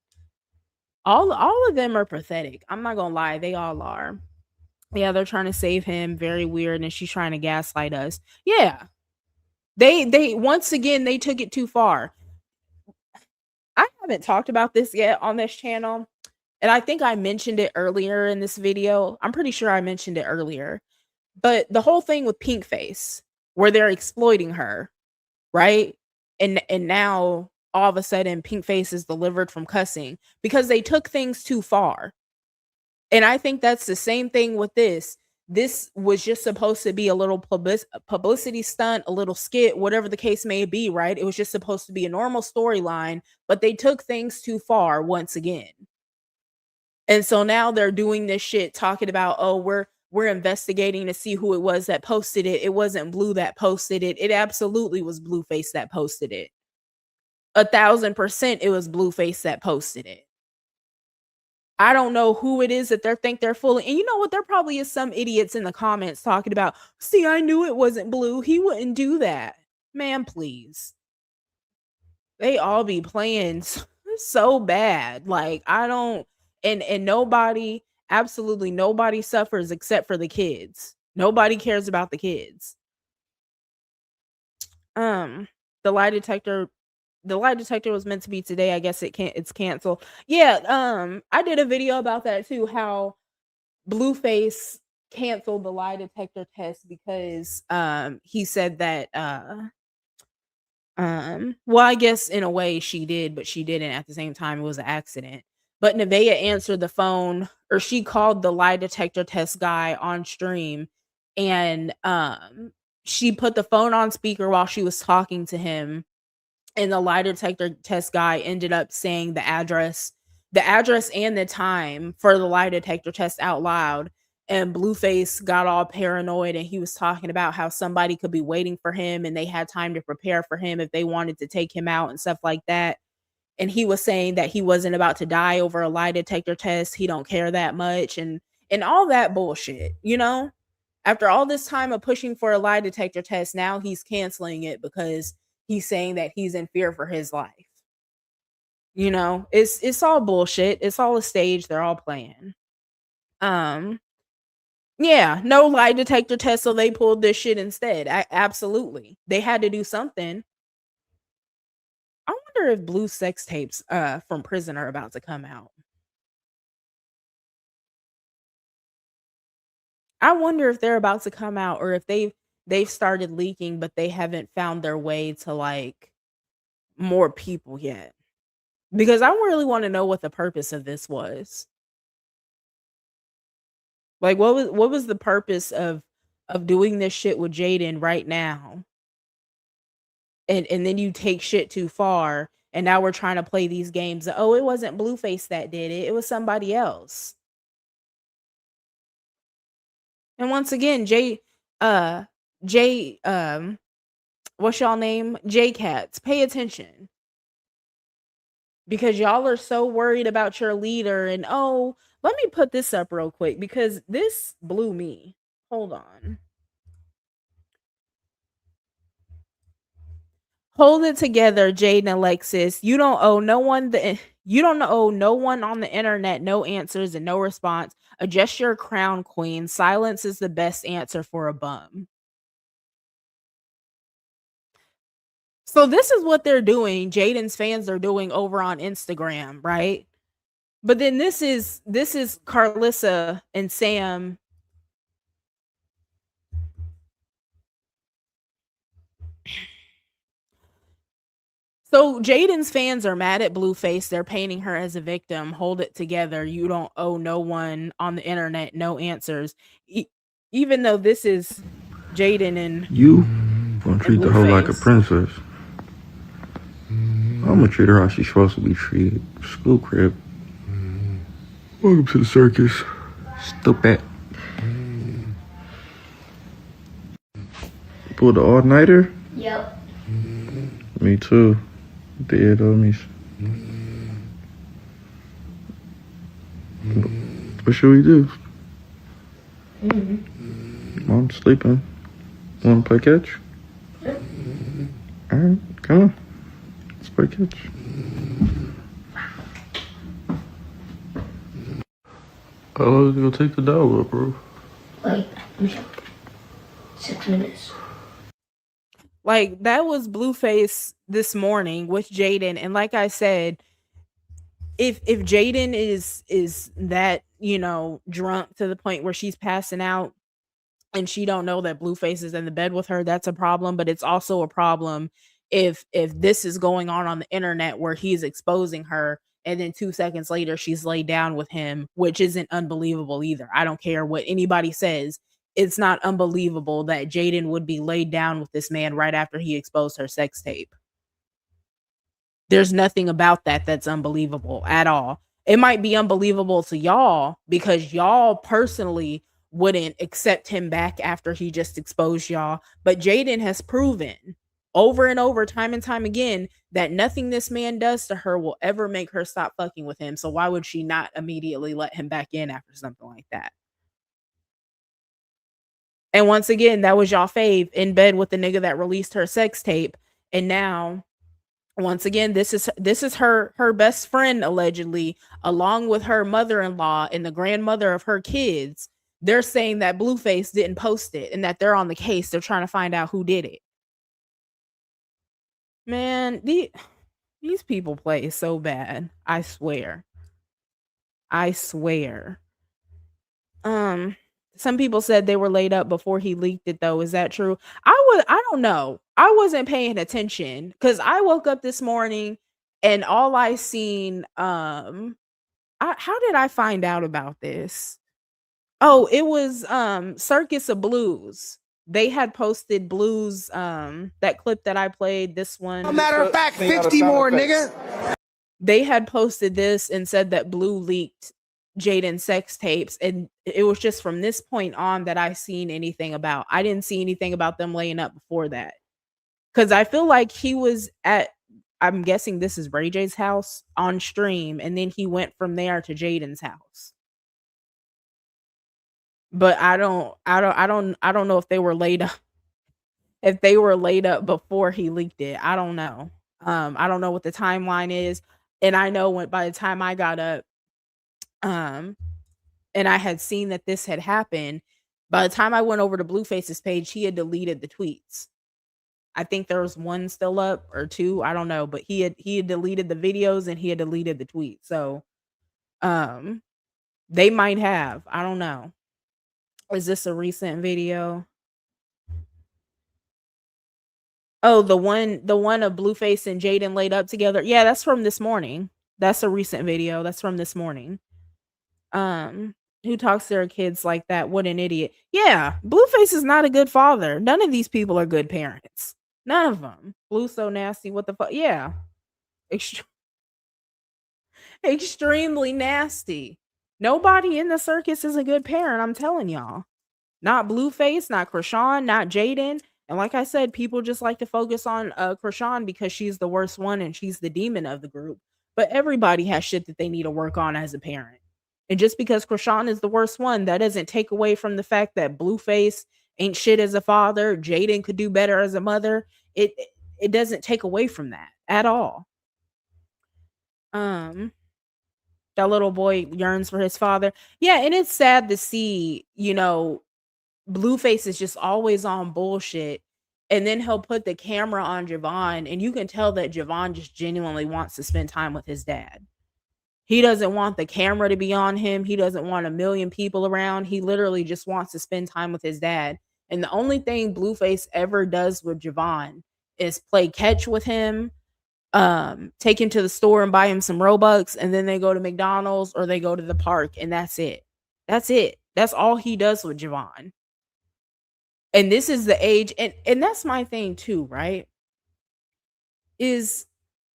All of them are pathetic. I'm not gonna lie, they all are. Yeah, they're trying to save him. Very weird, and she's trying to gaslight us. Yeah. They once again, they took it too far. I haven't talked about this yet on this channel, and I think I mentioned it earlier in this video. I'm pretty sure I mentioned it earlier. But the whole thing with Pinkface, where they're exploiting her, right? And now all of a sudden Pinkface is delivered from cussing because they took things too far. And I think that's the same thing with this. This was just supposed to be a little publicity stunt, a little skit, whatever the case may be, right? It was just supposed to be a normal storyline, but they took things too far once again. And so now they're doing this shit talking about, oh, we're investigating to see who it was that posted it. It wasn't Blue that posted it. It absolutely was Blueface that posted it. 1,000% it was Blueface that posted it. I don't know who it is that they think they're fooling. And you know what? There probably is some idiots in the comments talking about, see, I knew it wasn't Blue. He wouldn't do that. Man, please. They all be playing so bad. Like, I don't, and nobody, absolutely nobody suffers except for the kids. Nobody cares about the kids. The lie detector was meant to be today. I guess it's canceled. Yeah, I did a video about that too, how Blueface canceled the lie detector test because he said that well, I guess in a way she did, but she didn't. At the same time, it was an accident. but Nevaeh answered the phone, or she called the lie detector test guy on stream, and she put the phone on speaker while she was talking to him, and the lie detector test guy ended up saying the address and the time for the lie detector test out loud. And Blueface got all paranoid, and he was talking about how somebody could be waiting for him and they had time to prepare for him if they wanted to take him out and stuff like that. And he was saying that he wasn't about to die over a lie detector test. He don't care that much, and all that bullshit, you know? After all this time of pushing for a lie detector test, now he's canceling it because he's saying that he's in fear for his life. You know, it's all bullshit. It's all a stage. They're all playing. Um, yeah, no lie detector test, so they pulled this shit instead. Absolutely, they had to do something. I wonder if blue sex tapes from prison are about to come out. I wonder if they're about to come out, or if they've started leaking, but they haven't found their way to like more people yet. Because I really want to know what the purpose of this was. Like what was the purpose of doing this shit with Jaidyn right now? And then you take shit too far, and now we're trying to play these games. Oh, it wasn't Blueface that did it. It was somebody else. And once again, uh J what's y'all name? J Cats, pay attention. Because y'all are so worried about your leader, and oh, let me put this up real quick because this blew me. Hold on. Hold it together, Jaidyn Alexxis. You don't owe no one on the internet no answers and no response. Adjust your crown, queen. Silence is the best answer for a bum. So this is what they're doing. Jaidyn's fans are doing over on Instagram, right? But then this is Carlissa and Sam. So Jaidyn's fans are mad at Blueface. They're painting her as a victim. Hold it together. You don't owe no one on the internet no answers. Even though this is Jaidyn and You gonna treat the hoe like a Blueface. princess. I'm gonna treat her how she's supposed to be treated. School crib. Welcome to the circus. Stupid. Pulled the all-nighter? Yep. Me too. Dead homies. What should we do? Mom's sleeping. Wanna play catch? Alright, come on. Let's play catch. How long is it gonna take the dog up, bro? Like, 6 minutes. Like that was Blueface this morning with Jaidyn, and like I said, if Jaidyn is that, you know, drunk to the point where she's passing out and she don't know that Blueface is in the bed with her, that's a problem. But it's also a problem if this is going on the internet where he's exposing her, and then 2 seconds later she's laid down with him, which isn't unbelievable either. I don't care what anybody says. It's not unbelievable that Jaidyn would be laid down with this man right after he exposed her sex tape. There's nothing about that that's unbelievable at all. It might be unbelievable to y'all because y'all personally wouldn't accept him back after he just exposed y'all. But Jaidyn has proven over and over, time and time again, that nothing this man does to her will ever make her stop fucking with him. So why would she not immediately let him back in after something like that? And once again, that was y'all fave in bed with the nigga that released her sex tape. And now, once again, this is her best friend allegedly, along with her mother-in-law and the grandmother of her kids. They're saying that Blueface didn't post it and that they're on the case. They're trying to find out who did it. Man, these people play so bad. I swear. I swear. Some people said they were laid up before he leaked it though. Is that true? I don't know. I wasn't paying attention cuz I woke up this morning and all I seen how did I find out about this? Oh, it was Circus of Blues. They had posted Blues, that clip that I played, this one. Matter of fact, 50 more, nigga. They had posted this and said that Blue leaked Jaidyn sex tapes, and it was just from this point on that I seen anything about. I didn't see anything about them laying up before that. Cause I feel like he was at, I'm guessing this is Ray J's house on stream, and then he went from there to Jaden's house. But I don't know if they were laid up, if they were laid up before he leaked it. I don't know. I don't know what the timeline is. And I know when by the time I got up, and I had seen that this had happened, by the time I went over to Blueface's page, he had deleted the tweets. I think there was one still up or two, I don't know, but he had deleted the videos and he had deleted the tweets. So they might have. I don't know. Is this a recent video? Oh, the one of Blueface and Jaidyn laid up together. Yeah, that's from this morning. That's a recent video. That's from this morning. Who talks to their kids like that? What an idiot. Yeah, Blueface is not a good father. None of these people are good parents. None of them. Blue's so nasty. What the fuck? Yeah. Extremely nasty. Nobody in the circus is a good parent, I'm telling y'all. Not Blueface, not Krishan, not Jaidyn. And like I said, people just like to focus on Krishan because she's the worst one and she's the demon of the group. But everybody has shit that they need to work on as a parent. And just because Krishan is the worst one, that doesn't take away from the fact that Blueface ain't shit as a father. Jaidyn could do better as a mother. It doesn't take away from that at all. That little boy yearns for his father. Yeah, and it's sad to see, Blueface is just always on bullshit. And then he'll put the camera on Javon, and you can tell that Javon just genuinely wants to spend time with his dad. He doesn't want the camera to be on him. He doesn't want a million people around. He literally just wants to spend time with his dad. And the only thing Blueface ever does with Javon is play catch with him, take him to the store and buy him some Robux, and then they go to McDonald's or they go to the park, and that's it. That's it. That's all he does with Javon. And this is the age, and that's my thing too, right? Is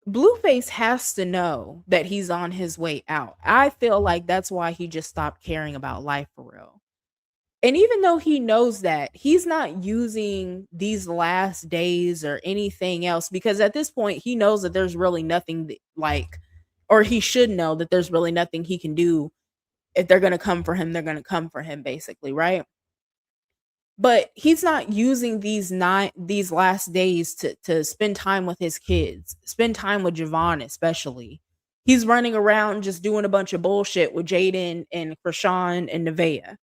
Blueface has to know that he's on his way out. I feel like that's why he just stopped caring about life for real. And even though he knows that, he's not using these last days or anything else, because at this point he knows that there's really nothing or he should know that there's really nothing he can do. If they're going to come for him, they're going to come for him, basically, right? But he's not using these last days to spend time with his kids, spend time with Javon especially. He's running around just doing a bunch of bullshit with Jaidyn and Krishan and Nevaeh.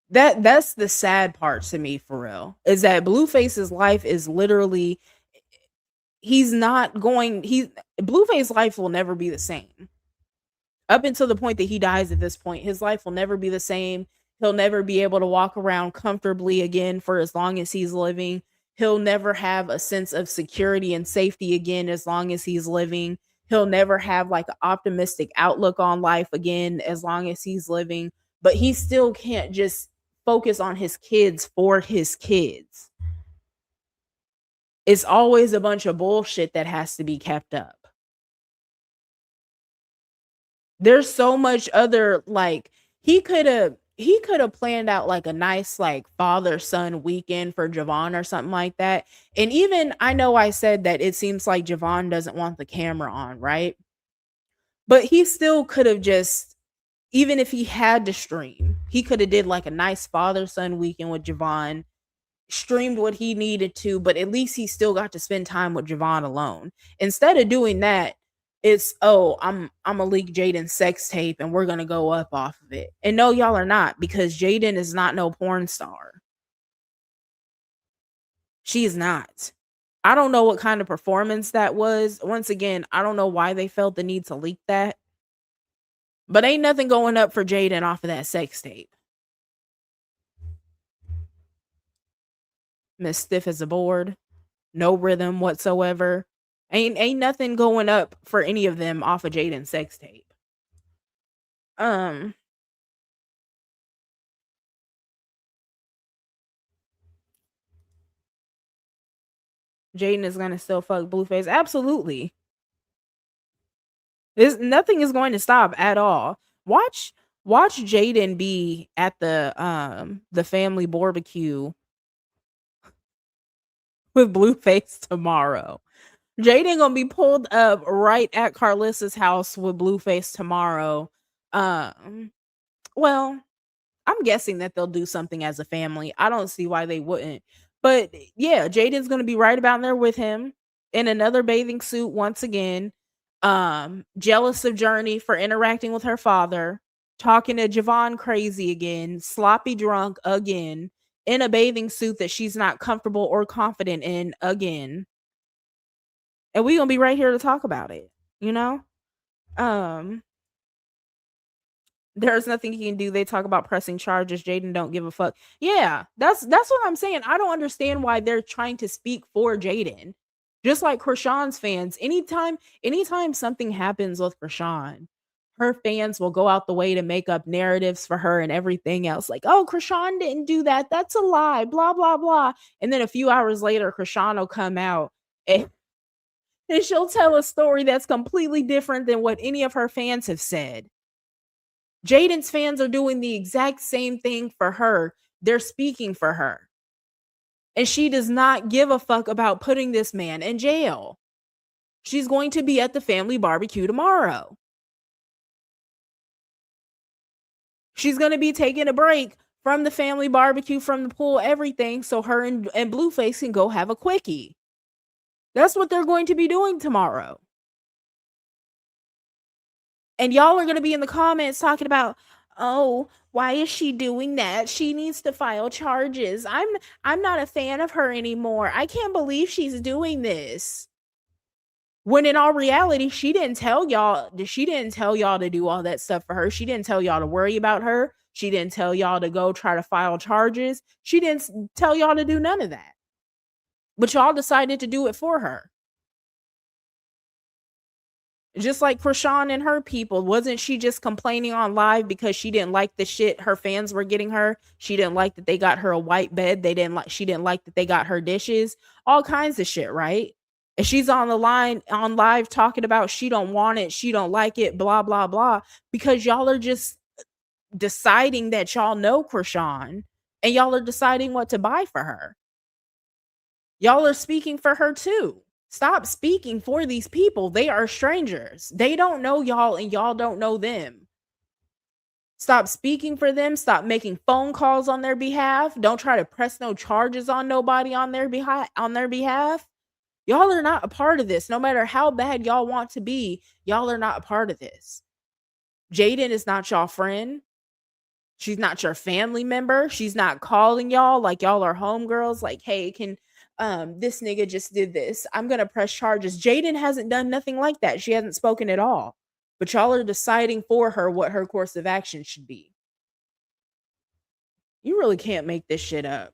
That's the sad part to me, for real, is that Blueface's life is literally, Blueface's life will never be the same. Up until the point that he dies at this point, his life will never be the same. He'll never be able to walk around comfortably again for as long as he's living. He'll never have a sense of security and safety again as long as he's living. He'll never have like an optimistic outlook on life again as long as he's living. But he still can't just focus on his kids for his kids. It's always a bunch of bullshit that has to be kept up. There's so much other, he could have planned out like a nice father-son weekend for Javon or something like that. And even, I know I said that it seems like Javon doesn't want the camera on, right? But he still could have just, even if he had to stream, he could have did like a nice father-son weekend with Javon, streamed what he needed to, but at least he still got to spend time with Javon alone. Instead of doing that, it's, I'm gonna leak Jaidyn's sex tape and we're gonna go up off of it. And no, y'all are not, because Jaidyn is not no porn star. She is not. I don't know what kind of performance that was. Once again, I don't know why they felt the need to leak that. But ain't nothing going up for Jaidyn off of that sex tape. Miss Stiff as a board. No rhythm whatsoever. Ain't nothing going up for any of them off of Jaidyn's sex tape. Um Jaidyn is gonna still fuck Blueface. Absolutely. Nothing is going to stop at all. Watch Jaidyn be at the family barbecue with Blueface tomorrow. Jaidyn gonna be pulled up right at Carlissa's house with Blueface tomorrow. Well, I'm guessing that they'll do something as a family. I don't see why they wouldn't. But yeah, Jaden's gonna be right about there with him in another bathing suit once again. Jealous of Journey for interacting with her father, talking to Javon crazy again, sloppy drunk again, in a bathing suit that she's not comfortable or confident in again. And we gonna be right here to talk about it, you know? Um There's nothing he can do. They talk about pressing charges. Jaidyn don't give a fuck. Yeah, that's what I'm saying. I don't understand why they're trying to speak for Jaidyn. Just like Krishan's fans, anytime something happens with Krishan, her fans will go out the way to make up narratives for her and everything else. Like, oh, Krishan didn't do that. That's a lie. Blah blah blah. And then a few hours later, Krishan will come out and she'll tell a story that's completely different than what any of her fans have said. Jaidyn's fans are doing the exact same thing for her. They're speaking for her. And she does not give a fuck about putting this man in jail. She's going to be at the family barbecue tomorrow. She's going to be taking a break from the family barbecue, from the pool, everything, so her and Blueface can go have a quickie. That's what they're going to be doing tomorrow. And y'all are going to be in the comments talking about, oh, why is she doing that? She needs to file charges. I'm not a fan of her anymore. I can't believe she's doing this. When in all reality, she didn't tell y'all to do all that stuff for her. She didn't tell y'all to worry about her. She didn't tell y'all to go try to file charges. She didn't tell y'all to do none of that. But y'all decided to do it for her. Just like Krishan and her people, wasn't she just complaining on live because she didn't like the shit her fans were getting her? She didn't like that they got her a white bed. She didn't like that they got her dishes. All kinds of shit, right? And she's on the line on live talking about she don't want it, she don't like it, blah blah blah, because y'all are just deciding that y'all know Krishan and y'all are deciding what to buy for her. Y'all are speaking for her too. Stop speaking for these people. They are strangers. They don't know y'all and y'all don't know them. Stop speaking for them. Stop making phone calls on their behalf. Don't try to press no charges on nobody on their behalf. Y'all are not a part of this. No matter how bad y'all want to be, y'all are not a part of this. Jaidyn is not y'all friend. She's not your family member. She's not calling y'all like y'all are homegirls. Like, hey, can this nigga just did this, I'm gonna press charges. Jaidyn hasn't done nothing like that. She hasn't spoken at all. But y'all are deciding for her what her course of action should be. You really can't make this shit up.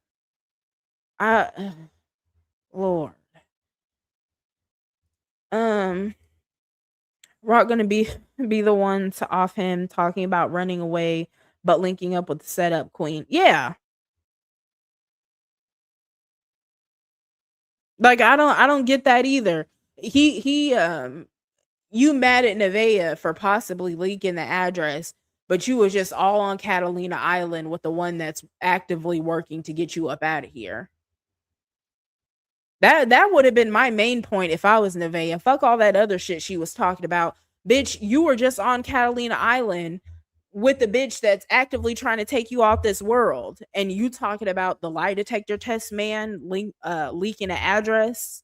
Lord. Rock gonna be the one to off him talking about running away but linking up with the setup queen. Yeah. Like I don't get that either. You mad at Nevaeh for possibly leaking the address, but you was just all on Catalina Island with the one that's actively working to get you up out of here. That would have been my main point if I was Nevaeh. Fuck all that other shit she was talking about. Bitch, you were just on Catalina Island with the bitch that's actively trying to take you off this world. And you talking about the lie detector test man leaking an address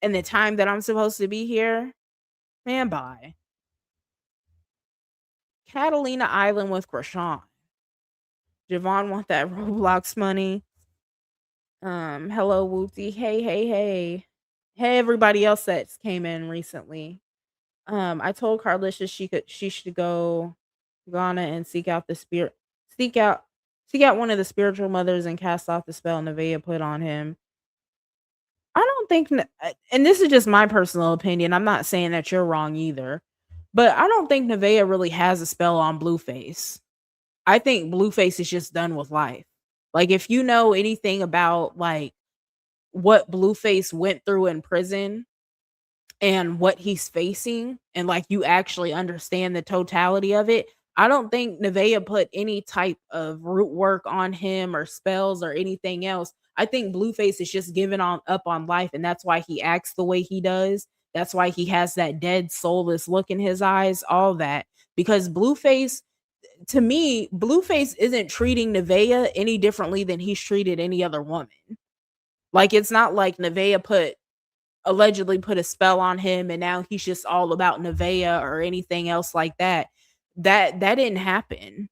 and the time that I'm supposed to be here. Man, bye. Catalina Island with Krishan. Javon want that Roblox money. Hello Wooty. Hey. Hey, everybody else that's came in recently. I told Carlisha she should go Ghana and seek out one of the spiritual mothers and cast off the spell Nevaeh put on him. I don't think, and this is just my personal opinion. I'm not saying that you're wrong either, but I don't think Nevaeh really has a spell on Blueface. I think Blueface is just done with life. Like, if you know anything about like what Blueface went through in prison and what he's facing, and like you actually understand the totality of it, I don't think Nevaeh put any type of root work on him or spells or anything else. I think Blueface is just giving on up on life, and that's why he acts the way he does. That's why he has that dead, soulless look in his eyes, all that. Because Blueface, to me, Blueface isn't treating Nevaeh any differently than he's treated any other woman. Like, it's not like Nevaeh allegedly put a spell on him and now he's just all about Nevaeh or anything else like that. That didn't happen.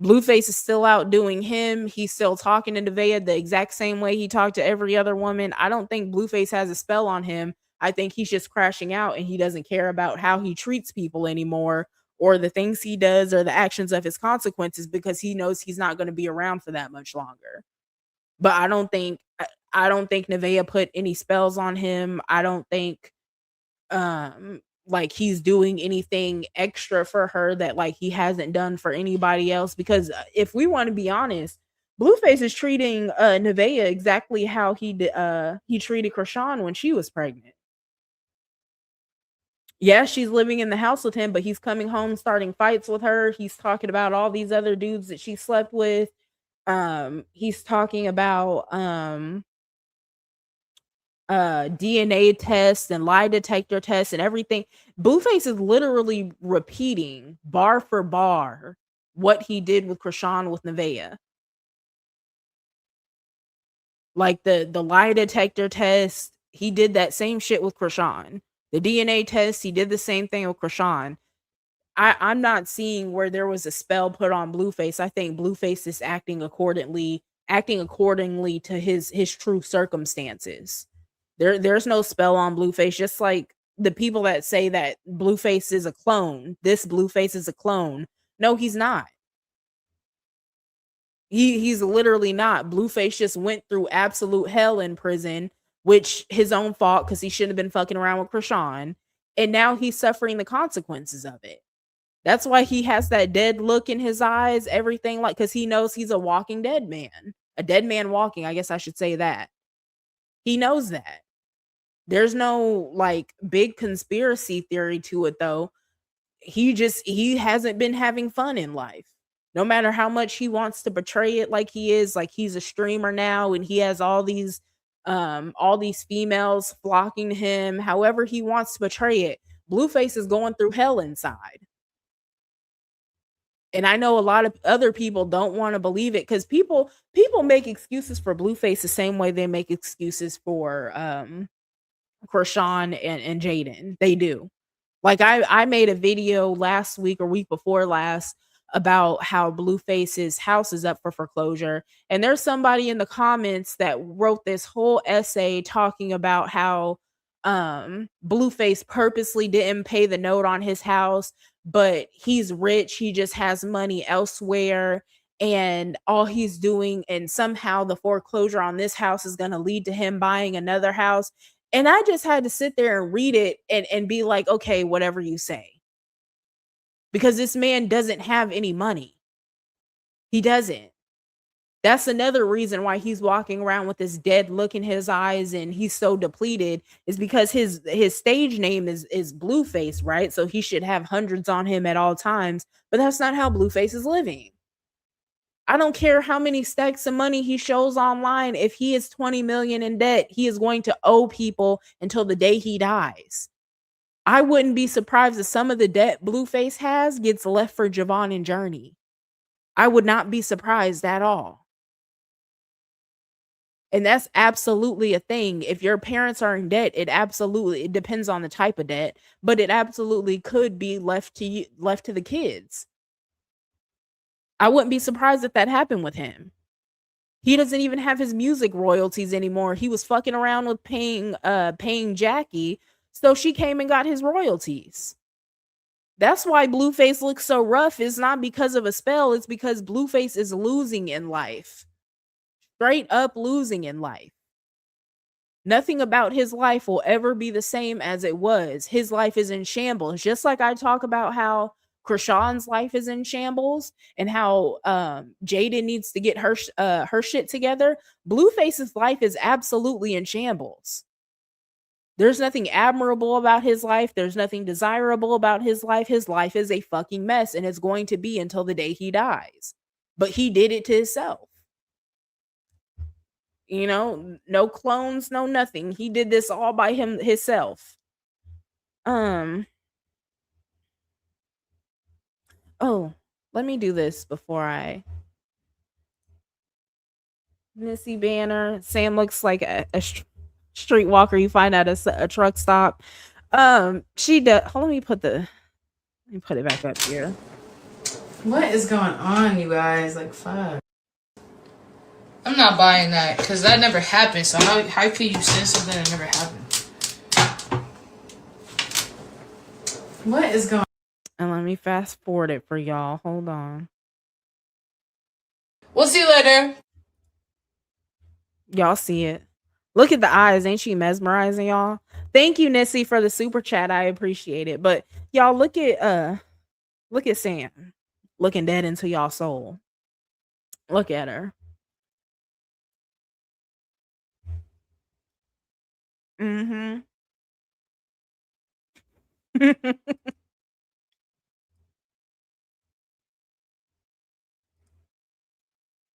Blueface is still out doing him. He's still talking to Nevaeh the exact same way he talked to every other woman. I don't think Blueface has a spell on him. I think he's just crashing out and he doesn't care about how he treats people anymore, or the things he does, or the actions of his consequences, because he knows he's not going to be around for that much longer. But I don't think Nevaeh put any spells on him. I don't think like he's doing anything extra for her that like he hasn't done for anybody else, because if we want to be honest, Blueface is treating Nevaeh exactly how he treated Krishan when she was pregnant. Yeah, she's living in the house with him, but he's coming home starting fights with her. He's talking about all these other dudes that she slept with. He's talking about DNA tests and lie detector tests and everything. Blueface is literally repeating bar for bar what he did with Krishan with Nevaeh. Like the lie detector test, he did that same shit with Krishan. The DNA test, he did the same thing with Krishan. I'm not seeing where there was a spell put on Blueface. I think Blueface is acting accordingly to his true circumstances. There's no spell on Blueface. Just like the people that say that Blueface is a clone, this Blueface is a clone. No, he's not. He's literally not. Blueface just went through absolute hell in prison, which his own fault, because he shouldn't have been fucking around with Krishan, and now he's suffering the consequences of it. That's why he has that dead look in his eyes, everything, like, because he knows he's a walking dead man. A dead man walking, I guess I should say that. He knows that. There's no like big conspiracy theory to it though. He hasn't been having fun in life. No matter how much he wants to portray it like he is, like he's a streamer now and he has all these females flocking to him, however he wants to portray it, Blueface is going through hell inside. And I know a lot of other people don't want to believe it, because people make excuses for Blueface the same way they make excuses for Krishan and Jaidyn. They do. Like I made a video last week or week before last about how Blueface's house is up for foreclosure, and there's somebody in the comments that wrote this whole essay talking about how Blueface purposely didn't pay the note on his house, but he's rich, he just has money elsewhere, and all he's doing, and somehow the foreclosure on this house is going to lead to him buying another house. And I just had to sit there and read it and be like, okay, whatever you say. Because this man doesn't have any money. He doesn't. That's another reason why he's walking around with this dead look in his eyes and he's so depleted, is because his stage name is Blueface, right? So he should have hundreds on him at all times, but that's not how Blueface is living. I don't care how many stacks of money he shows online. If he is 20 million in debt, he is going to owe people until the day he dies. I wouldn't be surprised if some of the debt Blueface has gets left for Javon and Journey. I would not be surprised at all. And that's absolutely a thing. If your parents are in debt, it depends on the type of debt, but it absolutely could be left to the kids. I wouldn't be surprised if that happened with him. He doesn't even have his music royalties anymore. He was fucking around with paying Jackie, so she came and got his royalties. That's why Blueface looks so rough. It's not because of a spell. It's because Blueface is losing in life. Straight up losing in life. Nothing about his life will ever be the same as it was. His life is in shambles. Just like I talk about how Krishan's life is in shambles and how Jaidyn needs to get her shit together. Blueface's life is absolutely in shambles. There's nothing admirable about his life. There's nothing desirable about his life. His life is a fucking mess, and it's going to be until the day he dies. But he did it to himself. You know, no clones, no nothing. He did this all by himself. Oh, let me do this before I Missy Banner. Sam looks like a streetwalker you find at a truck stop. She does. Let me put it back up here. What is going on, you guys? Like, fuck. I'm not buying that because that never happened. So how could you say something that never happened? What is going on? And let me fast forward it for y'all. Hold on. We'll see you later. Y'all see it. Look at the eyes. Ain't she mesmerizing, y'all? Thank you, Nissy, for the super chat. I appreciate it. But y'all look at Sam looking dead into y'all soul. Look at her. Mm-hmm.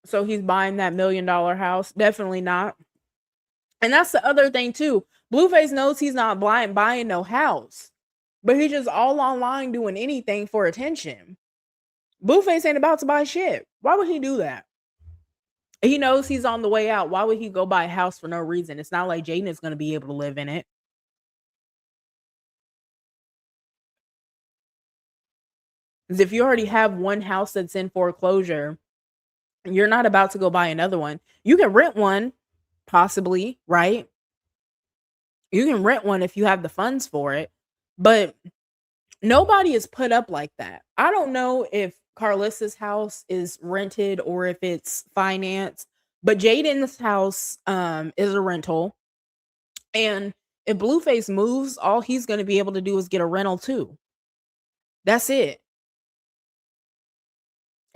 So he's buying that $1 million house? Definitely not. And that's the other thing too. Blueface knows he's not buying no house, but he's just all online doing anything for attention. Blueface ain't about to buy shit. Why would he do that? He knows he's on the way out. Why would he go buy a house for no reason? It's not like Jaidyn is going to be able to live in it. Because if you already have one house that's in foreclosure, you're not about to go buy another one. You can rent one, possibly, right? You can rent one if you have the funds for it, but nobody is put up like that. I don't know if Carlissa's house is rented or if it's financed, but Jaidyn's house is a rental. And if Blueface moves, all he's going to be able to do is get a rental too. That's it.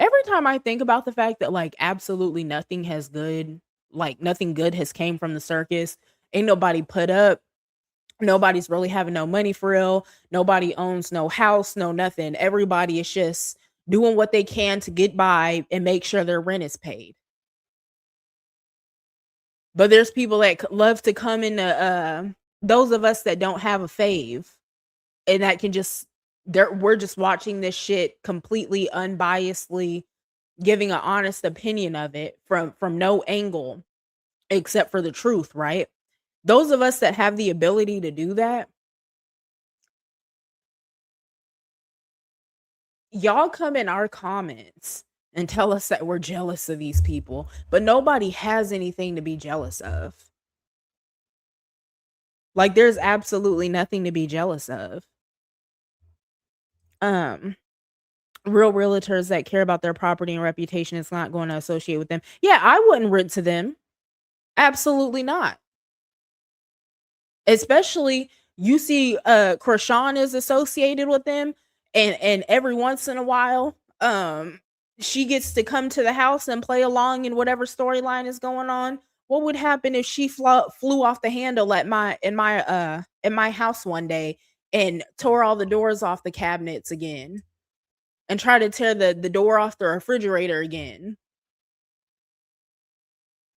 Every time I think about the fact that like absolutely nothing good has came from the circus, ain't nobody put up, nobody's really having no money for real, nobody owns no house, no nothing. Everybody is just doing what they can to get by and make sure their rent is paid. But there's people that love to come into those of us that don't have a fave and that can just we're just watching this shit completely unbiasedly, giving an honest opinion of it from no angle except for the truth, right? Those of us that have the ability to do that, y'all come in our comments and tell us that we're jealous of these people, but nobody has anything to be jealous of. Like, there's absolutely nothing to be jealous of. Real realtors that care about their property and reputation is not going to associate with them. Yeah, I wouldn't rent to them. Absolutely not. Especially you see Krishan is associated with them, and every once in a while she gets to come to the house and play along in whatever storyline is going on. What would happen if she flew off the handle at my house one day and tore all the doors off the cabinets again and try to tear the door off the refrigerator again?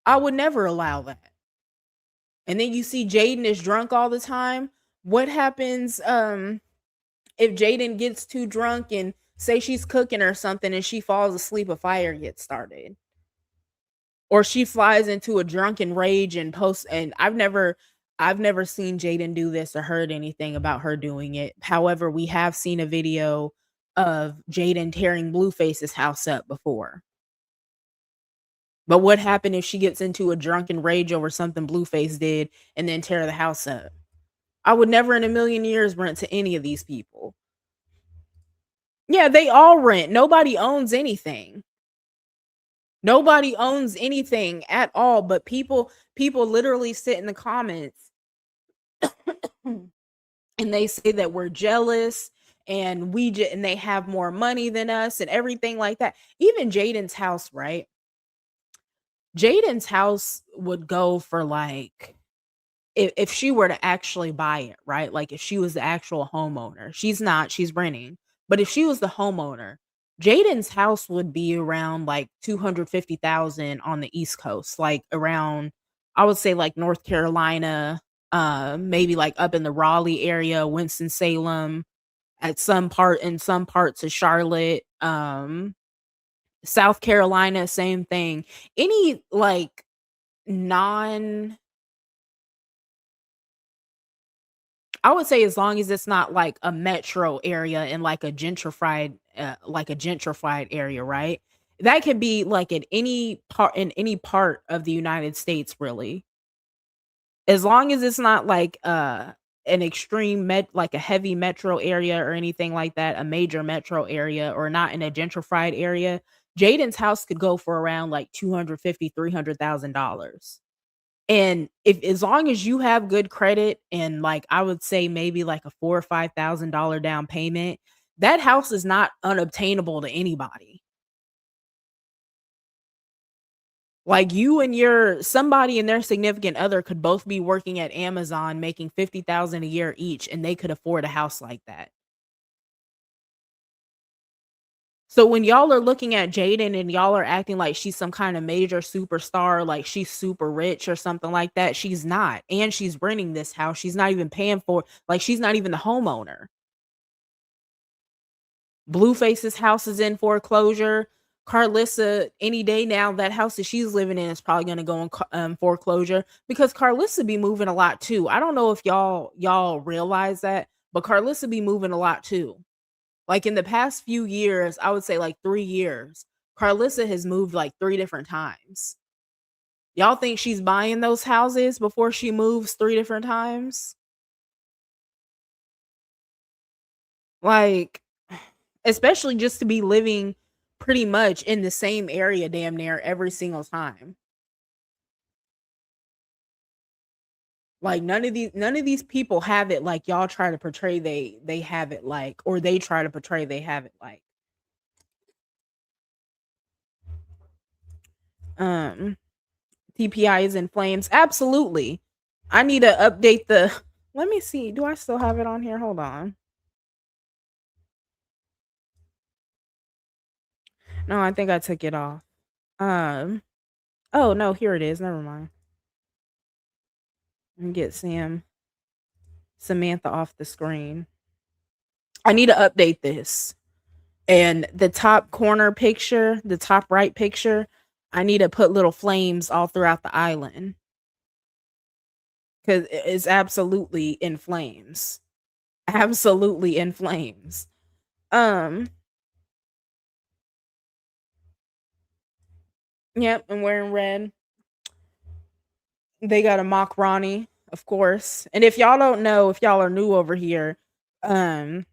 I would never allow that. And then you see Jaidyn is drunk all the time. What happens if Jaidyn gets too drunk and say she's cooking or something and she falls asleep, a fire gets started? Or she flies into a drunken rage and I've never seen Jaidyn do this or heard anything about her doing it. However, we have seen a video of Jaidyn tearing Blueface's house up before. But what happened if she gets into a drunken rage over something Blueface did and then tear the house up? I would never in a million years rent to any of these people. Yeah, they all rent. Nobody owns anything. Nobody owns anything at all, but people literally sit in the comments and they say that we're jealous and and they have more money than us and everything like that. Even Jaden's house, right? Jaden's house would go for like if she were to actually buy it, right? Like if she was the actual homeowner. She's not, she's renting. But if she was the homeowner, Jaden's house would be around like 250,000 on the East Coast, like around I would say like North Carolina, maybe like up in the Raleigh area, Winston-Salem, at some parts of Charlotte, South Carolina, same thing. Any like non I would say as long as it's not like a metro area and like a gentrified area, right? That could be like in any part of the United States, really. As long as it's not like an extreme like a heavy metro area or anything like that, a major metro area or not in a gentrified area, Jaden's house could go for around like 250, $300,000. And if as long as you have good credit and like I would say maybe like a 4 or $5,000 down payment, that house is not unobtainable to anybody. Like you and your somebody and their significant other could both be working at Amazon making 50,000 a year each and they could afford a house like that. So when y'all are looking at Jaden and y'all are acting like she's some kind of major superstar, like she's super rich or something like that, she's not. And she's renting this house. She's not even paying for like she's not even the homeowner. Blueface's house is in foreclosure. Carlissa, any day now, that house that she's living in is probably going to go in foreclosure because Carlissa be moving a lot too. I don't know if y'all realize that, but Carlissa be moving a lot too. Like in the past few years, I would say like 3 years, Carlissa has moved like 3 different times. Y'all think she's buying those houses before she moves 3 different times? Like, especially just to be living pretty much in the same area damn near every single time. Like none of these people have it like y'all try to portray they have it like, or they try to portray they have it like. Um TPI is in flames. Absolutely. I need to update the let me see. Do I still have it on here? Hold on. No, I think I took it off. Um oh no, here it is. Never mind. Let me get Samantha off the screen. I need to update this. And the top corner picture, the top right picture, I need to put little flames all throughout the island. Cause it's absolutely in flames. Absolutely in flames. Um Yep, I'm wearing red. They got a mock Ronnie, of course. And if y'all don't know, if y'all are new over here, um,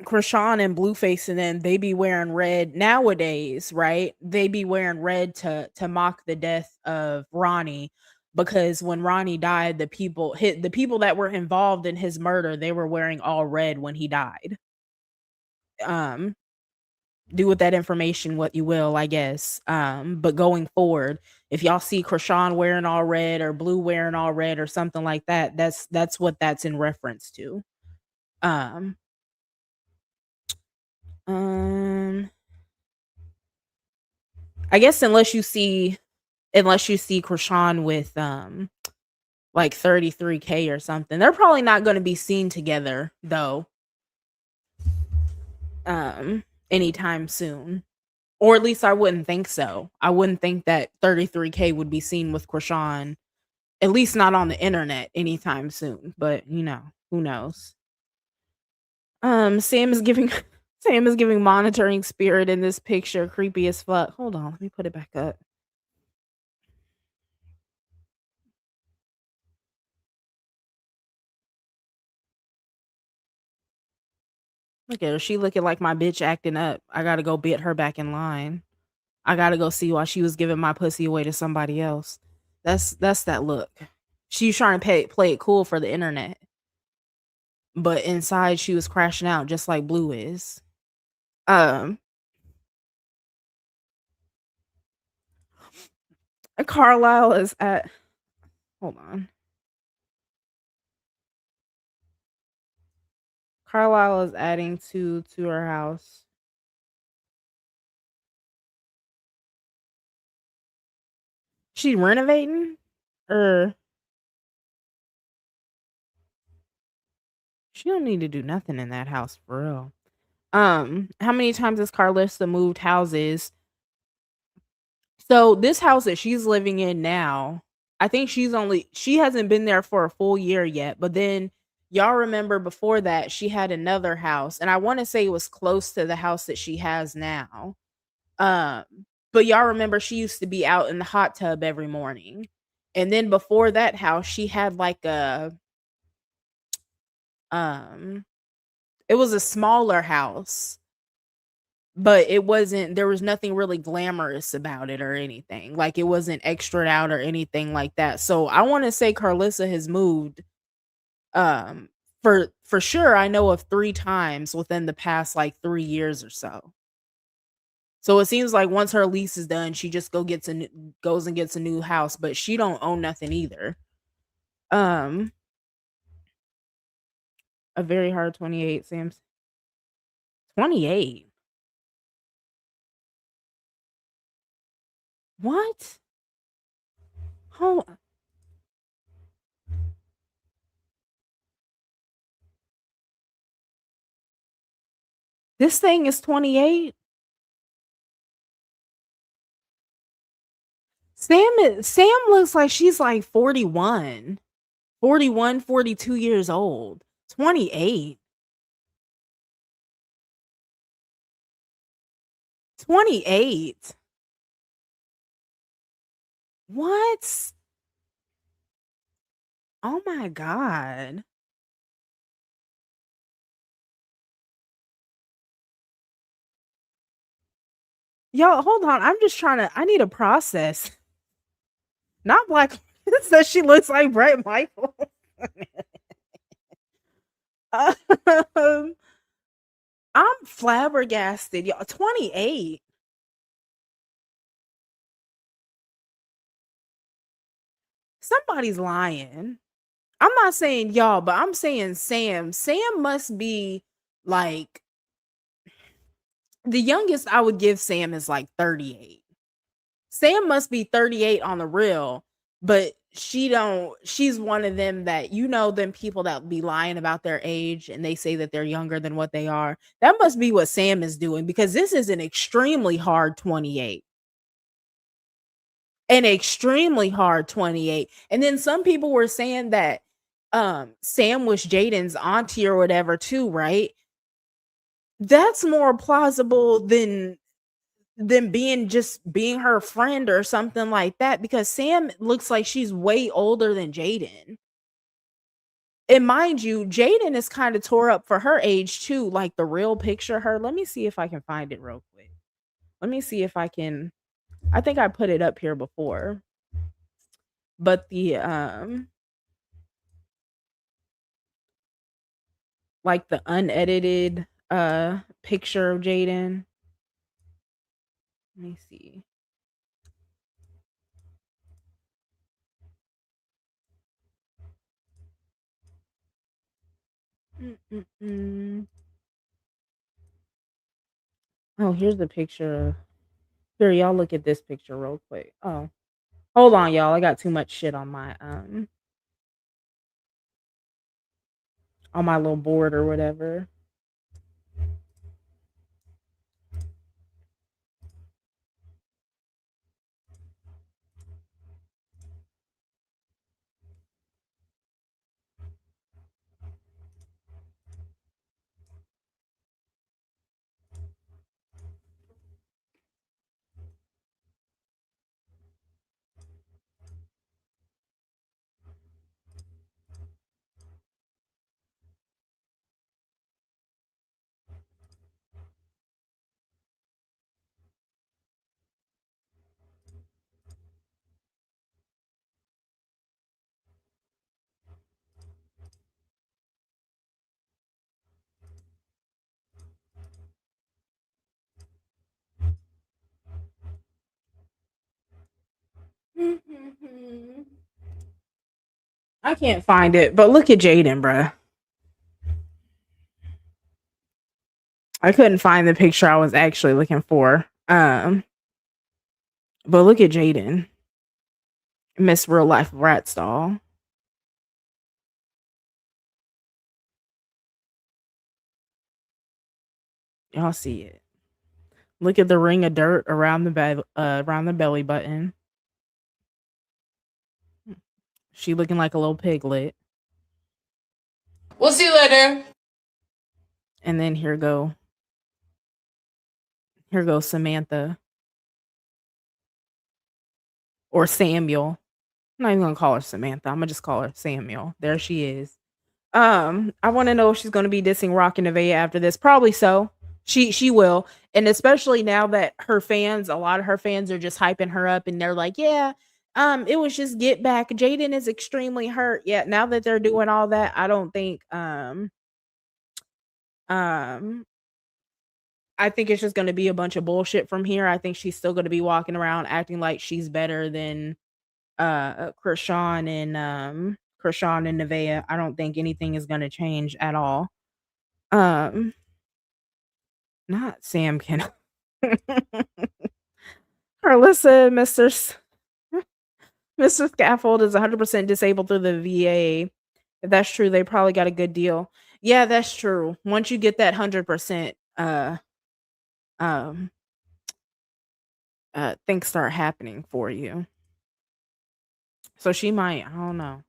Krishan and Blueface and them, they be wearing red nowadays, right? They be wearing red to mock the death of Ronnie because when Ronnie died, the people that were involved in his murder, they were wearing all red when he died. Um, do with that information what you will, I guess. But going forward, if y'all see Krishan wearing all red or Blue wearing all red or something like that, that's what that's in reference to. Um, um, I guess unless you see Krishan with like 33K or something, they're probably not going to be seen together though. Anytime soon. Or at least I wouldn't think so. I wouldn't think that 33K would be seen with Krishan, at least not on the internet anytime soon. But you know, who knows? Sam is giving Sam is giving monitoring spirit in this picture, creepy as fuck. Hold on, let me put it back up. Look at her. She looking like my bitch acting up. I gotta go bit her back in line. I gotta go see why she was giving my pussy away to somebody else. That's that look. She's trying to play it cool for the internet, but inside she was crashing out just like Blue is. Um, Carlisle is at. Hold on. Carlisle is adding two to her house. She renovating, or she don't need to do nothing in that house for real. How many times has Carlissa moved houses? So this house that she's living in now, I think she hasn't been there for a full year yet. But then y'all remember before that she had another house, and I want to say it was close to the house that she has now. Um, but y'all remember she used to be out in the hot tub every morning. And then before that house, she had like um it was a smaller house, but there was nothing really glamorous about it or anything. Like it wasn't extra out or anything like that. So I want to say Carlissa has moved um for sure. I know of 3 times within the past like 3 years or so. So it seems like once her lease is done, she just goes and gets a new house, but she don't own nothing either. Um, a very hard 28, Sam's 28. What? Hold This thing is 28? Sam looks like she's like 41. 41, 42 years old. 28. 28. What? Oh my god. Y'all, hold on. I need a process. Not Black says she looks like Brett Michael. um, I'm flabbergasted, y'all. 28. Somebody's lying. I'm not saying y'all, but I'm saying Sam. Sam must be like the youngest I would give Sam is like 38. Sam must be 38 on the real, but she's one of them that them people that be lying about their age and they say that they're younger than what they are. That must be what Sam is doing because this is an extremely hard 28. An extremely hard 28. And then some people were saying that Sam was Jaidyn's auntie or whatever too, right? That's more plausible than being her friend or something like that because Sam looks like she's way older than Jaidyn. And mind you, Jaidyn is kind of tore up for her age too, like the real picture of her. Let me see if I can find it real quick. Let me see if I can. I think I put it up here before. But the like the unedited picture of Jaidyn. Let me see. Mm-mm-mm. Oh, here's the picture. Here, y'all look at this picture real quick. Oh, hold on, y'all. I got too much shit on my little board or whatever. I can't find it, but look at Jaidyn, bruh. I couldn't find the picture I was actually looking for. But look at Jaidyn, Miss Real Life Bratz doll. Y'all see it. Look at the ring of dirt around the belly button. She looking like a little piglet. We'll see you later. And then here goes Samantha or Samuel. I'm not even gonna call her Samantha. I'm gonna just call her Samuel. There she is. I want to know if she's gonna be dissing Rock and Nevaeh after this. Probably so. She will, and especially now that a lot of her fans are just hyping her up, and they're like, yeah, it was just get back. Jaidyn is extremely hurt. Yeah, now that they're doing all that, I don't think um I think it's just gonna be a bunch of bullshit from here. I think she's still gonna be walking around acting like she's better than Krishan and Nevaeh. I don't think anything is gonna change at all. Um Not Sam can. Carlissa, Mr. Scaffold is 100% disabled through the VA. If that's true, they probably got a good deal. Yeah, that's true. Once you get that 100%, um, things start happening for you. So she might, I don't know.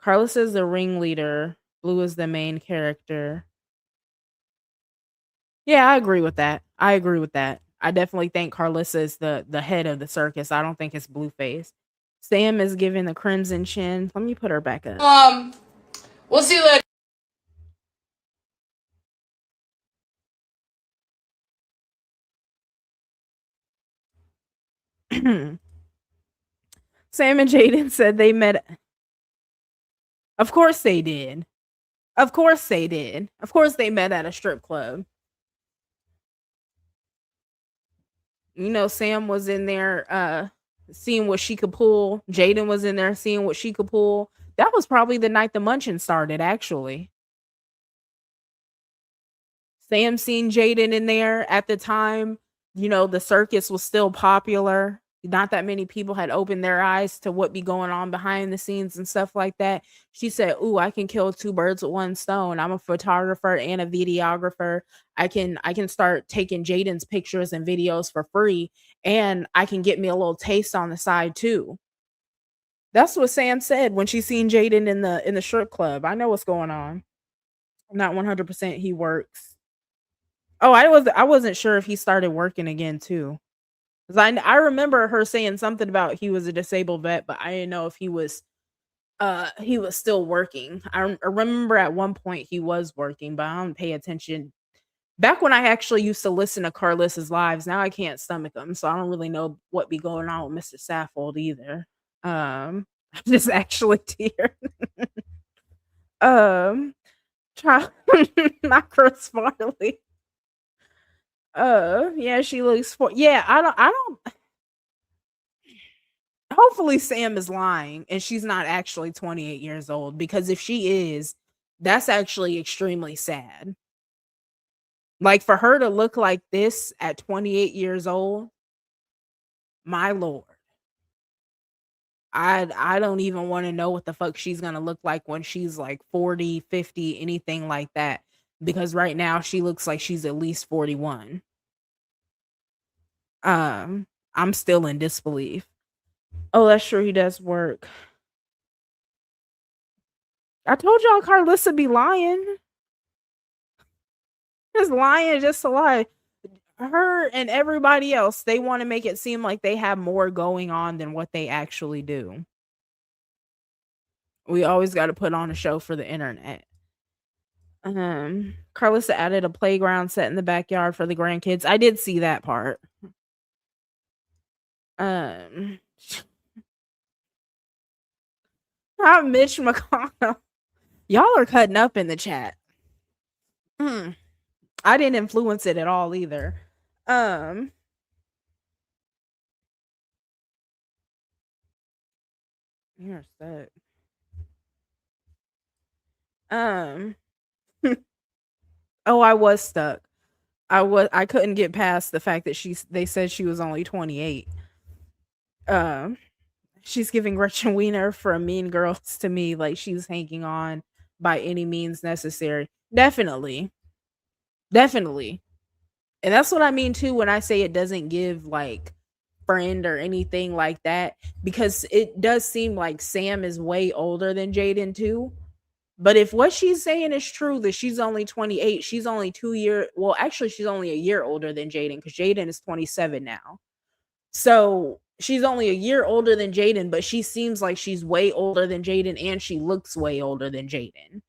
Carlos is the ringleader. Blue is the main character. Yeah, I agree with that. I definitely think Carlissa is the head of the circus. I don't think it's Blueface. Sam is giving the crimson chin. Let me put her back up. We'll see you later. Sam and Jaidyn said they met. Of course they did. Of course they did. Of course they met at a strip club. You know, Sam was in there seeing what she could pull. Jaidyn was in there seeing what she could pull. That was probably the night the munching started, actually. Sam seen Jaidyn in there at the time. You know, the circus was still popular. Not that many people had opened their eyes to what be going on behind the scenes and stuff like that. She said, "Ooh, I can kill two birds with one stone. I'm a photographer and a videographer. I can start taking Jaden's pictures and videos for free, and I can get me a little taste on the side too." That's what Sam said when she seen Jaidyn in the strip club. I know what's going on. Not 100% he works. Oh, I wasn't sure if he started working again too. 'Cause I remember her saying something about he was a disabled vet, but I didn't know if he was still working. I remember at one point he was working, but I don't pay attention. Back when I actually used to listen to Carlissa's lives, now I can't stomach them, so I don't really know what be going on with Mr. Saffold either. I'm just actually tear. Um, Child, not Chris Farley. Yeah, she looks for. Yeah, I don't. Hopefully, Sam is lying and she's not actually 28 years old, because if she is, that's actually extremely sad. Like, for her to look like this at 28 years old, my lord. I don't even want to know what the fuck she's gonna look like when she's like 40, 50, anything like that. Because right now she looks like she's at least 41. I'm still in disbelief. Oh, that's true. He does work. I told y'all Carlissa be lying. Just lying just to lie. Her and everybody else, they want to make it seem like they have more going on than what they actually do. We always got to put on a show for the internet. Carlissa added a playground set in the backyard for the grandkids. I did see that part. Not Mitch McConnell. Y'all are cutting up in the chat. I didn't influence it at all either. You're set. Um oh, I was stuck. I couldn't get past the fact that they said she was only 28. Um she's giving Gretchen Wiener from Mean Girls to me, like she's hanging on by any means necessary. Definitely. Definitely. And that's what I mean too when I say it doesn't give like friend or anything like that, because it does seem like Sam is way older than Jaden too. But if what she's saying is true, that she's only 28, she's only 2 year well, actually she's only a year older than Jaden because Jaden is 27 now. So she's only a year older than Jaden, but she seems like she's way older than Jaden and she looks way older than Jaden.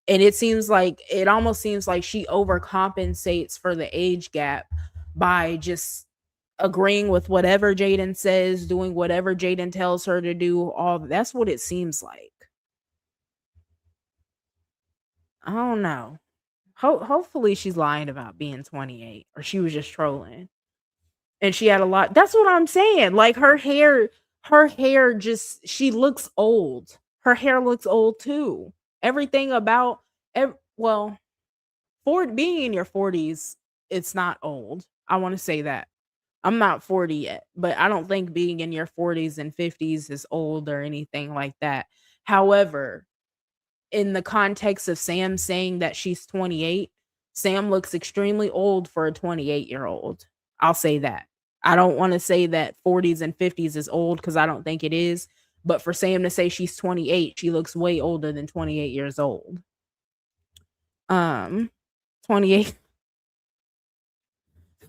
And it almost seems like she overcompensates for the age gap by just agreeing with whatever Jaden says, doing whatever Jaden tells her to do. All that's what it seems like. I don't know. Hopefully she's lying about being 28 or she was just trolling. And she had a lot. That's what I'm saying. Like her hair just she looks old. Her hair looks old too. Everything about well, for being in your 40s, it's not old. I want to say that. I'm not 40 yet, but I don't think being in your 40s and 50s is old or anything like that. However, in the context of Sam saying that she's 28, Sam looks extremely old for a 28-year-old. I'll say that. I don't want to say that 40s and 50s is old because I don't think it is. But for Sam to say she's 28, she looks way older than 28 years old. 28,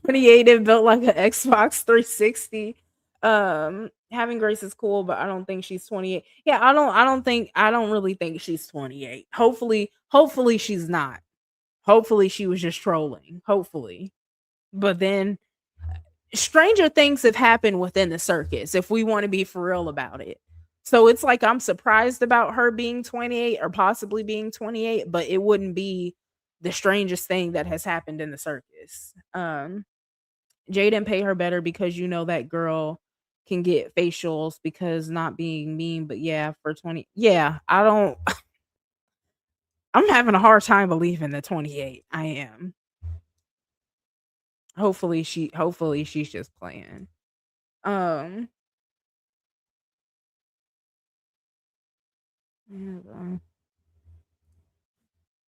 28 and built like an Xbox 360. Having Grace is cool, but I don't think she's 28. Yeah, I don't really think she's 28. Hopefully she's not. Hopefully she was just trolling. Hopefully. But then stranger things have happened within the circus if we want to be for real about it. So it's like I'm surprised about her being 28 or possibly being 28, but it wouldn't be the strangest thing that has happened in the circus. Jaden pay her better because you know that girl can get facials because not being mean, but yeah, for 20. Yeah, I don't I'm having a hard time believing the 28. I am. Hopefully she's just playing. Um yeah,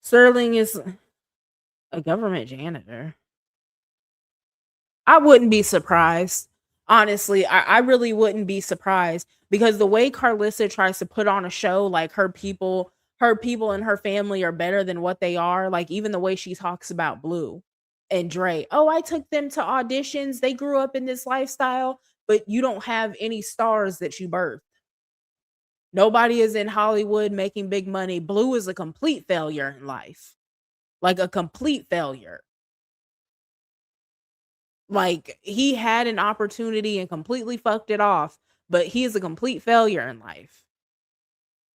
Sterling is a government janitor. I wouldn't be surprised. Honestly, I really wouldn't be surprised because the way Carlissa tries to put on a show, like her people and her family are better than what they are. Like even the way she talks about Blue and Dre. Oh, I took them to auditions. They grew up in this lifestyle, but you don't have any stars that you birthed. Nobody is in Hollywood making big money. Blue is a complete failure in life. Like a complete failure. Like he had an opportunity and completely fucked it off, but he is a complete failure in life.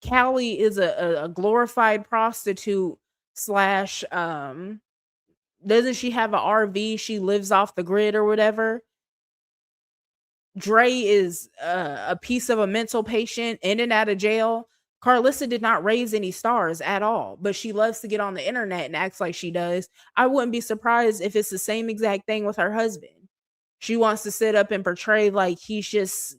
Callie is a glorified prostitute slash doesn't she have a RV? She lives off the grid or whatever. Dre is a piece of a mental patient in and out of jail. Carlissa did not raise any stars at all, but she loves to get on the internet and acts like she does. I wouldn't be surprised if it's the same exact thing with her husband. She wants to sit up and portray like he's just,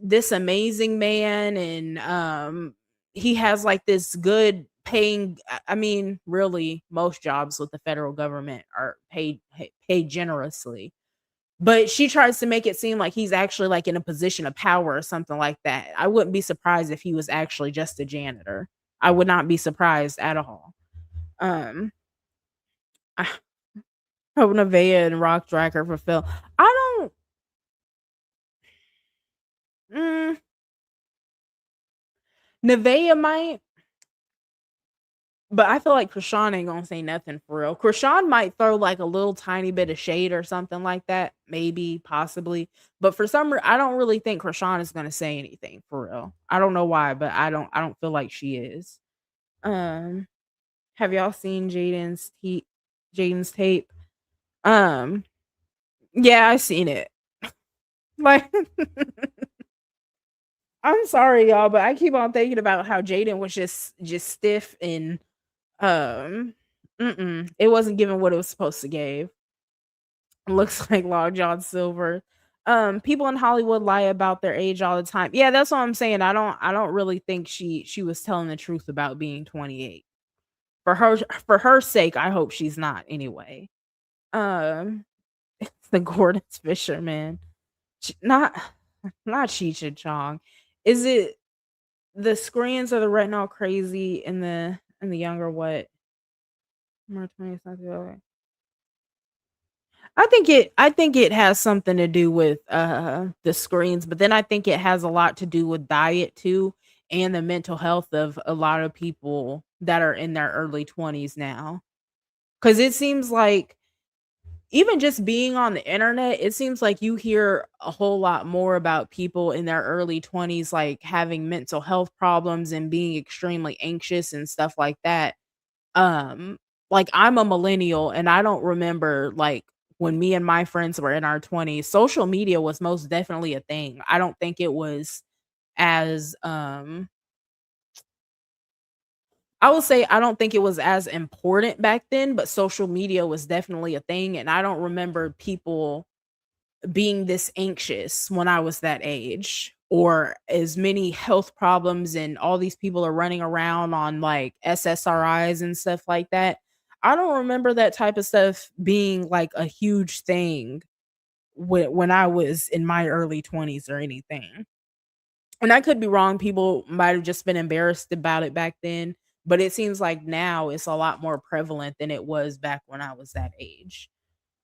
this amazing man and he has like this good paying I mean, really most jobs with the federal government are paid generously. But she tries to make it seem like he's actually like in a position of power or something like that. I wouldn't be surprised if he was actually just a janitor. I would not be surprised at all. Um I hope Nevaeh and Rock drag her for Phil. I don't mm, Nevaeh might, but I feel like Krishan ain't gonna say nothing for real. Krishan might throw like a little tiny bit of shade or something like that, maybe, possibly. But for some reason, I don't really think Krishan is gonna say anything for real. I don't know why, but I don't feel like she is. Um, have y'all seen Jaden's tape? Um, yeah, I seen it. Like I'm sorry, y'all, but I keep on thinking about how Jaden was just stiff and it wasn't giving what it was supposed to give. Looks like Long John Silver. People in Hollywood lie about their age all the time. Yeah, that's what I'm saying. I don't really think she was telling the truth about being 28. For her sake, I hope she's not anyway. Um, it's the Gordon's Fisherman. Not not Cheech and Chong. Is it the screens or the retinol crazy in the younger what? More 20 something. Okay. I think it has something to do with the screens, but then I think it has a lot to do with diet too and the mental health of a lot of people that are in their early 20s now. Cuz it seems like even just being on the internet, it seems like you hear a whole lot more about people in their early 20s like having mental health problems and being extremely anxious and stuff like that. Um, like I'm a millennial and I don't remember like when me and my friends were in our 20s, social media was most definitely a thing. I don't think it was as I will say I don't think it was as important back then, but social media was definitely a thing and I don't remember people being this anxious when I was that age or as many health problems and all these people are running around on like SSRIs and stuff like that. I don't remember that type of stuff being like a huge thing when I was in my early 20s or anything. And I could be wrong. People might have just been embarrassed about it back then, but it seems like now it's a lot more prevalent than it was back when I was that age.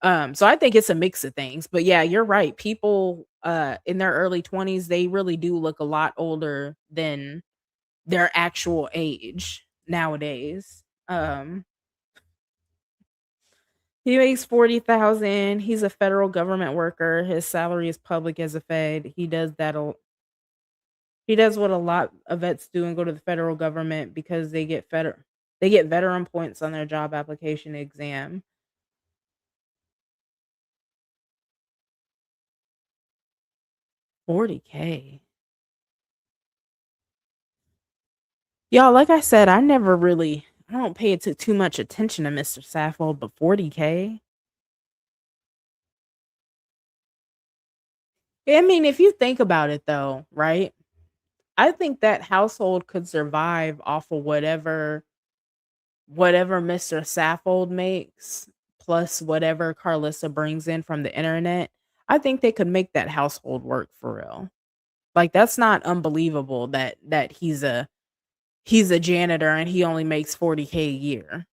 So I think it's a mix of things. But yeah, you're right. People in their early 20s, they really do look a lot older than their actual age nowadays. He makes 40,000. He's a federal government worker. His salary is public as a Fed. He does what a lot of vets do and go to the federal government because they get veteran points on their job application exam. 40K. Y'all, like I said, I don't pay it too much attention to Mr. Saffold, but 40K? I mean, if you think about it though, right? I think that household could survive off of whatever Mr. Saffold makes, plus whatever Carlissa brings in from the internet. I think they could make that household work for real. Like that's not unbelievable that he's a janitor and he only makes 40K a year.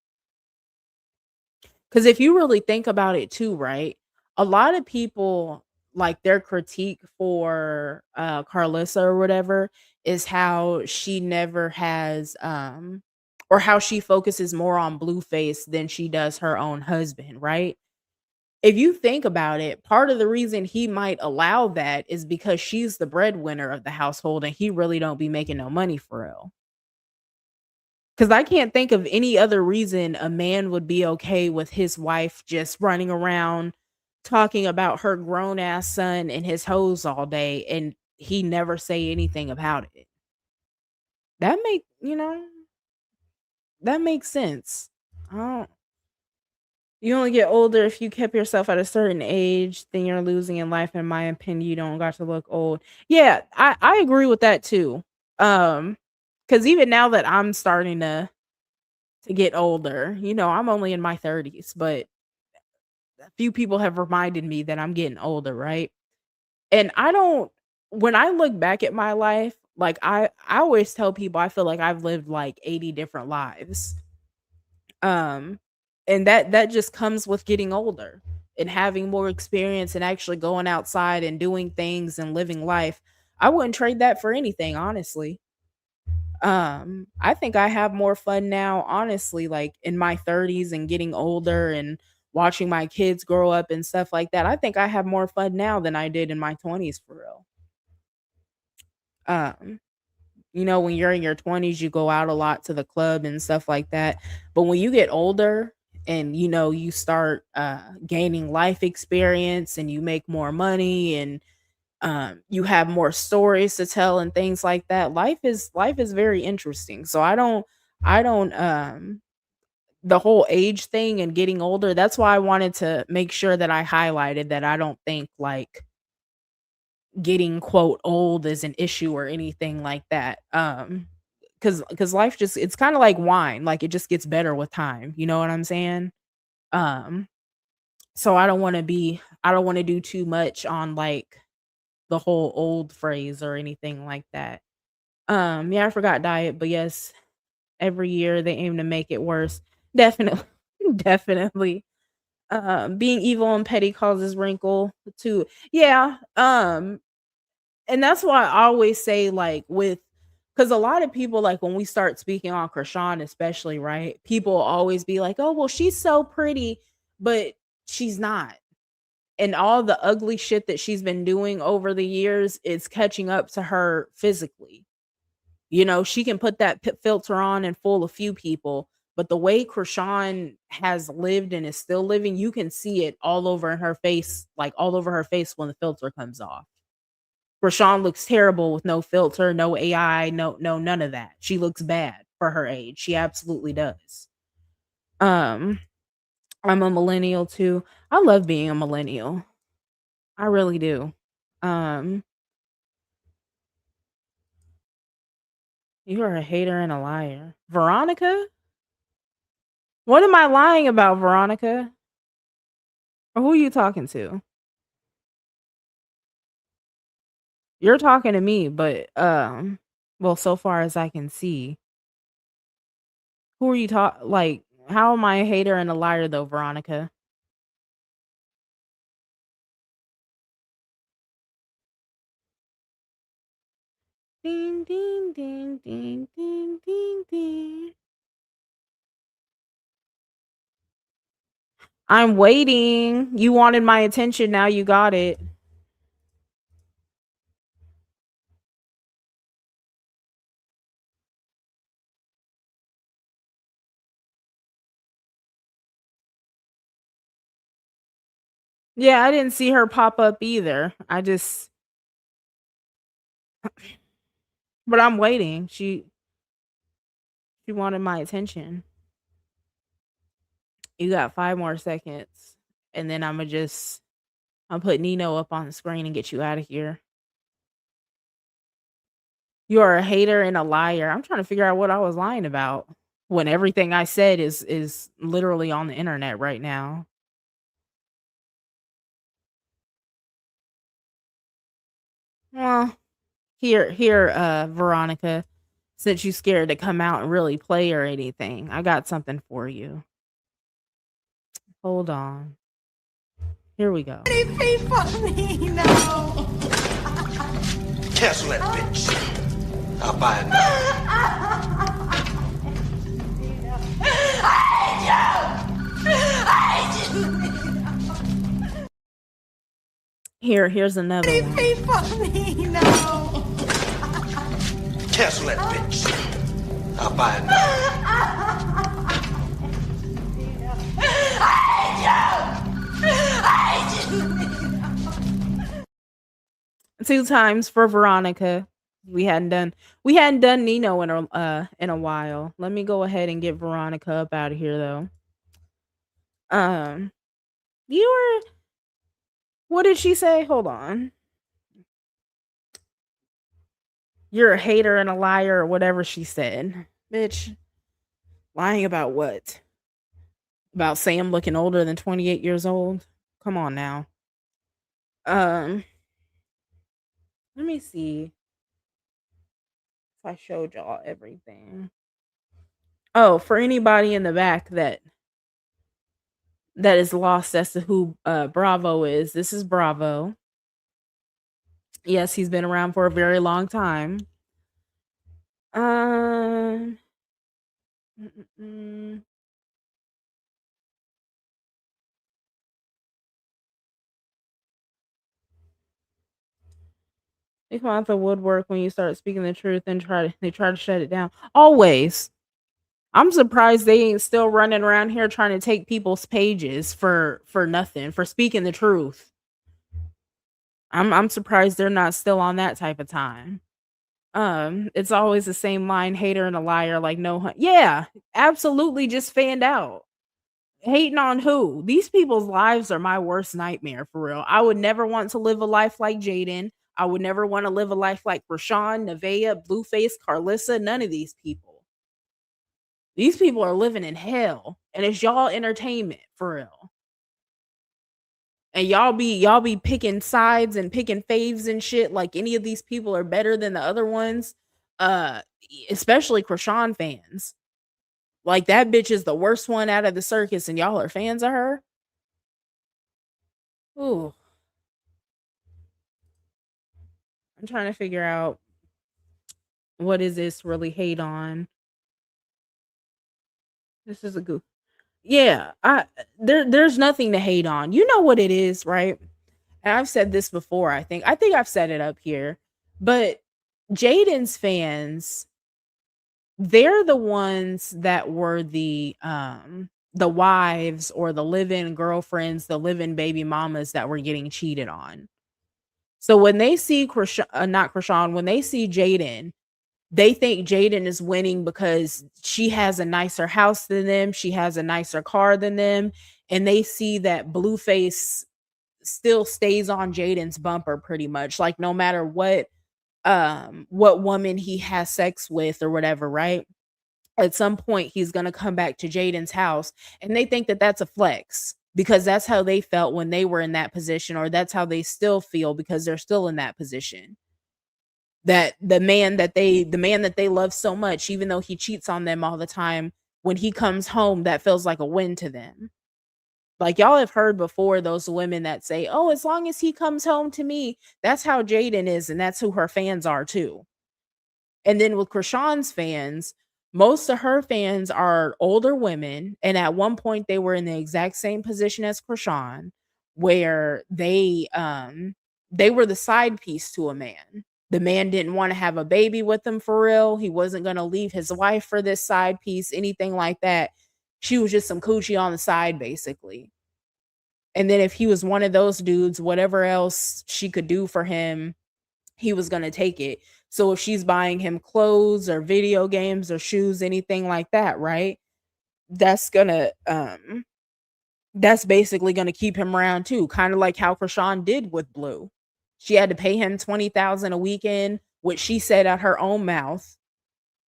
Cuz if you really think about it too, right? A lot of people like their critique for Carlissa or whatever is how she never has or how she focuses more on Blueface than she does her own husband, right? If you think about it, part of the reason he might allow that is because she's the breadwinner of the household and he really don't be making no money for real. Cause I can't think of any other reason a man would be okay with his wife just running around talking about her grown ass son and his hoes all day and he never say anything about it. That make that makes sense. I don't You only get older if you kept yourself at a certain age, then you're losing in life, in my opinion. You don't got to look old. Yeah, I agree with that too. Because even now that I'm starting to get older, I'm only in my 30s, but a few people have reminded me that I'm getting older, right? And I don't when I look back at my life, like I always tell people I feel like I've lived like 80 different lives. Um, and that just comes with getting older and having more experience and actually going outside and doing things and living life. I wouldn't trade that for anything, honestly. I think I have more fun now, honestly, like in my 30s and getting older and watching my kids grow up and stuff like that. I think I have more fun now than I did in my 20s for real. Um, when you're in your 20s, you go out a lot to the club and stuff like that. But when you get older and you start gaining life experience and you make more money and You have more stories to tell and things like that. Life is very interesting. So I don't the whole age thing and getting older, that's why I wanted to make sure that I highlighted that I don't think like getting quote old is an issue or anything like that. Cuz life just it's kind of like wine, like it just gets better with time, you know what I'm saying? Um so I don't want to do too much on like the whole old phrase or anything like that. Yeah, I forgot diet, but yes, every year they aim to make it worse. Definitely. Definitely. Being evil and petty causes wrinkle too. Yeah. And that's why I always say like with because a lot of people like when we start speaking on Krishan especially, right? People always be like, "Oh, well, she's so pretty," but she's not. And all the ugly shit that she's been doing over the years is catching up to her physically. You know, she can put that filter on and fool a few people, but the way Krishan has lived and is still living, you can see it all over her face, like all over her face when the filter comes off. Krishan looks terrible with no filter, no AI, no none of that. She looks bad for her age. She absolutely does. Um, I'm a millennial too. I love being a millennial. I really do. Um, you are a hater and a liar. Veronica? What am I lying about, Veronica? Or who are you talking to? You're talking to me, but well, so far as I can see. Who are you like how am I a hater and a liar though, Veronica? Ding ding ding ding ding ding ding. I'm waiting. You wanted my attention, now you got it. Yeah, I didn't see her pop up either. But I'm waiting. She wanted my attention. You got 5 more seconds and then I'll put Nino up on the screen and get you out of here. You are a hater and a liar. I'm trying to figure out what I was lying about when everything I said is literally on the internet right now. Well, here, Veronica, since you scared to come out and really play or anything, I got something for you. Hold on. Here we go. Pay for me, no. Cancel that bitch. I'll buy it now. Here's another one. Pay for me, no. Cancel that bitch. I'll buy it now. 2 times for Veronica. We hadn't done Nino in a while. Let me go ahead and get Veronica up out of here though. You were What did she say? Hold on. You're a hater and a liar or whatever she said. Bitch. Lying about what? About Sam looking older than 28 years old? Come on now. Let me see if I showed y'all everything. Oh, for anybody in the back that is lost as to who Bravo is, this is Bravo. Yes, he's been around for a very long time. They come out the woodwork when you start speaking the truth and they try to shut it down. Always. I'm surprised they ain't still running around here trying to take people's pages for nothing, for speaking the truth. I'm surprised they're not still on that type of time. It's always the same line, hater and a liar, like no yeah, absolutely just fanned out. Hating on who? These people's lives are my worst nightmare for real. I would never want to live a life like Jaidyn. I would never want to live a life like Rashawn, Nevaeh, Blueface, Carlissa, none of these people. These people are living in hell, and it's y'all entertainment for real. And y'all be picking sides and picking faves and shit like any of these people are better than the other ones. Especially Krishan fans. Like that bitch is the worst one out of the circus and y'all are fans of her? Ooh. I'm trying to figure out what is this really hate on. This is a goof. Yeah, there's nothing to hate on. You know what it is, right? And I've said this before, I think I've set it up here. But Jaden's fans, they're the ones that were the wives or the live-in girlfriends, the live-in baby mamas that were getting cheated on. So when they see not Krishan, when they see Jaden, they think Jaden is winning because she has a nicer house than them, she has a nicer car than them, and they see that Blueface still stays on Jaden's bumper pretty much, like no matter what woman he has sex with or whatever, right? At some point he's going to come back to Jaden's house and they think that that's a flex because that's how they felt when they were in that position, or that's how they still feel because they're still in that position. That the man that they love so much, even though he cheats on them all the time, when he comes home, that feels like a win to them. Like y'all have heard before those women that say, "Oh, as long as he comes home to me," that's how Jaden is, and that's who her fans are too. And then with Krishan's fans, most of her fans are older women, and at one point they were in the exact same position as Krishan, where they were the side piece to a man. The man didn't want to have a baby with him for real. He wasn't going to leave his wife for this side piece, anything like that. She was just some coochie on the side, basically. And then if he was one of those dudes, whatever else she could do for him, he was going to take it. So if she's buying him clothes or video games or shoes, anything like that, right? That's going to that's basically going to keep him around too, kind of like how Krishan did with Blue. She had to pay him 20,000 a weekend, which she said out her own mouth.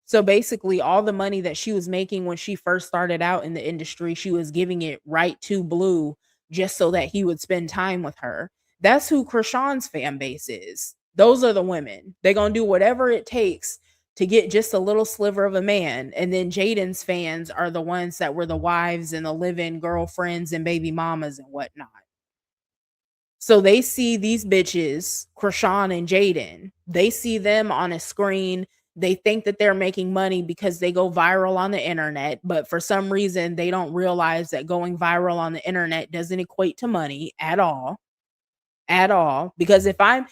So basically all the money that she was making when she first started out in the industry, she was giving it right to Blue just so that he would spend time with her. That's who Krishan's fan base is. Those are the women. They're going to do whatever it takes to get just a little sliver of a man. And then Jaden's fans are the ones that were the wives and the live-in girlfriends and baby mamas and whatnot. So they see these bitches, Krishan and Jaden, they see them on a screen. They think that they're making money because they go viral on the internet, but for some reason they don't realize that going viral on the internet doesn't equate to money at all. At all. Because if I'm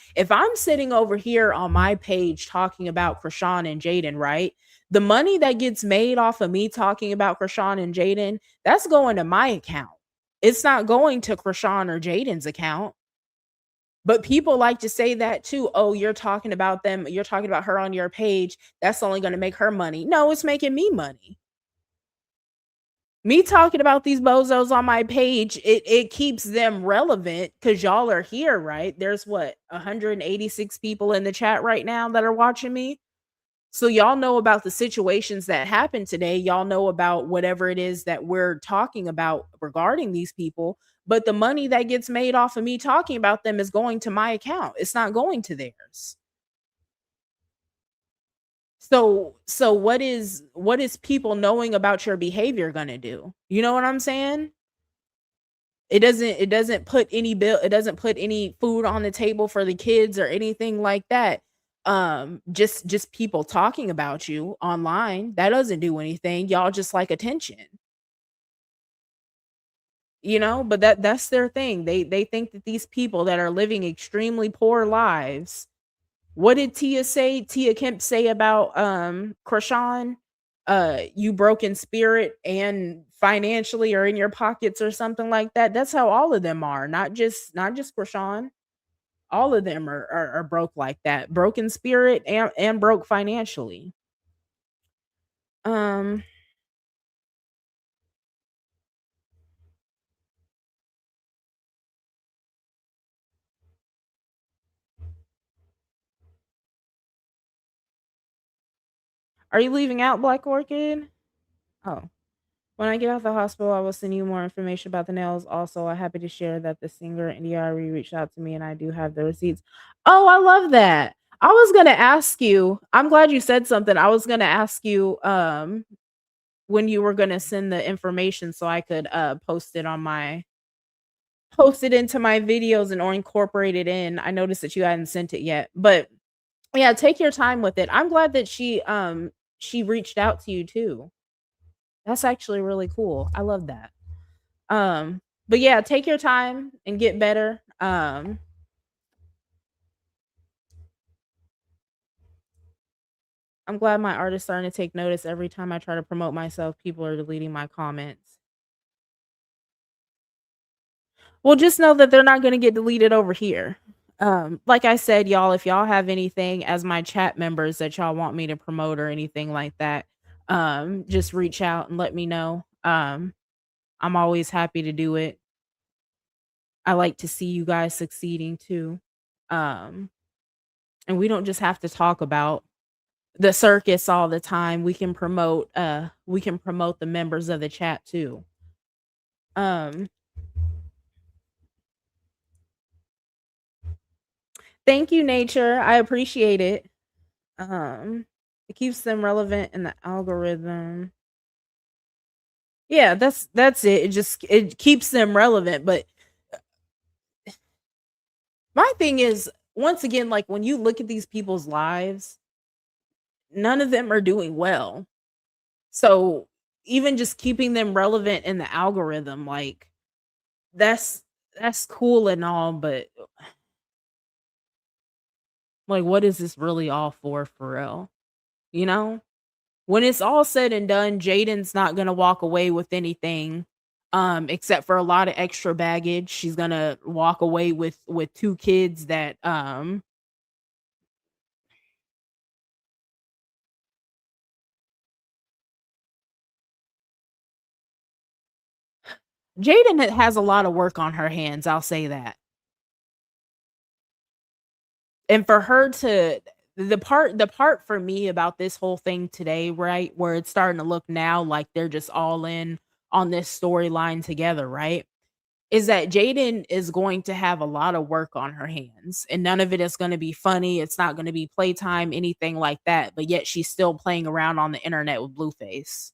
sitting over here on my page talking about Krishan and Jaden, right? The money that gets made off of me talking about Krishan and Jaden, that's going to my account. It's not going to Krishan or Jaden's account. But people like to say that too. Oh, you're talking about them. You're talking about her on your page. That's only going to make her money. No, it's making me money. Me talking about these bozos on my page, it keeps them relevant because y'all are here, right? There's what, 186 people in the chat right now that are watching me. So y'all know about the situations that happened today. Y'all know about whatever it is that we're talking about regarding these people. But the money that gets made off of me talking about them is going to my account. It's not going to theirs. So what is people knowing about your behavior going to do? You know what I'm saying? It doesn't put any food on the table for the kids or anything like that. Just people talking about you online, that doesn't do anything. Y'all just like attention. You know, but that's their thing. They think that these people that are living extremely poor lives. What did Tia Kemp say about Krishan? You broke in spirit and financially or in your pockets or something like that. That's how all of them are, not just Krishan. all of them are broke like that, broken spirit and broke financially. Um, are you leaving out Black Orchid? Oh. When I get out the hospital, I will send you more information about the nails. Also, I'm happy to share that the singer NDRE reached out to me and I do have the receipts. Oh, I love that. I was gonna ask you. I'm glad you said something. I was gonna ask you when you were gonna send the information so I could post it into my videos and or incorporate it in. I noticed that you hadn't sent it yet. But yeah, take your time with it. I'm glad that she reached out to you too. That's actually really cool. I love that. But yeah, take your time and get better. I'm glad my art is starting to take notice. Every time I try to promote myself, people are deleting my comments. Well, just know that they're not going to get deleted over here. Like I said, y'all, if y'all have anything as my chat members that y'all want me to promote or anything like that, just reach out and let me know. I'm always happy to do it. I like to see you guys succeeding too. Um, and we don't just have to talk about the circus all the time. We can promote the members of the chat too. Um, thank you, nature. I appreciate it. It keeps them relevant in the algorithm. Yeah, that's it. It keeps them relevant, but my thing is once again, like when you look at these people's lives, none of them are doing well. So even just keeping them relevant in the algorithm, like that's that's cool and all, but like what is this really all for real? You know? When it's all said and done, Jaden's not gonna walk away with anything, except for a lot of extra baggage. She's gonna walk away with two kids that Jaden has a lot of work on her hands, I'll say that. And for her to the part for me about this whole thing today, right, where it's starting to look now like they're just all in on this storyline together, right? Is that Jaden is going to have a lot of work on her hands and none of it is going to be funny. It's not going to be playtime, anything like that. But yet she's still playing around on the internet with Blueface.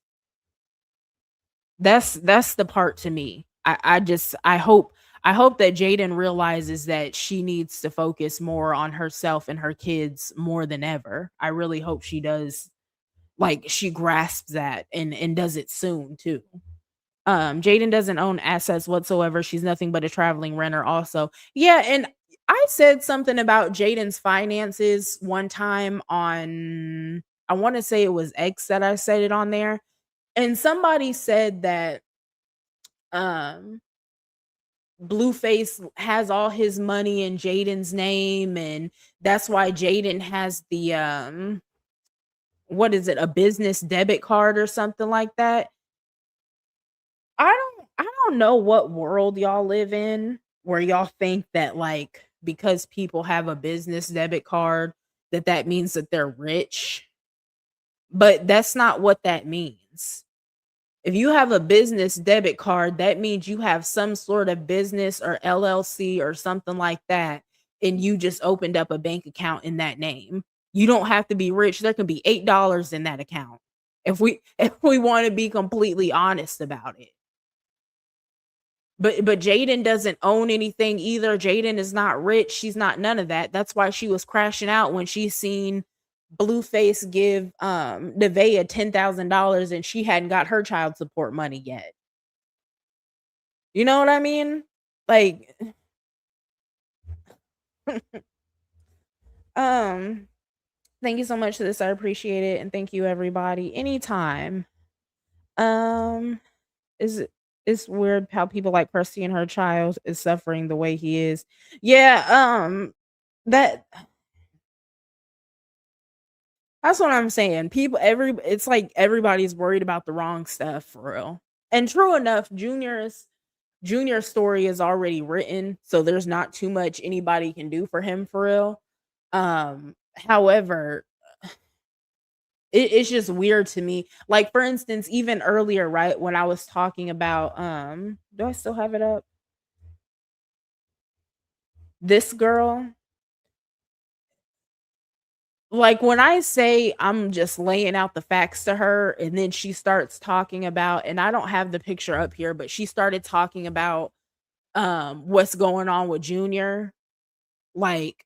That's the part to me. I hope that Jaden realizes that she needs to focus more on herself and her kids more than ever. I really hope she does, like she grasps that and does it soon too. Jaden doesn't own assets whatsoever. She's nothing but a traveling renter also. Yeah, and I said something about Jaden's finances one time on, I want to say it was X that I said it on there. And somebody said that um Blueface has all his money in Jaden's name and that's why Jaden has the what is it, a business debit card or something like that. I don't know what world y'all live in where y'all think that like because people have a business debit card that that means that they're rich, but that's not what that means. If you have a business debit card, that means you have some sort of business or LLC or something like that, and you just opened up a bank account in that name. You don't have to be rich. There can be $8 in that account. If we want to be completely honest about it. But Jaden doesn't own anything either. Jaden is not rich. She's not none of that. That's why she was crashing out when she seen Blueface give Nevaeh $10,000 and she hadn't got her child support money yet. You know what I mean? Like um thank you so much for this. I appreciate it. And thank you everybody. Anytime. Um is it's weird how people like Percy and her child is suffering the way he is. Yeah, That that's what I'm saying. It's like everybody's worried about the wrong stuff for real. And true enough, Junior's story is already written, so there's not too much anybody can do for him for real. However, it's just weird to me. Like for instance, even earlier, right, when I was talking about do I still have it up? This girl, like when I say I'm just laying out the facts to her and then she starts talking about, and I don't have the picture up here, but she started talking about what's going on with Junior, like,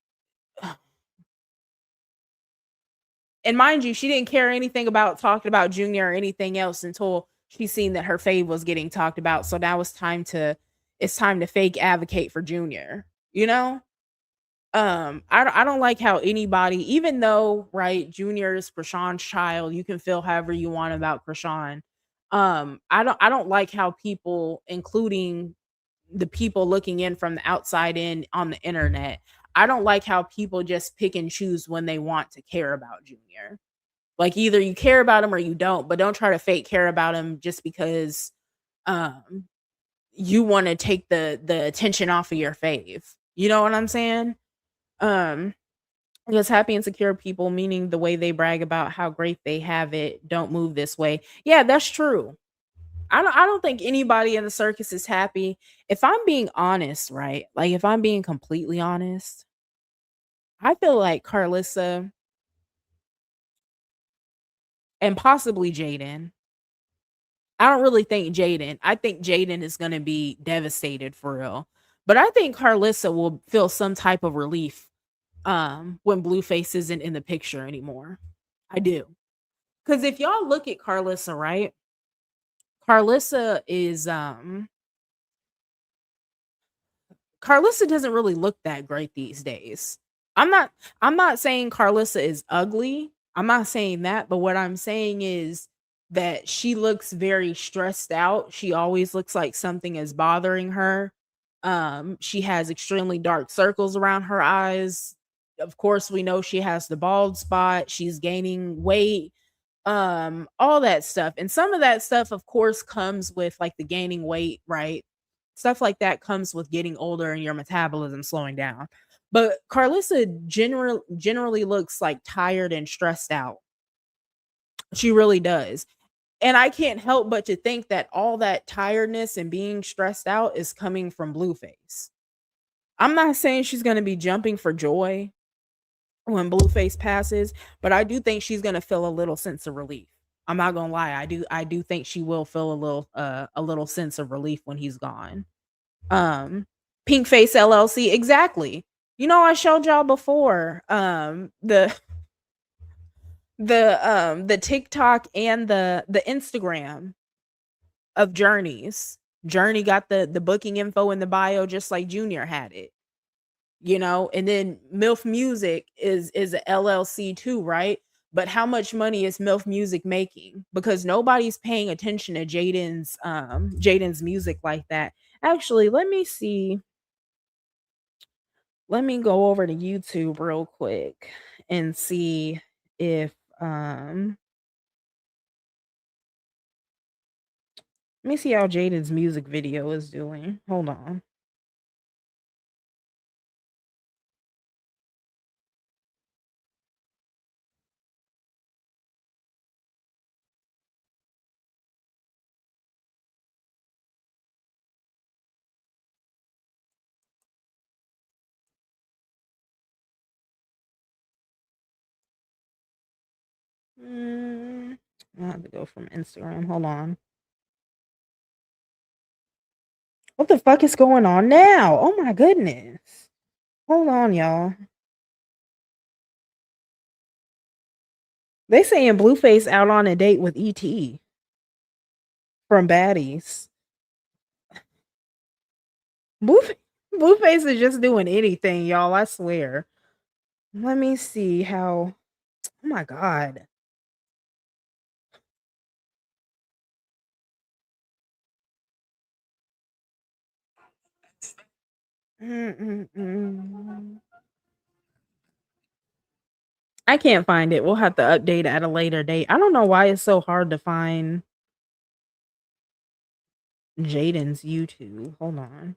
and mind you, she didn't care anything about talking about Junior or anything else until she seen that her fave was getting talked about. So now it's time to fake advocate for Junior, you know? I don't like how anybody, even though, right, Junior is Krishan's child, you can feel however you want about Krishan. I don't like how people, including the people looking in from the outside in on the internet, I don't like how people just pick and choose when they want to care about Junior. Like either you care about him or you don't, but don't try to fake care about him just because um you want to take the attention off of your fave. You know what I'm saying? Um because happy and secure people, meaning the way they brag about how great they have it, don't move this way. Yeah, that's true. I don't think anybody in the circus is happy. If I'm being honest, right? Like if I'm being completely honest, I feel like Carlissa and possibly Jaidyn. I don't really think Jaidyn. I think Jaidyn is gonna be devastated for real. But I think Carlissa will feel some type of relief when Blueface isn't in the picture anymore. I do. Cause if y'all look at Carlissa, right? Carlissa is Carlissa doesn't really look that great these days. I'm not I'm not saying Carlissa is ugly. I'm not saying that, but what I'm saying is that she looks very stressed out. She always looks like something is bothering her. She has extremely dark circles around her eyes. Of course, we know she has the bald spot. She's gaining weight, all that stuff. And some of that stuff of course comes with like the gaining weight, right? Stuff like that comes with getting older and your metabolism slowing down. But Carlissa generally looks like tired and stressed out. She really does. And I can't help but to think that all that tiredness and being stressed out is coming from Blueface. I'm not saying she's going to be jumping for joy when Blueface passes, but I do think she's gonna feel a little sense of relief. I'm not gonna lie, I do think she will feel a little sense of relief when he's gone. Um Pink Face LLC, exactly. You know, I showed y'all before the TikTok and the Instagram of Journeys. Journey got the booking info in the bio just like Junior had it. You know, and then MILF Music is a LLC too, right? But how much money is MILF Music making? Because nobody's paying attention to Jaden's music like that. Actually, let me see. Let me go over to YouTube real quick and see if let me see how Jaden's music video is doing. Hold on. I have to go from Instagram. Hold on. What the fuck is going on now? Oh my goodness. Hold on, y'all. They saying Blueface out on a date with ET from Baddies. Blueface, Blueface is just doing anything, y'all. I swear. Let me see how. Oh my god. Mm-mm-mm. I can't find it. We'll have to update at a later date. I don't know why it's so hard to find Jaidyn's YouTube. Hold on.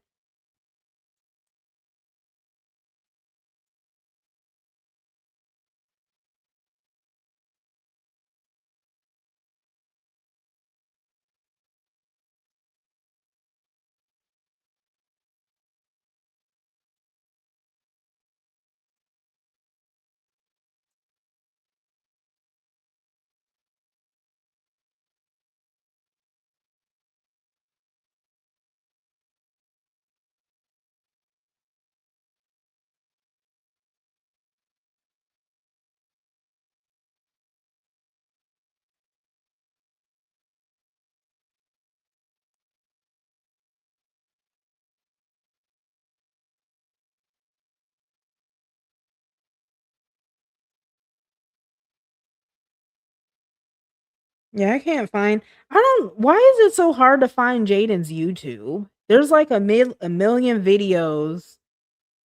Yeah, I can't find I don't why is it so hard to find Jaden's YouTube? There's like a million videos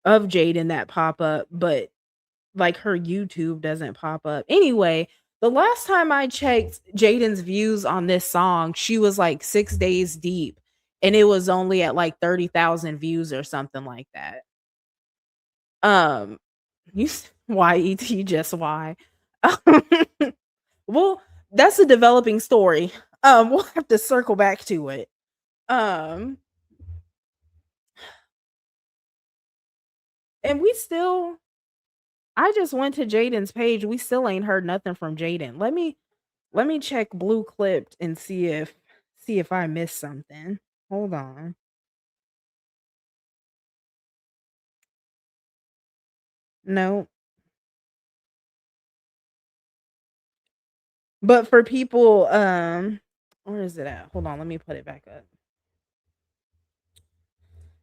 of Jaden that pop up, but like her YouTube doesn't pop up. Anyway, the last time I checked Jaden's views on this song, she was like 6 days deep and it was only at like 30,000 views or something like that. Um, why ET just why? Well, that's a developing story. We'll have to circle back to it. Um, and we still I just went to Jaden's page. We still ain't heard nothing from Jaden. Let me check Blue Clipped and see if I missed something. Hold on. No. But for people, where is it at? Hold on, let me put it back up.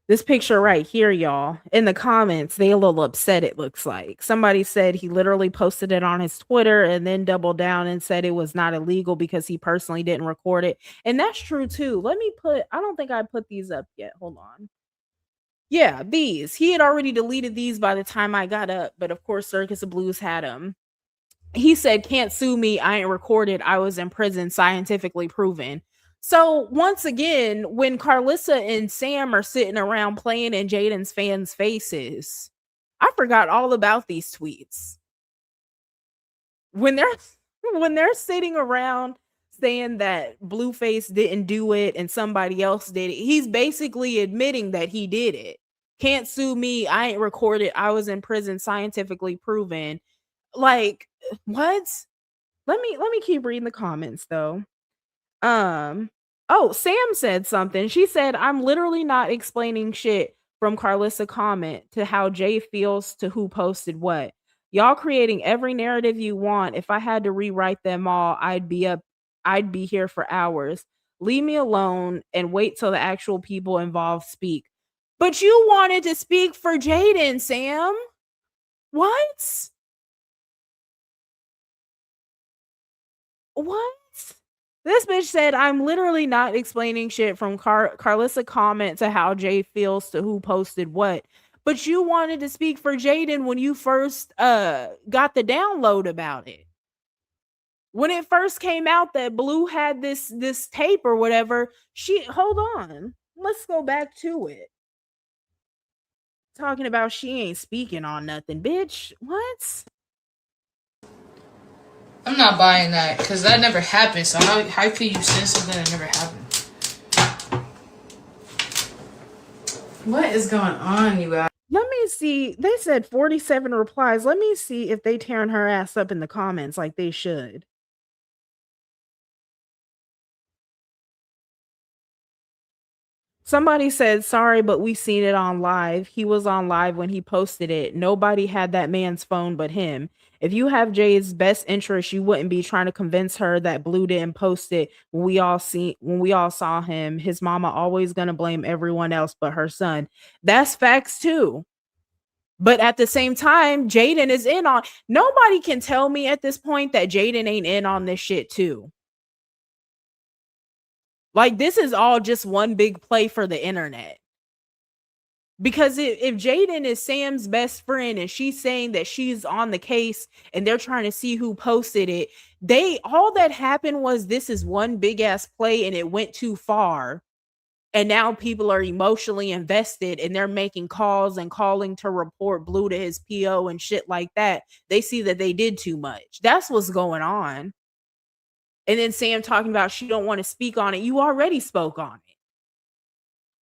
This picture right here, y'all. In the comments, they a little upset, it looks like. Somebody said he literally posted it on his Twitter and then doubled down and said it was not illegal because he personally didn't record it. And that's true too. I don't think I put these up yet. Hold on. Yeah, these. He had already deleted these by the time I got up, but of course Circus of Blues had them. He said, "Can't sue me. I ain't recorded. I was in prison, scientifically proven." So once again, when Carlissa and Sam are sitting around playing in Jaden's fans' faces, I forgot all about these tweets. When they're when they're sitting around saying that Blueface didn't do it and somebody else did it, he's basically admitting that he did it. Can't sue me. I ain't recorded. I was in prison, scientifically proven. Like, what? Let me keep reading the comments though. Oh, Sam said something. She said, "I'm literally not explaining shit from Carlissa comment to how Jay feels to who posted what. Y'all creating every narrative you want. If I had to rewrite them all, I'd be here for hours. Leave me alone and wait till the actual people involved speak." But you wanted to speak for Jaden, Sam. What? What? This bitch said, "I'm literally not explaining shit from Carlissa comment to how Jay feels to who posted what." But you wanted to speak for Jaden when you first got the download about it. When it first came out that Blue had this tape or whatever, hold on. Let's go back to it. Talking about she ain't speaking on nothing, bitch. What? I'm not buying that because that never happened. So how could you say something that never happened? What is going on, you guys? Let me see. They said 47 replies. Let me see if they tearing her ass up in the comments like they should. Somebody said, "Sorry, but we seen it on live. He was on live when he posted it. Nobody had that man's phone but him. If you have Jay's best interest, you wouldn't be trying to convince her that Blue didn't post it when we all saw him. His mama always gonna blame everyone else but her son." That's facts too. But at the same time, Jaden is in on. Nobody can tell me at this point that Jaden ain't in on this shit too. Like, this is all just one big play for the internet. Because if Jaidyn is Sam's best friend and she's saying that she's on the case and they're trying to see who posted it, all that happened was this is one big ass play and it went too far. And now people are emotionally invested and they're making calls and calling to report Blue to his PO and shit like that. They see that they did too much. That's what's going on. And then Sam talking about she don't want to speak on it. You already spoke on it.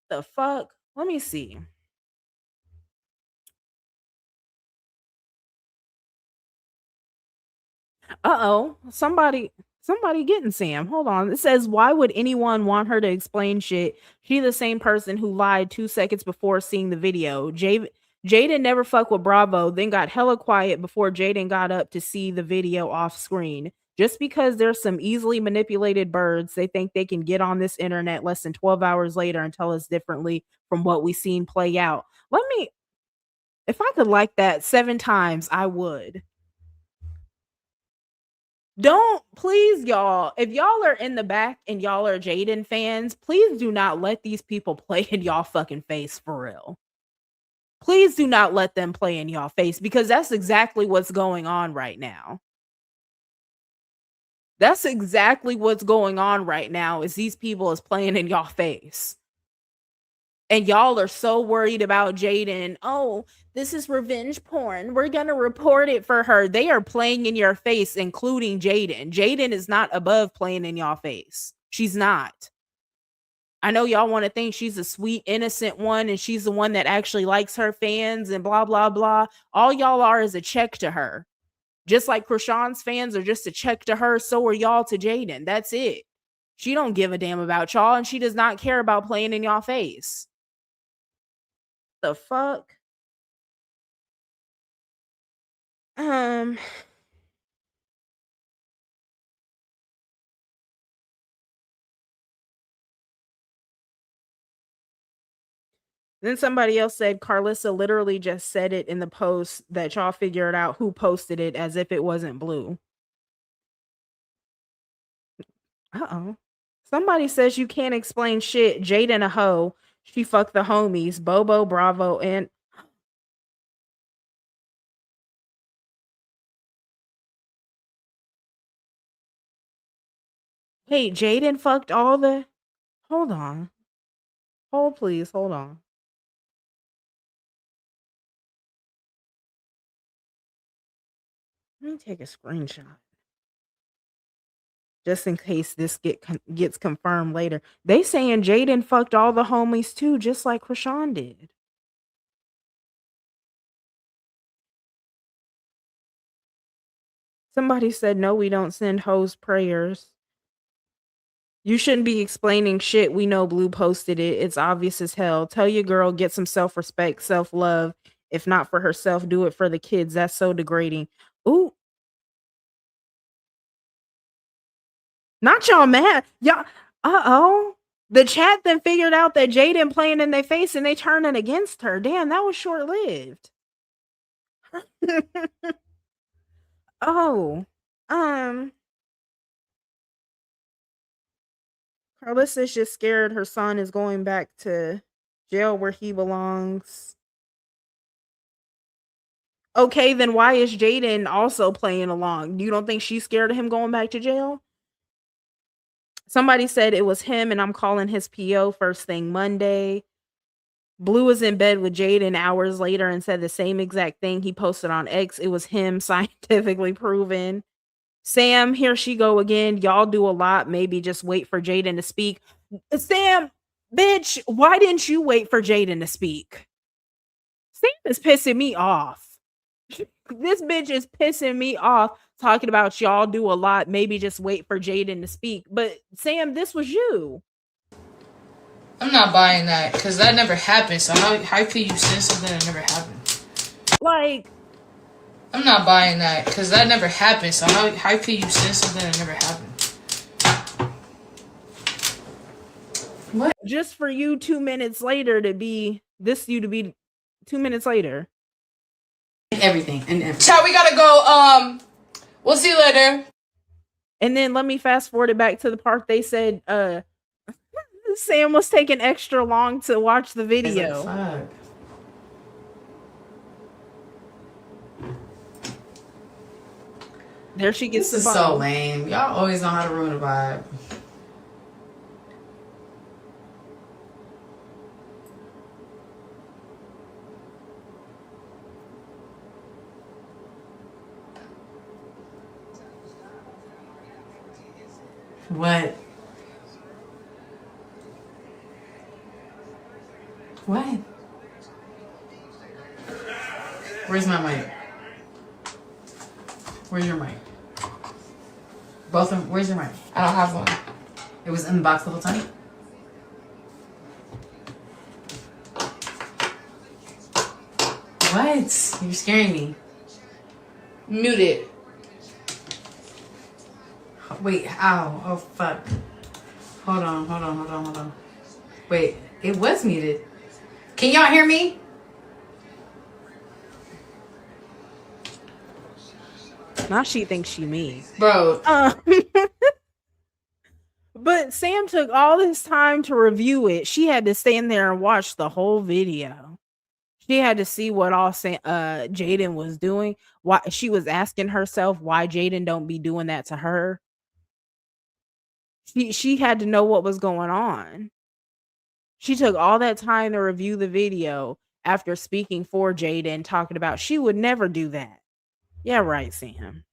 The fuck? Let me see. Uh-oh. Somebody getting Sam. Hold on. It says, why would anyone want her to explain shit? She the same person who lied 2 seconds before seeing the video. Jaidyn never fucked with Bravo, then got hella quiet before Jaidyn got up to see the video off screen. Just because there's some easily manipulated birds, they think they can get on this internet less than 12 hours later and tell us differently from what we seen play out. If I could like that 7 times, I would. Don't, please, y'all. If y'all are in the back and y'all are Jaidyn fans, please do not let these people play in y'all fucking face for real. Please do not let them play in y'all face because that's exactly what's going on right now. That's exactly what's going on right now is these people is playing in y'all face. And y'all are so worried about Jaidyn. Oh, this is revenge porn. We're going to report it for her. They are playing in your face, including Jaidyn. Jaidyn is not above playing in y'all face. She's not. I know y'all want to think she's a sweet, innocent one and she's the one that actually likes her fans and blah, blah, blah. All y'all are is a check to her. Just like Krishan's fans are just a check to her, so are y'all to Jaidyn. That's it. She don't give a damn about y'all and she does not care about playing in y'all face. The fuck? Then somebody else said Carlissa literally just said it in the post that y'all figured out who posted it as if it wasn't Blue. Uh-oh. Somebody says you can't explain shit. Jaidyn a hoe. She fucked the homies. Bobo, Bravo, and... Wait, Jaidyn fucked all the... Hold on. Hold, please. Hold on. Let me take a screenshot. Just in case this gets confirmed later. They saying Jaidyn fucked all the homies too, just like Krishan did. Somebody said, no, we don't send hoes prayers. You shouldn't be explaining shit. We know Blue posted it. It's obvious as hell. Tell your girl, get some self-respect, self-love. If not for herself, do it for the kids. That's so degrading. Ooh. Not y'all mad. Y'all. Uh-oh. The chat then figured out that Jaidyn playing in their face and they turning against her. Damn, that was short-lived. Oh. Carlissa's just scared her son is going back to jail where he belongs. Okay, then why is Jaidyn also playing along? You don't think she's scared of him going back to jail? Somebody said it was him and I'm calling his PO first thing Monday. Blue was in bed with Jaidyn hours later and said the same exact thing he posted on X. It was him, scientifically proven. Sam, here she go again. Y'all do a lot. Maybe just wait for Jaidyn to speak. Sam, bitch, why didn't you wait for Jaidyn to speak? Sam is pissing me off. This bitch is pissing me off talking about y'all do a lot. Maybe just wait for Jaidyn to speak. But Sam, this was you. I'm not buying that because that never happened. So how could you say something that never happened? Like, I'm not buying that because that never happened. So how could you say something that never happened? What? Just for you 2 minutes later to be 2 minutes later. Everything. Child, we gotta go. We'll see you later. And then let me fast forward it back to the part they said Sam was taking extra long to watch the video. There she gets This the is so phone. lame. Y'all always know how to ruin a vibe. What? What? Where's my mic? Where's your mic? Both of them. Where's your mic? I don't have one. It was in the box the whole time? What? You're scaring me. Mute it. Wait, ow. Oh, fuck. Hold on. Wait, it was muted. Can y'all hear me? Now she thinks she me. Bro. But Sam took all this time to review it. She had to stand there and watch the whole video. She had to see what all Jaidyn was doing. Why she was asking herself why Jaidyn don't be doing that to her. She had to know what was going on. She took all that time to review the video after speaking for Jaidyn, talking about she would never do that. Yeah, right, Sam.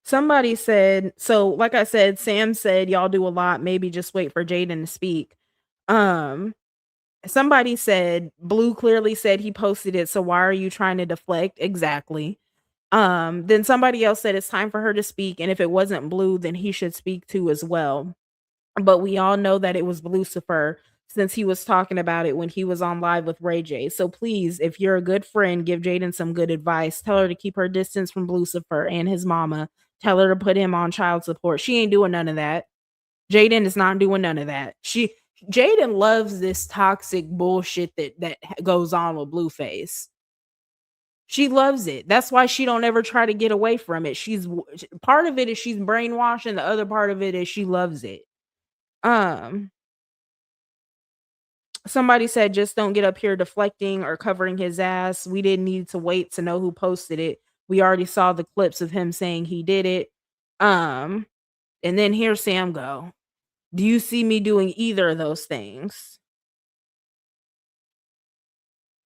Somebody said, so like I said, Sam said y'all do a lot, maybe just wait for Jaidyn to speak. Somebody said Blue clearly said he posted it, so why are you trying to deflect? Exactly. Then somebody else said it's time for her to speak, and if it wasn't Blue, then he should speak too as well. But we all know that it was Lucifer since he was talking about it when he was on live with Ray J. So please, if you're a good friend, give Jaidyn some good advice. Tell her to keep her distance from Lucifer and his mama. Tell her to put him on child support. She ain't doing none of that. Jaidyn is not doing none of that. Jaidyn loves this toxic bullshit that goes on with Blueface. She loves it. That's why she don't ever try to get away from it. Part of it is she's brainwashed, and the other part of it is she loves it. Somebody said just don't get up here deflecting or covering his ass. We didn't need to wait to know who posted it. We already saw the clips of him saying he did it. And then here's Sam go. Do you see me doing either of those things?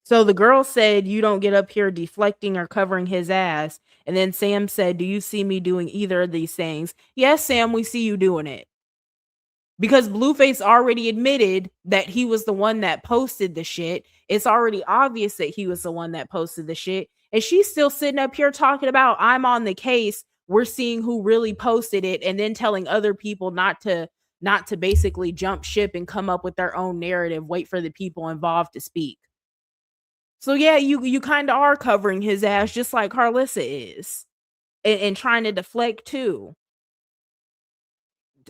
So the girl said you don't get up here deflecting or covering his ass. And then Sam said, do you see me doing either of these things? Yes, Sam, we see you doing it. Because Blueface already admitted that he was the one that posted the shit. It's already obvious that he was the one that posted the shit. And she's still sitting up here talking about, I'm on the case. We're seeing who really posted it, and then telling other people not to basically jump ship and come up with their own narrative, wait for the people involved to speak. So yeah, you kind of are covering his ass just like Carlissa is. And trying to deflect too.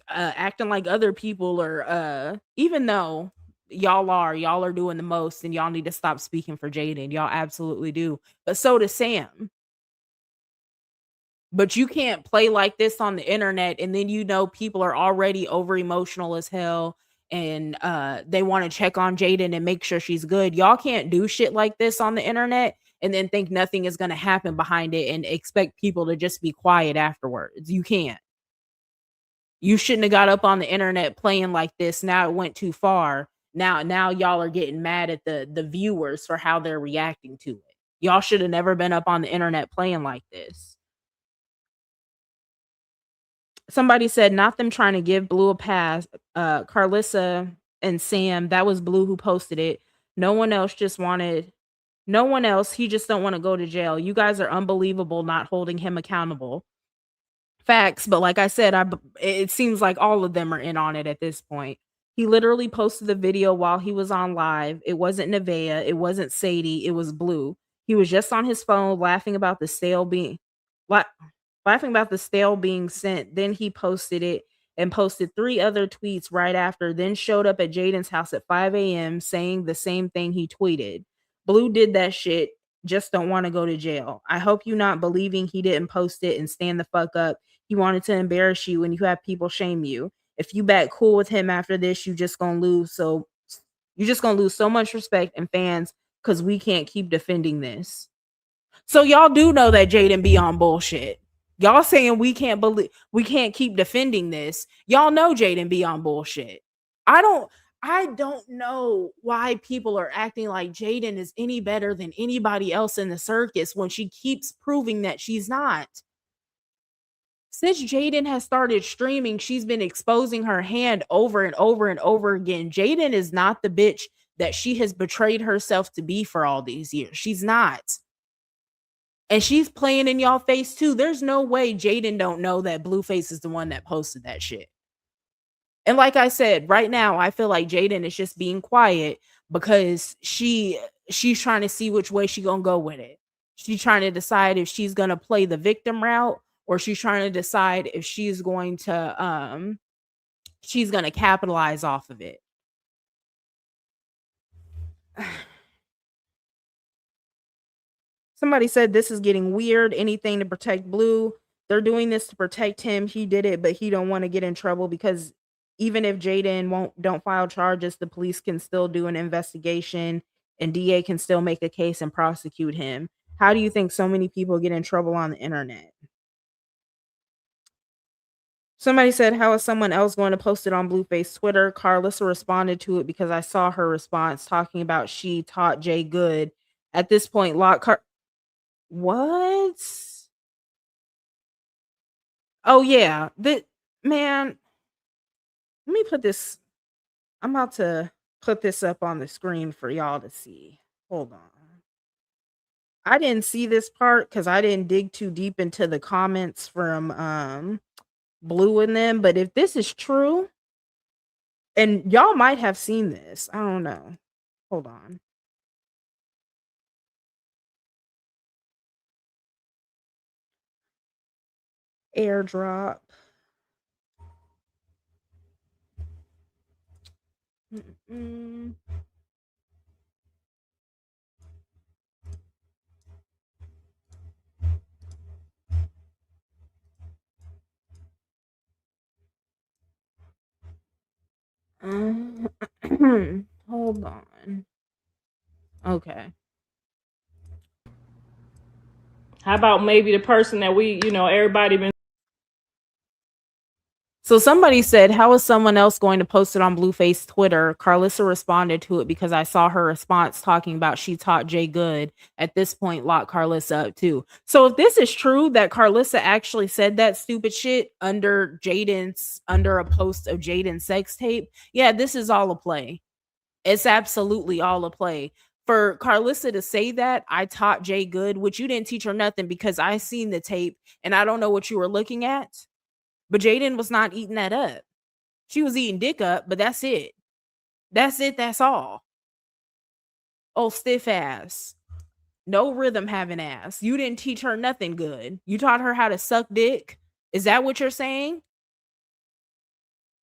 Acting like other people are even though y'all are doing the most, and y'all need to stop speaking for Jaidyn. Y'all absolutely do. But so does Sam. But you can't play like this on the internet, and then people are already over emotional as hell, and they want to check on Jaidyn and make sure she's good. Y'all can't do shit like this on the internet and then think nothing is going to happen behind it and expect people to just be quiet afterwards. You can't. You shouldn't have got up on the internet playing like this. Now it went too far. Now y'all are getting mad at the viewers for how they're reacting to it. Y'all should have never been up on the internet playing like this. Somebody said, not them trying to give Blue a pass. Carlissa and Sam, that was Blue who posted it. No one else. He just don't want to go to jail. You guys are unbelievable not holding him accountable. Facts, but like I said, it seems like all of them are in on it at this point. He literally posted the video while he was on live. It wasn't Nevaeh, it wasn't Sadie, it was Blue. He was just on his phone laughing about the stale being sent. Then he posted it and posted 3 other tweets right after, then showed up at Jaidyn's house at 5 a.m. saying the same thing he tweeted. Blue did that shit, just don't want to go to jail. I hope you not believing he didn't post it and stand the fuck up. He wanted to embarrass you when you have people shame you. If you back cool with him after this, you just gonna lose. So You're just gonna lose so much respect and fans because we can't keep defending this. So y'all do know that Jaidyn be on bullshit. Y'all saying we can't keep defending this. Y'all know Jaidyn be on bullshit. I don't know why people are acting like Jaidyn is any better than anybody else in the circus when she keeps proving that she's not. Since Jaidyn has started streaming, she's been exposing her hand over and over and over again. Jaidyn is not the bitch that she has betrayed herself to be for all these years. She's not. And she's playing in y'all face too. There's no way Jaidyn don't know that Blueface is the one that posted that shit. And like I said, right now I feel like Jaidyn is just being quiet because she's trying to see which way she gonna go with it. She's trying to decide if she's gonna play the victim route or she's trying to decide if she's going to capitalize off of it. Somebody said this is getting weird. Anything to protect Blue. They're doing this to protect him. He did it, but he don't want to get in trouble because even if Jaidyn don't file charges, the police can still do an investigation and DA can still make a case and prosecute him. How do you think so many people get in trouble on the internet? Somebody said, how is someone else going to post it on Blueface Twitter? Carlissa responded to it because I saw her response talking about she taught Jay good. At this point, what? Oh yeah, man. Let me put this. I'm about to put this up on the screen for y'all to see. Hold on. I didn't see this part because I didn't dig too deep into the comments from Blue and them. But if this is true, and y'all might have seen this, I don't know. Hold on. Airdrop. Hold on. Okay. How about maybe the person that everybody been. So somebody said, how is someone else going to post it on Blueface Twitter? Carlissa responded to it because I saw her response talking about she taught Jay good. At this point, lock Carlissa up too. So if this is true that Carlissa actually said that stupid shit under a post of Jaidyn's sex tape, yeah, this is all a play. It's absolutely all a play. For Carlissa to say that, I taught Jay good, which you didn't teach her nothing because I seen the tape and I don't know what you were looking at. But Jaidyn was not eating that up. She was eating dick up, but that's it. That's it. That's all. Oh, stiff ass. No rhythm having ass. You didn't teach her nothing good. You taught her how to suck dick. Is that what you're saying?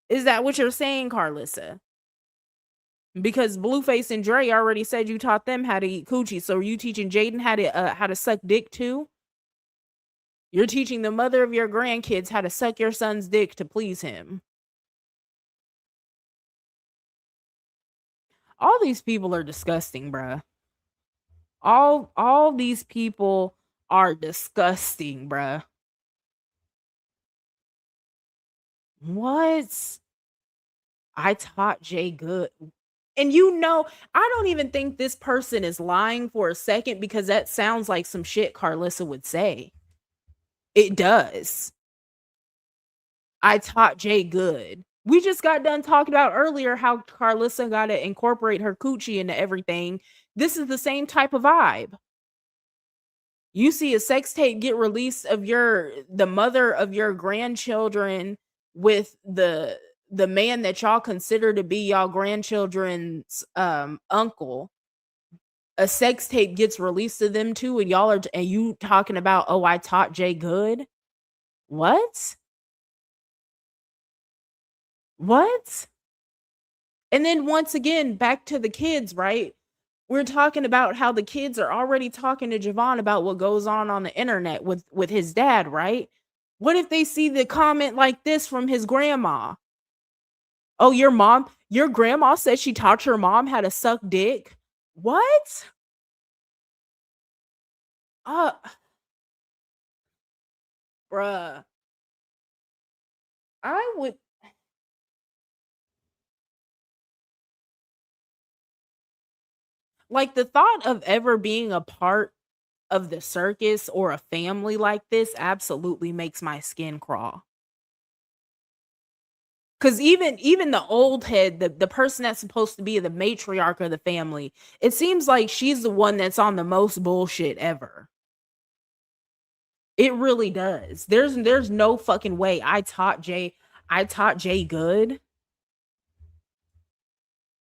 Is that what you're saying, Carlissa? Because Blueface and Dre already said you taught them how to eat coochie. So are you teaching Jaidyn how to suck dick too? You're teaching the mother of your grandkids how to suck your son's dick to please him. All these people are disgusting, bruh. All these people are disgusting, bruh. What? I taught Jay good. And I don't even think this person is lying for a second because that sounds like some shit Carlissa would say. It does. I taught Jay good. We just got done talking about earlier how Carlissa got to incorporate her coochie into everything. This is the same type of vibe. You see a sex tape get released of the mother of your grandchildren with the man that y'all consider to be y'all grandchildren's uncle. A sex tape gets released to them too, and you talking about, oh, I taught Jay good. What? And then once again, back to the kids, right? We're talking about how the kids are already talking to Javon about what goes on the internet with his dad, right? What if they see the comment like this from his grandma? Oh, your grandma said she taught your mom how to suck dick? What? Uh, bruh. I would like the thought of ever being a part of the circus or a family like this absolutely makes my skin crawl. Cause even the old head, the person that's supposed to be the matriarch of the family, it seems like she's the one that's on the most bullshit ever. It really does. There's no fucking way I taught Jay good.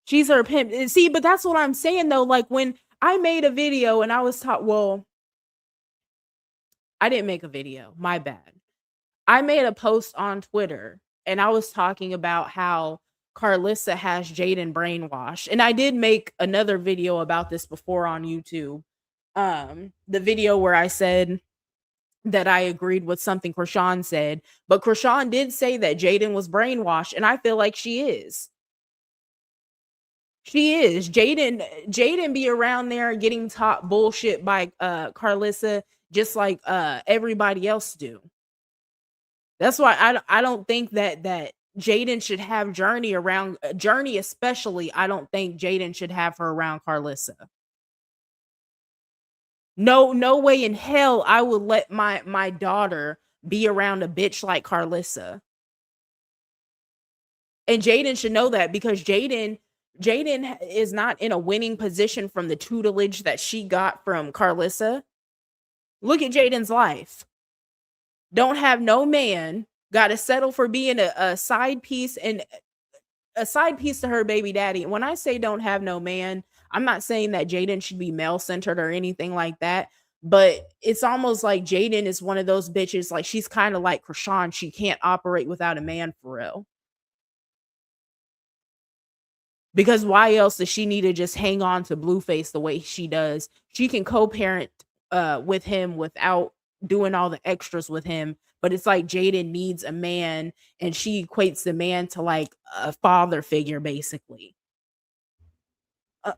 She's her pimp. See, but that's what I'm saying though. Like when I made a video and I was taught, well, I didn't make a video. My bad. I made a post on Twitter and I was talking about how Carlissa has Jaidyn brainwashed. And I did make another video about this before on YouTube. The video where I said that I agreed with something Krishan said, but Krishan did say that Jaidyn was brainwashed, and I feel like she is. She is. Jaidyn be around there getting taught bullshit by Carlissa just like everybody else do. That's why I don't think that Jaidyn should have Journey around Journey especially. I don't think Jaidyn should have her around Carlissa. No way in hell I would let my daughter be around a bitch like Carlissa. And Jaidyn should know that because Jaidyn is not in a winning position from the tutelage that she got from Carlissa. Look at Jaden's life. Don't have no man, got to settle for being a side piece and a side piece to her baby daddy. When I say don't have no man, I'm not saying that Jaidyn should be male centered or anything like that. But it's almost like Jaidyn is one of those bitches, like she's kind of like Krishan. She can't operate without a man for real. Because why else does she need to just hang on to Blueface the way she does? She can co-parent with him without doing all the extras with him. But it's like Jaidyn needs a man, and she equates the man to like a father figure, basically. Let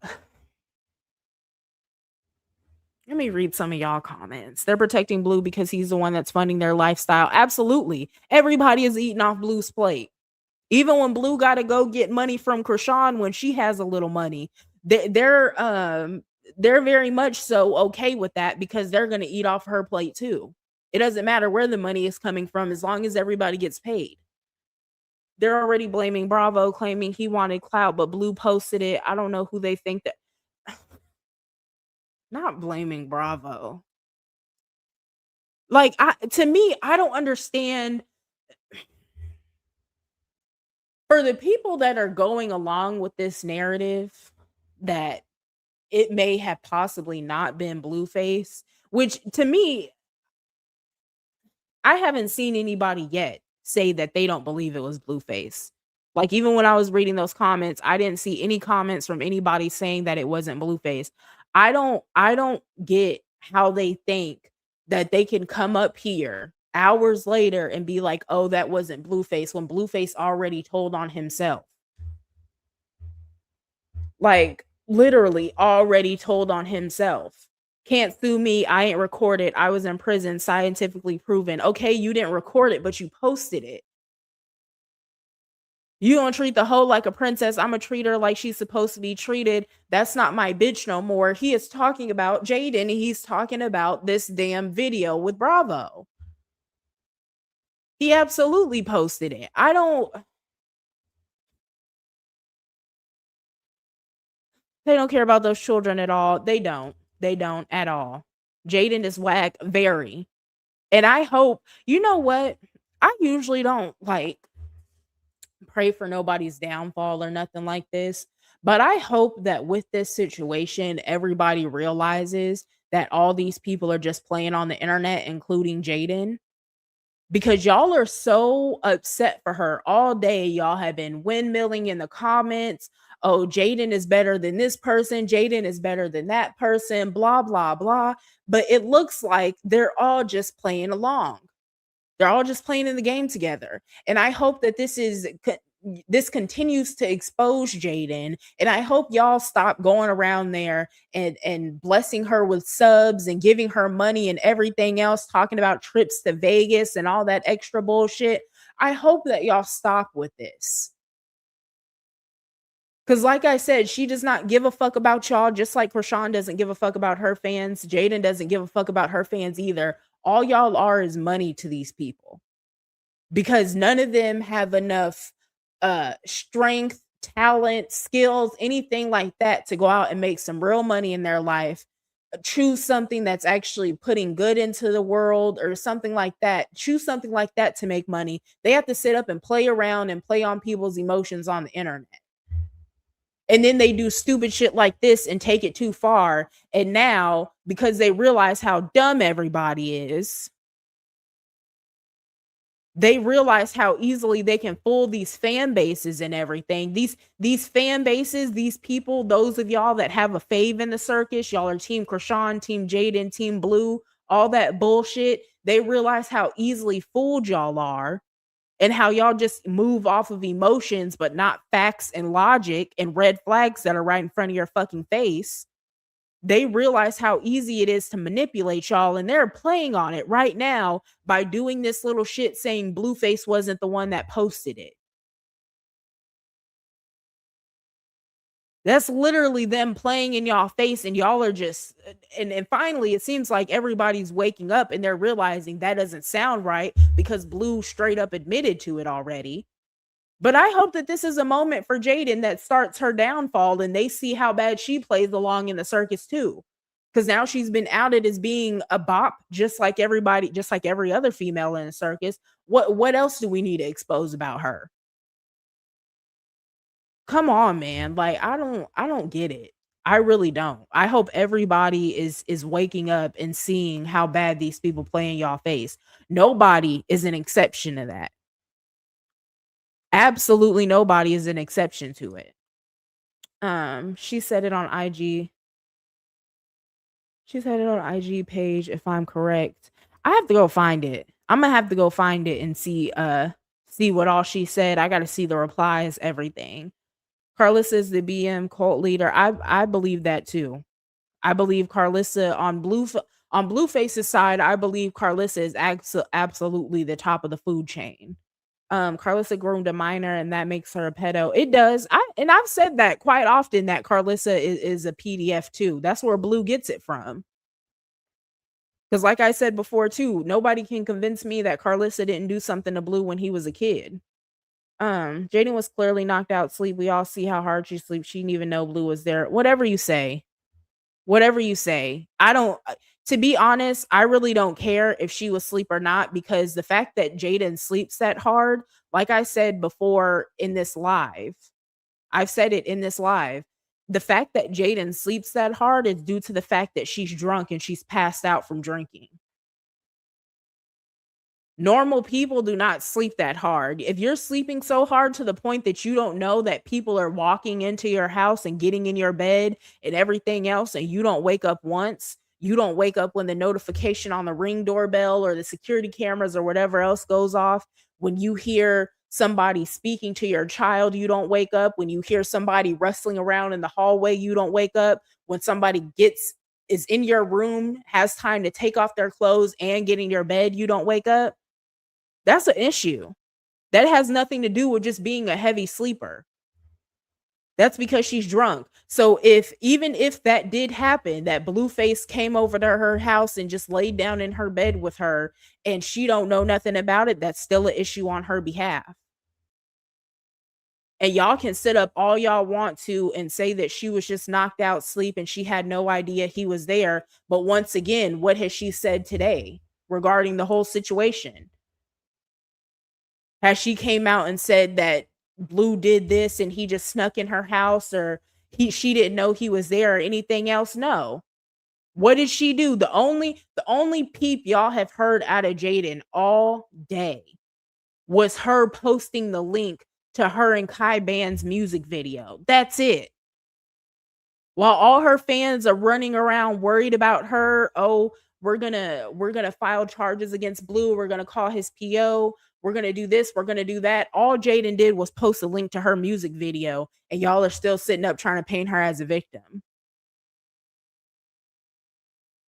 me read some of y'all comments. They're protecting Blue because he's the one that's funding their lifestyle. Absolutely. Everybody is eating off Blue's plate. Even when Blue got to go get money from Krishan when she has a little money, they're very much so okay with that because they're going to eat off her plate too. It doesn't matter where the money is coming from as long as everybody gets paid. They're already blaming Bravo, claiming he wanted clout, but Blue posted it. I don't know who they think that. Not blaming Bravo. Like, to me, I don't understand. For the people that are going along with this narrative that it may have possibly not been Blueface, which to me, I haven't seen anybody yet say that they don't believe it was Blueface. Like, even when I was reading those comments, I didn't see any comments from anybody saying that it wasn't Blueface. I don't get how they think that they can come up here hours later and be like, oh, that wasn't Blueface, when Blueface already told on himself. Like, literally already told on himself. Can't sue me. I ain't recorded. I was in prison, scientifically proven. Okay, you didn't record it, but you posted it. You don't treat the hoe like a princess. I'm gonna treat her like she's supposed to be treated. That's not my bitch no more. He is talking about Jaidyn. He's talking about this damn video with Bravo. He absolutely posted it. They don't care about those children at all. They don't at all. Jaidyn is whack, very. And I hope, you know what? I usually don't like pray for nobody's downfall or nothing like this. But I hope that with this situation, everybody realizes that all these people are just playing on the internet, including Jaidyn. Because y'all are so upset for her all day. Y'all have been windmilling in the comments. Oh, Jaidyn is better than this person. Jaidyn is better than that person, blah, blah, blah. But it looks like they're all just playing along. They're all just playing in the game together. And I hope that this is this continues to expose Jaidyn, and I hope y'all stop going around there and blessing her with subs and giving her money and everything else, talking about trips to Vegas and all that extra bullshit. I hope that y'all stop with this. Because like I said, she does not give a fuck about y'all, just like Rashawn doesn't give a fuck about her fans. Jaidyn doesn't give a fuck about her fans either. All y'all are is money to these people. Because none of them have enough strength, talent, skills, anything like that to go out and make some real money in their life. Choose something that's actually putting good into the world or something like that. Choose something like that to make money. They have to sit up and play around and play on people's emotions on the internet. And then they do stupid shit like this and take it too far. And now, because they realize how dumb everybody is, they realize how easily they can fool these fan bases and everything. These fan bases, these people, those of y'all that have a fave in the circus, y'all are Team Krishan, Team Jaidyn, Team Blue, all that bullshit. They realize how easily fooled y'all are. And how y'all just move off of emotions, but not facts and logic and red flags that are right in front of your fucking face. They realize how easy it is to manipulate y'all, and they're playing on it right now by doing this little shit saying Blueface wasn't the one that posted it. That's literally them playing in y'all face, and y'all are just, and finally, it seems like everybody's waking up and they're realizing that doesn't sound right because Blue straight up admitted to it already. But I hope that this is a moment for Jaidyn that starts her downfall and they see how bad she plays along in the circus too. Because now she's been outed as being a bop, just like everybody, just like every other female in the circus. What else do we need to expose about her? Come on, man. Like I don't get it. I really don't. I hope everybody is waking up and seeing how bad these people play in y'all face. Nobody is an exception to that. Absolutely nobody is an exception to it. She said it on IG. She said it on IG page, if I'm correct. I have to go find it. I'm gonna have to go find it and see what all she said. I gotta see the replies, everything. Carlissa is the BM cult leader. I believe that too. I believe Carlissa on Blueface's side. I believe Carlissa is absolutely the top of the food chain. Carlissa groomed a minor, and that makes her a pedo. It does. I've said that quite often that Carlissa is a PDF too. That's where Blue gets it from. Because, like I said before too, nobody can convince me that Carlissa didn't do something to Blue when he was a kid. Jaidyn was clearly knocked out sleep. We all see how hard she sleeps. She didn't even know Blue was there. Whatever you say. Whatever you say. To be honest, I really don't care if she was asleep or not, because the fact that Jaidyn sleeps that hard, like I said before in this live, I've said it in this live, the fact that Jaidyn sleeps that hard is due to the fact that she's drunk and she's passed out from drinking. Normal people do not sleep that hard. If you're sleeping so hard to the point that you don't know that people are walking into your house and getting in your bed and everything else, and you don't wake up once, you don't wake up when the notification on the Ring doorbell or the security cameras or whatever else goes off, when you hear somebody speaking to your child, you don't wake up, when you hear somebody rustling around in the hallway, you don't wake up, when somebody is in your room, has time to take off their clothes and get in your bed, you don't wake up. That's an issue. That has nothing to do with just being a heavy sleeper. That's because she's drunk. So even if that did happen, that Blueface came over to her house and just laid down in her bed with her and she don't know nothing about it, that's still an issue on her behalf. And y'all can sit up all y'all want to and say that she was just knocked out sleep and she had no idea he was there. But once again, what has she said today regarding the whole situation? Has she came out and said that Blue did this and he just snuck in her house, or she didn't know he was there or anything else? No. What did she do? The only peep y'all have heard out of Jaidyn all day was her posting the link to her and Kai Band's music video. That's it. While all her fans are running around worried about her, oh, we're gonna file charges against Blue. We're gonna call his PO. We're gonna do this. We're gonna do that. All Jaidyn did was post a link to her music video, and y'all are still sitting up trying to paint her as a victim.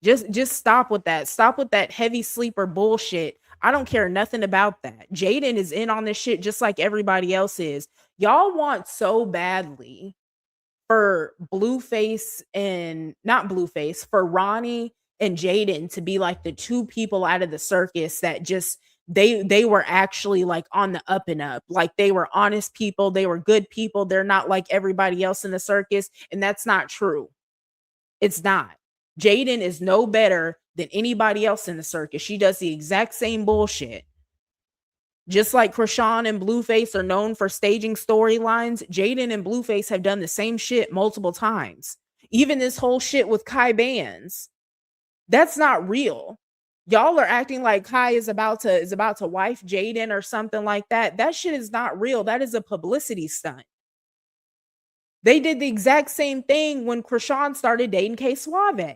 Just stop with that. Stop with that heavy sleeper bullshit. I don't care nothing about that. Jaidyn is in on this shit just like everybody else is. Y'all want so badly for Blueface and not Blueface, for Ronnie and Jaidyn to be like the two people out of the circus that just they were actually like on the up and up. Like they were honest people, they were good people. They're not like everybody else in the circus, and that's not true. It's not. Jaidyn is no better than anybody else in the circus. She does the exact same bullshit. Just like Krishan and Blueface are known for staging storylines, Jaidyn and Blueface have done the same shit multiple times. Even this whole shit with Kai Bands, that's not real. Y'all are acting like Kai is about to wife Jaidyn or something like that. That shit is not real. That is a publicity stunt. They did the exact same thing when Krishan started dating K Suave.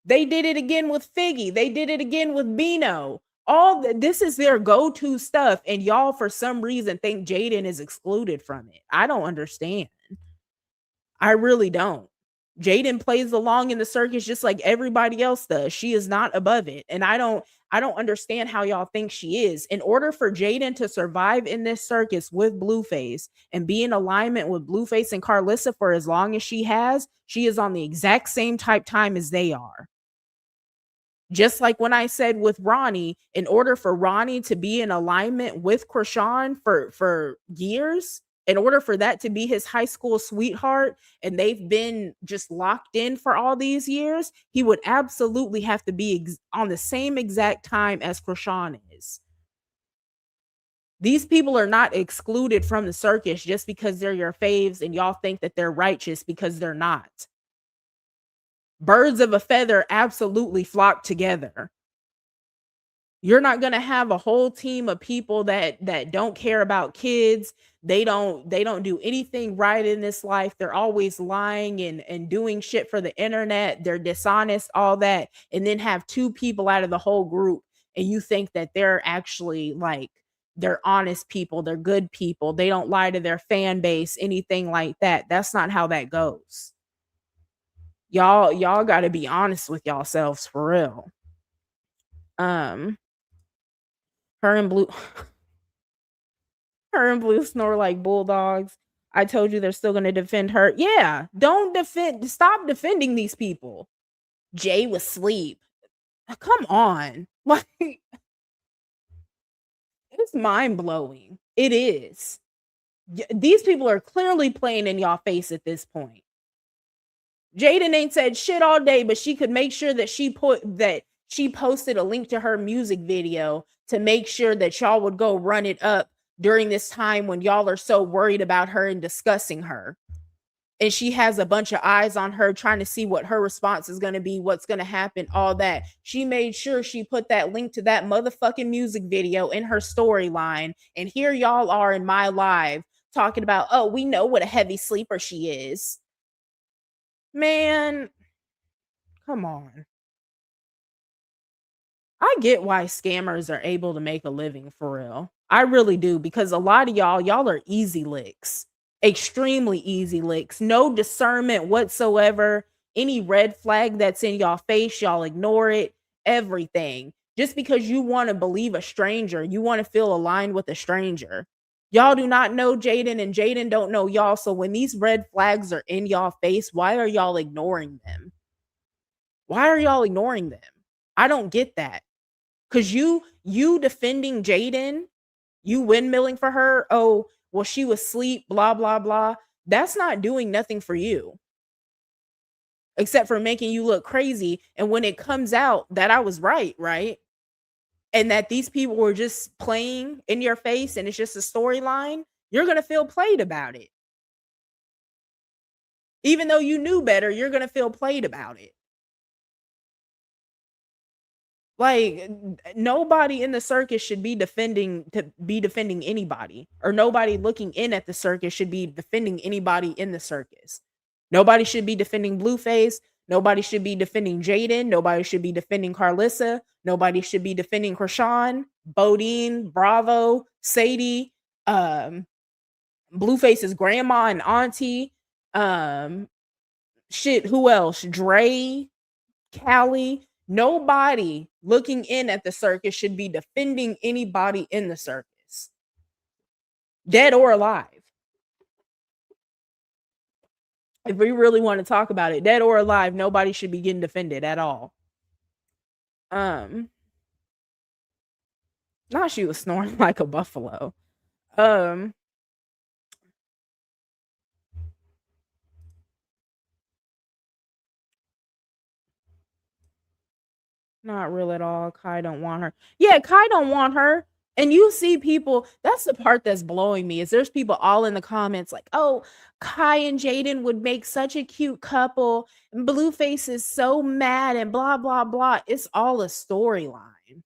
They did it again with Figgy. They did it again with Bino. This is their go-to stuff, and y'all for some reason think Jaidyn is excluded from it. I don't understand. I really don't. Jaidyn plays along in the circus just like everybody else does. She is not above it, and I don't understand how y'all think she is. In order for Jaidyn to survive in this circus with Blueface and be in alignment with Blueface and Carlissa for as long as she is on the exact same type time as they are. Just like when I said with Ronnie, in order for Ronnie to be in alignment with Krishan for years, in order for that to be his high school sweetheart, and they've been just locked in for all these years, he would absolutely have to be on the same exact time as Krishan is. These people are not excluded from the circus just because they're your faves and y'all think that they're righteous, because they're not. Birds of a feather absolutely flock together. You're not going to have a whole team of people that don't care about kids. They don't do anything right in this life. They're always lying and doing shit for the internet. They're dishonest, all that. And then have two people out of the whole group, and you think that they're actually like, they're honest people, they're good people, they don't lie to their fan base, anything like that. That's not how that goes. Y'all got to be honest with yourselves for real. Her and Blue snore like bulldogs. I told you they're still going to defend her. Yeah, stop defending these people. Jay was asleep. Come on. Like, it's mind-blowing. It is. These people are clearly playing in y'all face at this point. Jaidyn ain't said shit all day, but she could make sure that she posted a link to her music video to make sure that y'all would go run it up during this time when y'all are so worried about her and discussing her. And she has a bunch of eyes on her trying to see what her response is going to be, what's going to happen, all that. She made sure she put that link to that motherfucking music video in her storyline. And here y'all are in my live talking about, oh, we know what a heavy sleeper she is. Man, come on. I get why scammers are able to make a living for real. I really do, because a lot of y'all are easy licks. Extremely easy licks. No discernment whatsoever. Any red flag that's in y'all face, y'all ignore it. Everything. Just because you want to believe a stranger, you want to feel aligned with a stranger. Y'all do not know Jaidyn, and Jaidyn don't know y'all. So when these red flags are in y'all face, why are y'all ignoring them? Why are y'all ignoring them? I don't get that. Because you defending Jaidyn, you windmilling for her, oh, well, she was asleep, blah, blah, blah. That's not doing nothing for you. Except for making you look crazy. And when it comes out that I was right? And that these people were just playing in your face and it's just a storyline, you're going to feel played about it. Even though you knew better, you're going to feel played about it. Like, nobody in the circus should be defending anybody, or nobody looking in at the circus should be defending anybody in the circus. Nobody should be defending Blueface. Nobody should be defending Jaidyn. Nobody should be defending Carlissa. Nobody should be defending Krishan, Bodine, Bravo, Sadie, Blueface's grandma and auntie. Shit, who else? Dre, Callie. Nobody looking in at the circus should be defending anybody in the circus, dead or alive. If we really want to talk about it, dead or alive, nobody should be getting defended at all. Now she was snoring like a buffalo. Not real at all. Kai don't want her. Yeah, Kai don't want her. And you see people, that's the part that's blowing me, is there's people all in the comments like, oh, Kai and Jaidyn would make such a cute couple. And Blueface is so mad and blah, blah, blah. It's all a storyline.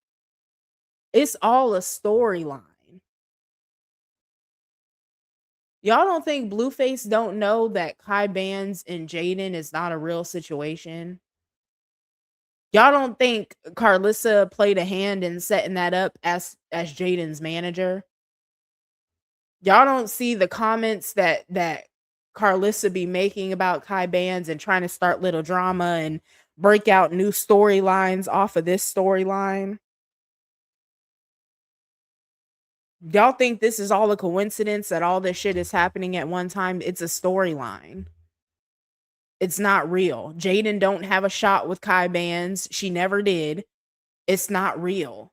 It's all a storyline. Y'all don't think Blueface don't know that Kai Bands and Jaidyn is not a real situation? Y'all don't think Carlissa played a hand in setting that up as Jaden's manager? Y'all don't see the comments that Carlissa be making about Kai Bands and trying to start little drama and break out new storylines off of this storyline? Y'all think this is all a coincidence that all this shit is happening at one time? It's a storyline. It's not real. Jaidyn don't have a shot with Kai Bands. She never did. It's not real.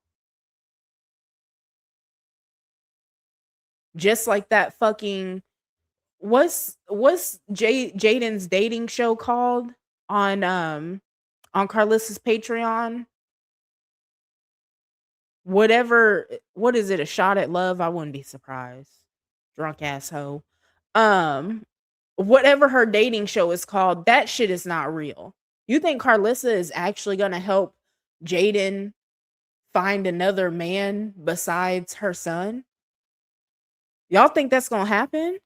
Just like that fucking what's Jaden's dating show called on Carlissa's Patreon? Whatever, what is it? A Shot at Love? I wouldn't be surprised. Drunk asshole. Whatever her dating show is called, that shit is not real. You think Carlissa is actually gonna help Jaidyn find another man besides her son? Y'all think that's gonna happen?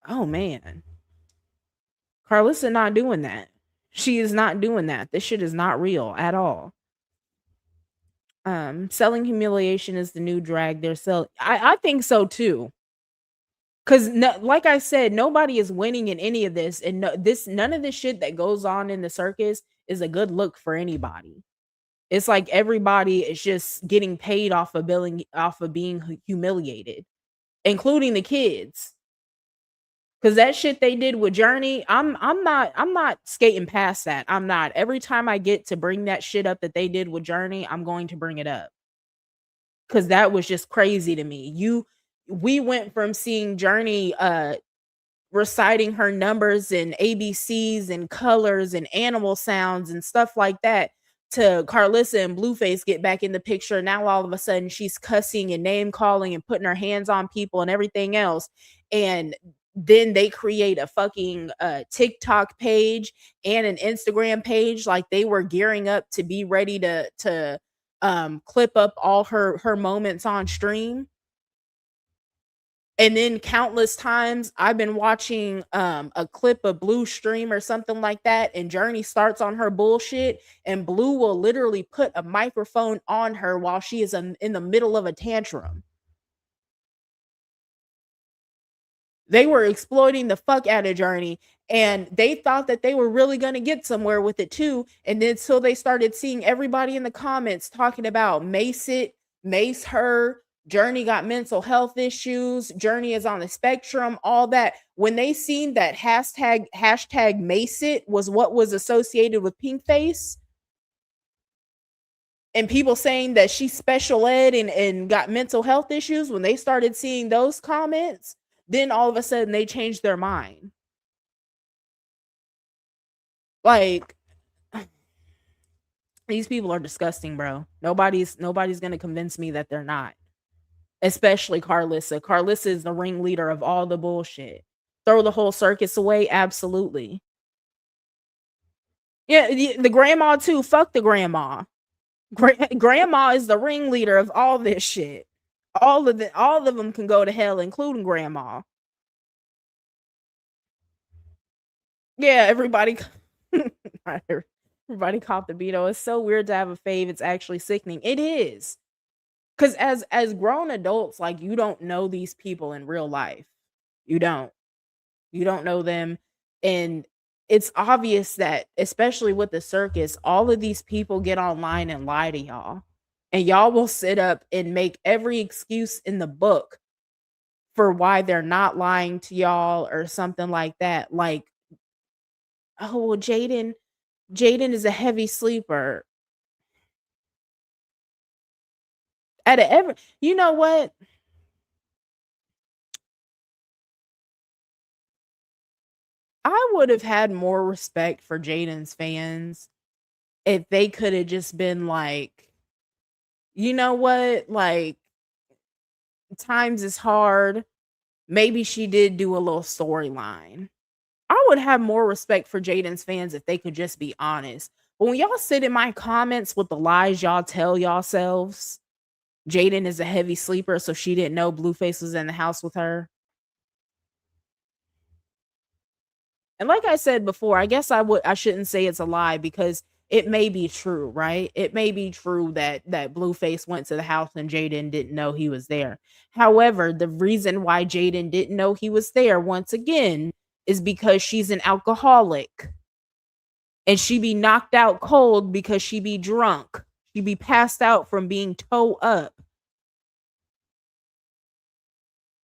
Oh man. Carlissa not doing that. She is not doing that. This shit is not real at all. Selling humiliation is the new drag. They're selling. I think so too. Cause like I said, nobody is winning in any of this, and none of this shit that goes on in the circus is a good look for anybody. It's like everybody is just getting paid off of being humiliated, including the kids. Cause that shit they did with Journey, I'm not skating past that. I'm not. Every time I get to bring that shit up that they did with Journey, I'm going to bring it up. Cause that was just crazy to me. We went from seeing Journey reciting her numbers and ABCs and colors and animal sounds and stuff like that to Carlissa and Blueface get back in the picture. Now all of a sudden she's cussing and name calling and putting her hands on people and everything else. And then they create a fucking TikTok page and an Instagram page, like they were gearing up to be ready to clip up all her moments on stream. And then countless times I've been watching a clip of Blue stream or something like that, and Journey starts on her bullshit, and Blue will literally put a microphone on her while she is in the middle of a tantrum. They were exploiting the fuck out of Journey, and they thought that they were really going to get somewhere with it too. And then so they started seeing everybody in the comments talking about mace her, Journey got mental health issues, Journey is on the spectrum, all that. When they seen that hashtag mace it was what was associated with pink face, and people saying that she's special ed and got mental health issues, when they started seeing those comments, then all of a sudden they changed their mind. Like, these people are disgusting, bro. Nobody's going to convince me that they're not. Especially Carlissa. Carlissa is the ringleader of all the bullshit. Throw the whole circus away? Absolutely. Yeah, the grandma too. Fuck the grandma. Grandma is the ringleader of all this shit. All of them can go to hell, including grandma. Yeah, everybody not everybody caught the Beto. It's so weird to have a fave. It's actually sickening. It is. Cause as grown adults, like you don't know these people in real life. You don't. You don't know them. And it's obvious that, especially with the circus, all of these people get online and lie to y'all. And y'all will sit up and make every excuse in the book for why they're not lying to y'all or something like that. Like, oh well, Jaidyn is a heavy sleeper. At a ever you know what? I would have had more respect for Jaden's fans if they could have just been like, you know what? Like, times is hard. Maybe she did do a little storyline. I would have more respect for Jaden's fans if they could just be honest. But when y'all sit in my comments with the lies y'all tell yourselves, Jaidyn is a heavy sleeper, so she didn't know Blueface was in the house with her. And like I said before, I guess I shouldn't say it's a lie because it may be true, right? It may be true that Blueface went to the house and Jaidyn didn't know he was there. However, the reason why Jaidyn didn't know he was there once again is because she's an alcoholic. And she be knocked out cold because she be drunk. She be passed out from being toe up.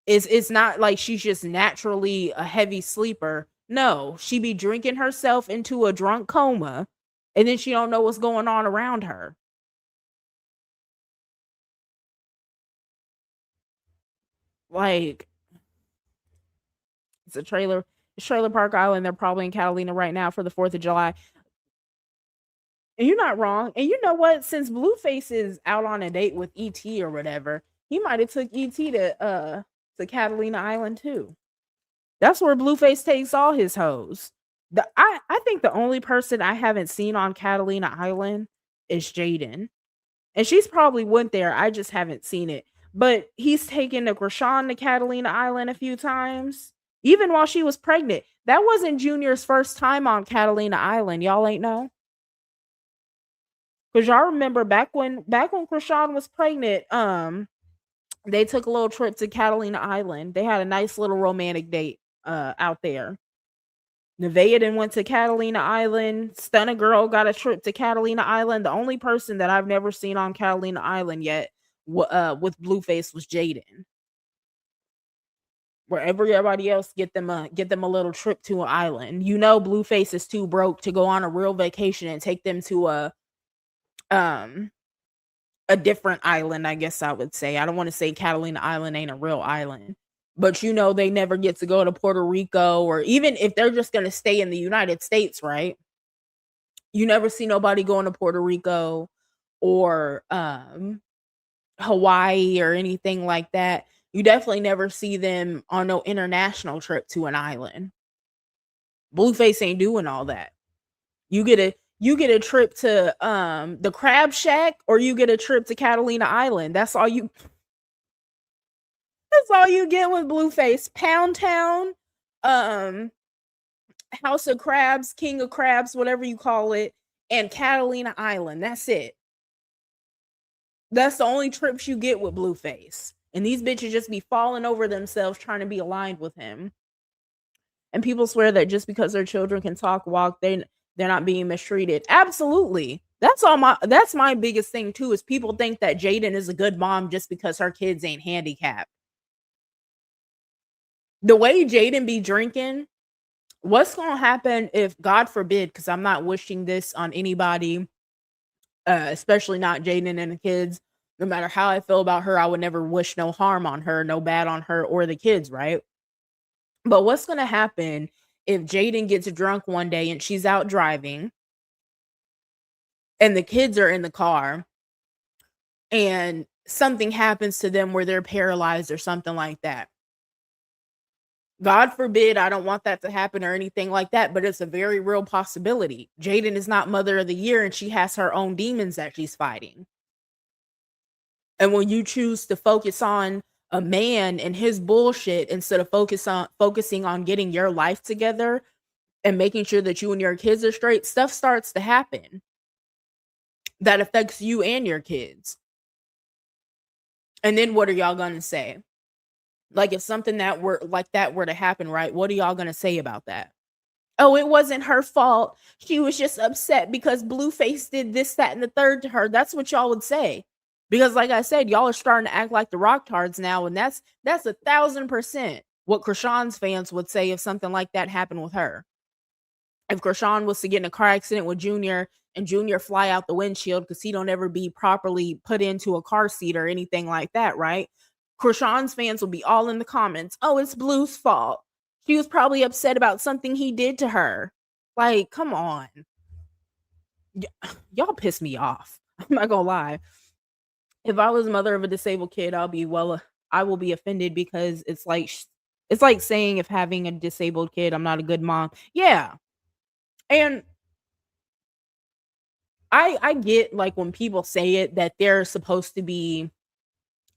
It's not like she's just naturally a heavy sleeper. No, she be drinking herself into a drunk coma, and then she don't know what's going on around her. Like, it's Trailer Park Island. They're probably in Catalina right now for the 4th of July. And you're not wrong. And you know what? Since Blueface is out on a date with ET or whatever, he might have took ET to Catalina Island too. That's where Blueface takes all his hoes. I think the only person I haven't seen on Catalina Island is Jaidyn. And she's probably went there. I just haven't seen it. But he's taken the Krishan to Catalina Island a few times. Even while she was pregnant. That wasn't Junior's first time on Catalina Island. Y'all ain't know. Because y'all remember back when Krishan was pregnant, they took a little trip to Catalina Island. They had a nice little romantic date out there. Nevaeh then went to Catalina Island. Stunna Girl got a trip to Catalina Island. The only person that I've never seen on Catalina Island yet with Blueface was Jaidyn. Where everybody else get them a little trip to an island. You know Blueface is too broke to go on a real vacation and take them to a different island, I guess I would say. I don't want to say Catalina Island ain't a real island. But you know they never get to go to Puerto Rico, or even if they're just going to stay in the United States, right? You never see nobody going to Puerto Rico or Hawaii or anything like that. You definitely never see them on no international trip to an island. Blueface ain't doing all that. You get a trip to the Crab Shack, or you get a trip to Catalina Island. That's all you get with Blueface. Pound Town, House of Crabs, King of Crabs, whatever you call it, and Catalina Island. That's it. That's the only trips you get with Blueface. And these bitches just be falling over themselves trying to be aligned with him. And people swear that just because their children can talk, walk, they're not being mistreated. Absolutely. That's my biggest thing too, is people think that Jaidyn is a good mom just because her kids ain't handicapped. The way Jaidyn be drinking, what's gonna happen if, God forbid, because I'm not wishing this on anybody, especially not Jaidyn and the kids. No matter how I feel about her, I would never wish no harm on her, no bad on her or the kids, right? But what's gonna happen if Jaidyn gets drunk one day and she's out driving and the kids are in the car and something happens to them where they're paralyzed or something like that? God forbid, I don't want that to happen or anything like that, but it's a very real possibility. Jaidyn is not Mother of the Year and she has her own demons that she's fighting. And when you choose to focus on a man and his bullshit instead of focusing on getting your life together, and making sure that you and your kids are straight, stuff starts to happen that affects you and your kids. And then what are y'all gonna say? Like, if something that were like that were to happen, right? What are y'all gonna say about that? Oh, it wasn't her fault. She was just upset because Blueface did this, that, and the third to her. That's what y'all would say. Because, like I said, y'all are starting to act like the rock tards now, and that's 1,000% what Krishan's fans would say if something like that happened with her. If Krishan was to get in a car accident with Junior and Junior fly out the windshield because he don't ever be properly put into a car seat or anything like that, right? Krishan's fans will be all in the comments. Oh, it's Blue's fault. She was probably upset about something he did to her. Like, come on. Y'all piss me off. I'm not gonna lie. If I was a mother of a disabled kid, I will be offended because it's like saying if having a disabled kid, I'm not a good mom. Yeah. And I get like when people say it that they're supposed to be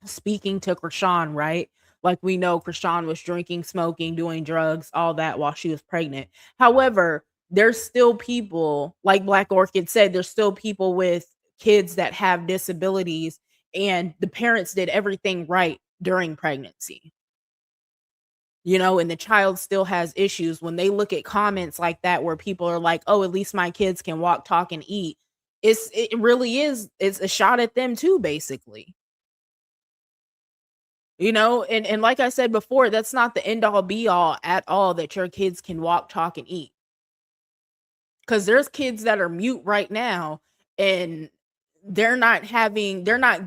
speaking to Krishan, right? Like we know Krishan was drinking, smoking, doing drugs, all that while she was pregnant. However, there's still people, like Black Orchid said, there's still people with kids that have disabilities, and the parents did everything right during pregnancy. You know, and the child still has issues. When they look at comments like that where people are like, "Oh, at least my kids can walk, talk, and eat." It really is, it's a shot at them too, basically. You know, and like I said before, that's not the end all be all at all that your kids can walk, talk, and eat. Because there's kids that are mute right now, and they're not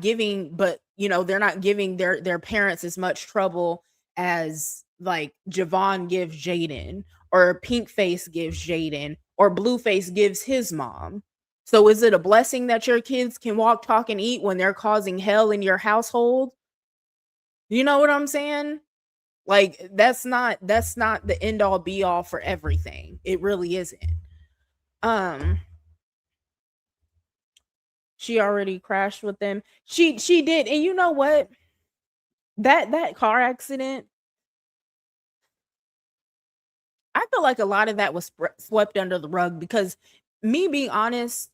giving, but you know, they're not giving their parents as much trouble as like Javon gives Jaidyn, or Pink Face gives Jaidyn, or Blueface gives his mom. So is it a blessing that your kids can walk, talk, and eat when they're causing hell in your household? You know what I'm saying? Like that's not the end all be all for everything. It really isn't. Um she already crashed with them. She did. And you know what? That car accident, I feel like a lot of that was swept under the rug because, me being honest,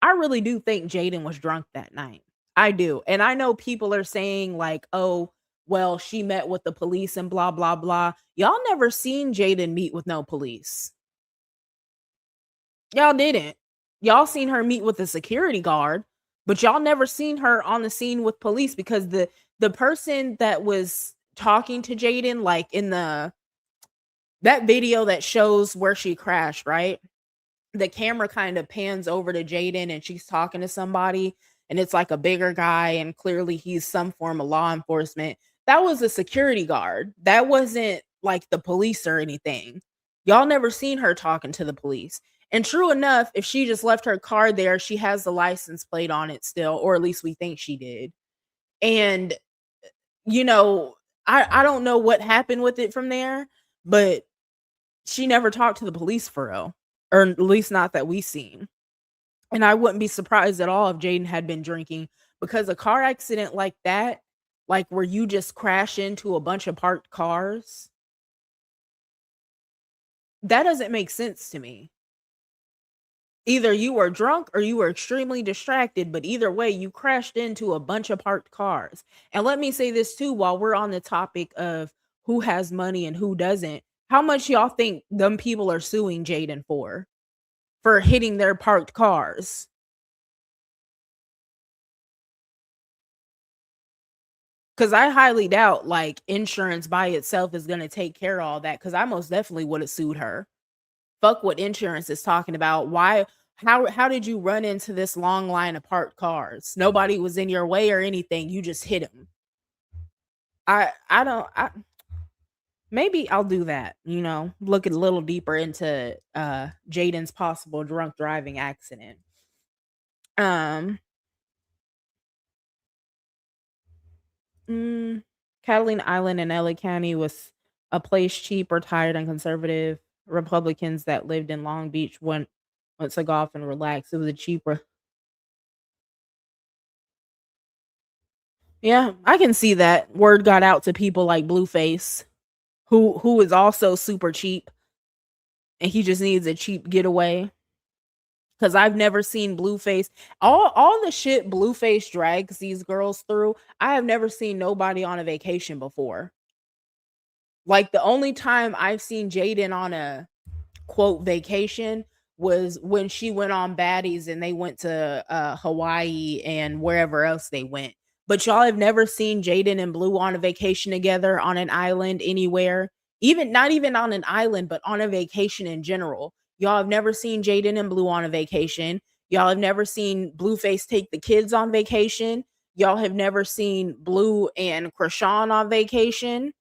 I really do think Jaidyn was drunk that night. I do. And I know people are saying like, "Oh, well, she met with the police and blah blah blah." Y'all never seen Jaidyn meet with no police. Y'all didn't. Y'all seen her meet with a security guard, but y'all never seen her on the scene with police because the person that was talking to Jaidyn, like in that video that shows where she crashed, right? The camera kind of pans over to Jaidyn and she's talking to somebody, and it's like a bigger guy, and clearly he's some form of law enforcement. That was a security guard. That wasn't like the police or anything. Y'all never seen her talking to the police. And true enough, if she just left her car there, she has the license plate on it still, or at least we think she did. And you know, I don't know what happened with it from there, but she never talked to the police for real, or at least not that we seen. And I wouldn't be surprised at all if Jaidyn had been drinking, because a car accident like that, like where you just crash into a bunch of parked cars, that doesn't make sense to me. Either you were drunk or you were extremely distracted, but either way, you crashed into a bunch of parked cars. And let me say this too, while we're on the topic of who has money and who doesn't. How much y'all think them people are suing Jaidyn for hitting their parked cars? Because I highly doubt like insurance by itself is going to take care of all that, because I most definitely would have sued her. Fuck what insurance is talking about. Why? How did you run into this long line of parked cars? Nobody was in your way or anything. You just hit them. I don't. Maybe I'll do that. You know, look a little deeper into Jaden's possible drunk driving accident. Um. Catalina Island in LA County was a place cheap, retired, and conservative Republicans that lived in Long Beach went to golf and relax. It was a cheaper. Yeah, I can see that. Word got out to people like Blueface, who is also super cheap. and he just needs a cheap getaway. Cause I've never seen Blueface. All the shit Blueface drags these girls through, I have never seen nobody on a vacation before. Like the only time I've seen Jaidyn on a quote vacation was when she went on Baddies and they went to Hawaii and wherever else they went. But y'all have never seen Jaidyn and Blue on a vacation together on an island anywhere. Even not even on an island, but on a vacation in general. Y'all have never seen Jaidyn and Blue on a vacation. Y'all have never seen Blueface take the kids on vacation. Y'all have never seen Blue and Krishan on vacation.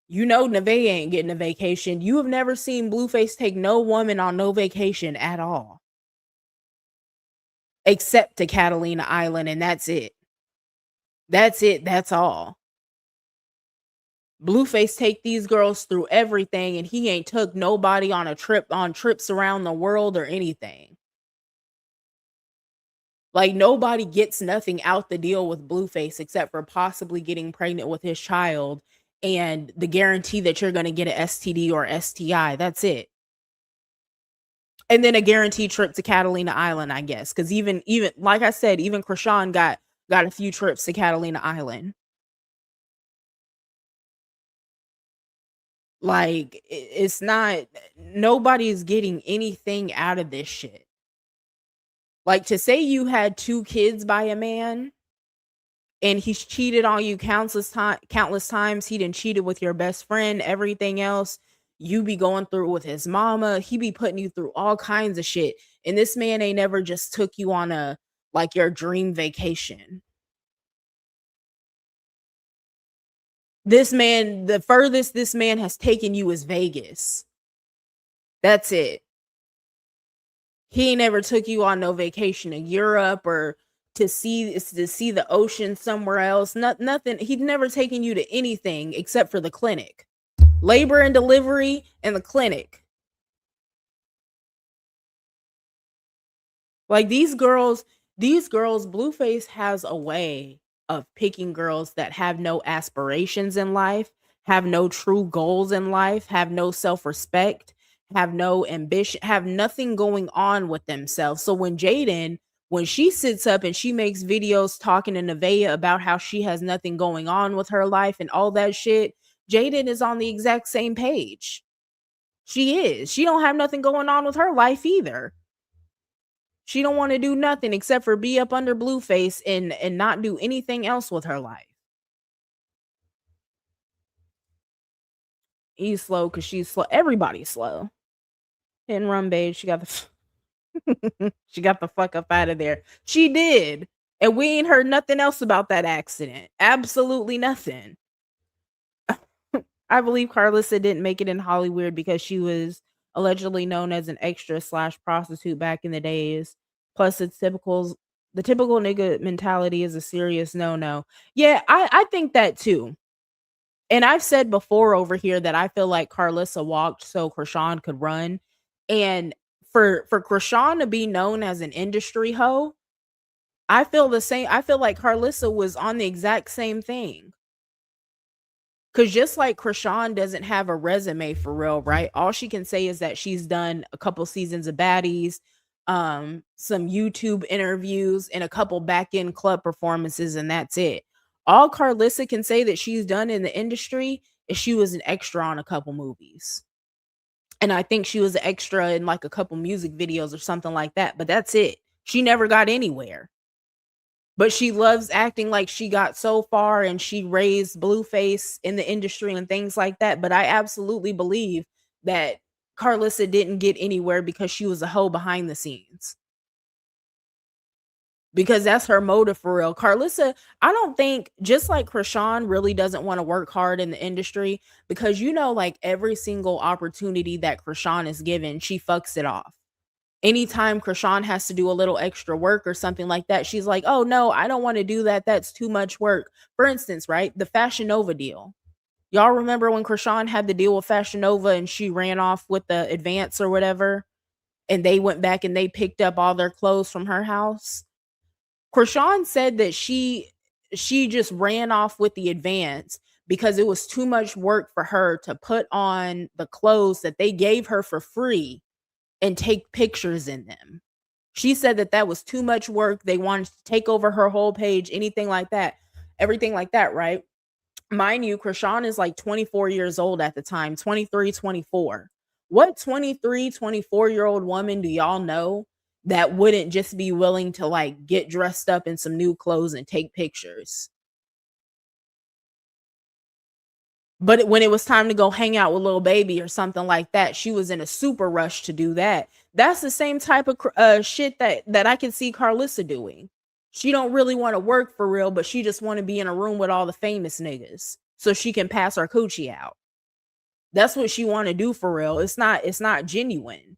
You know Nevaeh ain't getting a vacation. You have never seen Blueface take no woman on no vacation at all. Except to Catalina Island, and that's it. That's it. That's all. Blueface take these girls through everything, and he ain't took nobody on trips around the world or anything. Like nobody gets nothing out the deal with Blueface except for possibly getting pregnant with his child and the guarantee that you're going to get an STD or STI. That's it. And then a guaranteed trip to Catalina Island, I guess. Because even like I said, even Krishan got a few trips to Catalina Island. Like it's not, nobody's getting anything out of this shit. Like to say you had 2 kids by a man and he's cheated on you countless times. He done cheated with your best friend, everything else. You be going through with his mama. He be putting you through all kinds of shit. And this man ain't never just took you on a, like your dream vacation. This man, the furthest this man has taken you is Vegas. That's it. He ain't never took you on no vacation to Europe or to see the ocean somewhere else. Nothing. He'd never taken you to anything except for the clinic. Labor and delivery and the clinic. Like these girls, Blueface has a way of picking girls that have no aspirations in life, have no true goals in life, have no self-respect, have no ambition, have nothing going on with themselves. So when she sits up and she makes videos talking to Nevaeh about how she has nothing going on with her life and all that shit, Jaidyn is on the exact same page. She is. She don't have nothing going on with her life either. She don't want to do nothing except for be up under Blueface and not do anything else with her life. He's slow because she's slow. Everybody's slow. Hit and run, babe. She got the fuck up out of there. She did. And we ain't heard nothing else about that accident. Absolutely nothing. I believe Carlissa didn't make it in Hollywood because she was allegedly known as an extra / prostitute back in the days. Plus, the typical nigga mentality is a serious no. Yeah, I think that too. And I've said before over here that I feel like Carlissa walked so Krishan could run. And for Krishan to be known as an industry hoe, I feel the same. I feel like Carlissa was on the exact same thing. Because just like Krishan doesn't have a resume for real, right? All she can say is that she's done a couple seasons of Baddies, some YouTube interviews, and a couple back-end club performances, and that's it. All Carlissa can say that she's done in the industry is she was an extra on a couple movies. And I think she was an extra in like a couple music videos or something like that. But that's it. She never got anywhere. But she loves acting like she got so far and she raised Blueface in the industry and things like that. But I absolutely believe that Carlissa didn't get anywhere because she was a hoe behind the scenes. Because that's her motive for real. Carlissa, I don't think, just like Krishan really doesn't want to work hard in the industry, because like every single opportunity that Krishan is given, she fucks it off. Anytime Krishan has to do a little extra work or something like that, she's like, oh no, I don't want to do that. That's too much work. For instance, right? The Fashion Nova deal. Y'all remember when Krishan had the deal with Fashion Nova and she ran off with the advance or whatever, and they went back and they picked up all their clothes from her house? Krishan said that she just ran off with the advance because it was too much work for her to put on the clothes that they gave her for free and take pictures in them. She said that that was too much work. They wanted to take over her whole page, anything like that, everything like that, right? Mind you, Krishan is like 24 years old at the time, 23, 24. What 23, 24-year-old woman do y'all know that wouldn't just be willing to like get dressed up in some new clothes and take pictures? But when it was time to go hang out with little baby or something like that, she was in a super rush to do that. That's the same type of shit that I can see Carlissa doing. She don't really want to work for real, but she just want to be in a room with all the famous niggas so she can pass her coochie out. That's what she want to do for real. It's not genuine.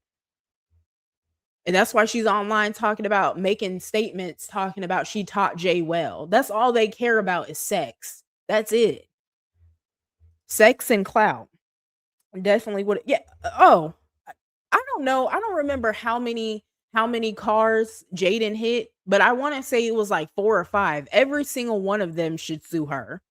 And that's why she's online talking about making statements, talking about she taught Jay well. That's all they care about is sex. That's it. Sex and clout. Definitely would. Yeah. Oh, I don't know. I don't remember how many cars Jaidyn hit, but I want to say it was like 4 or 5. Every single one of them should sue her.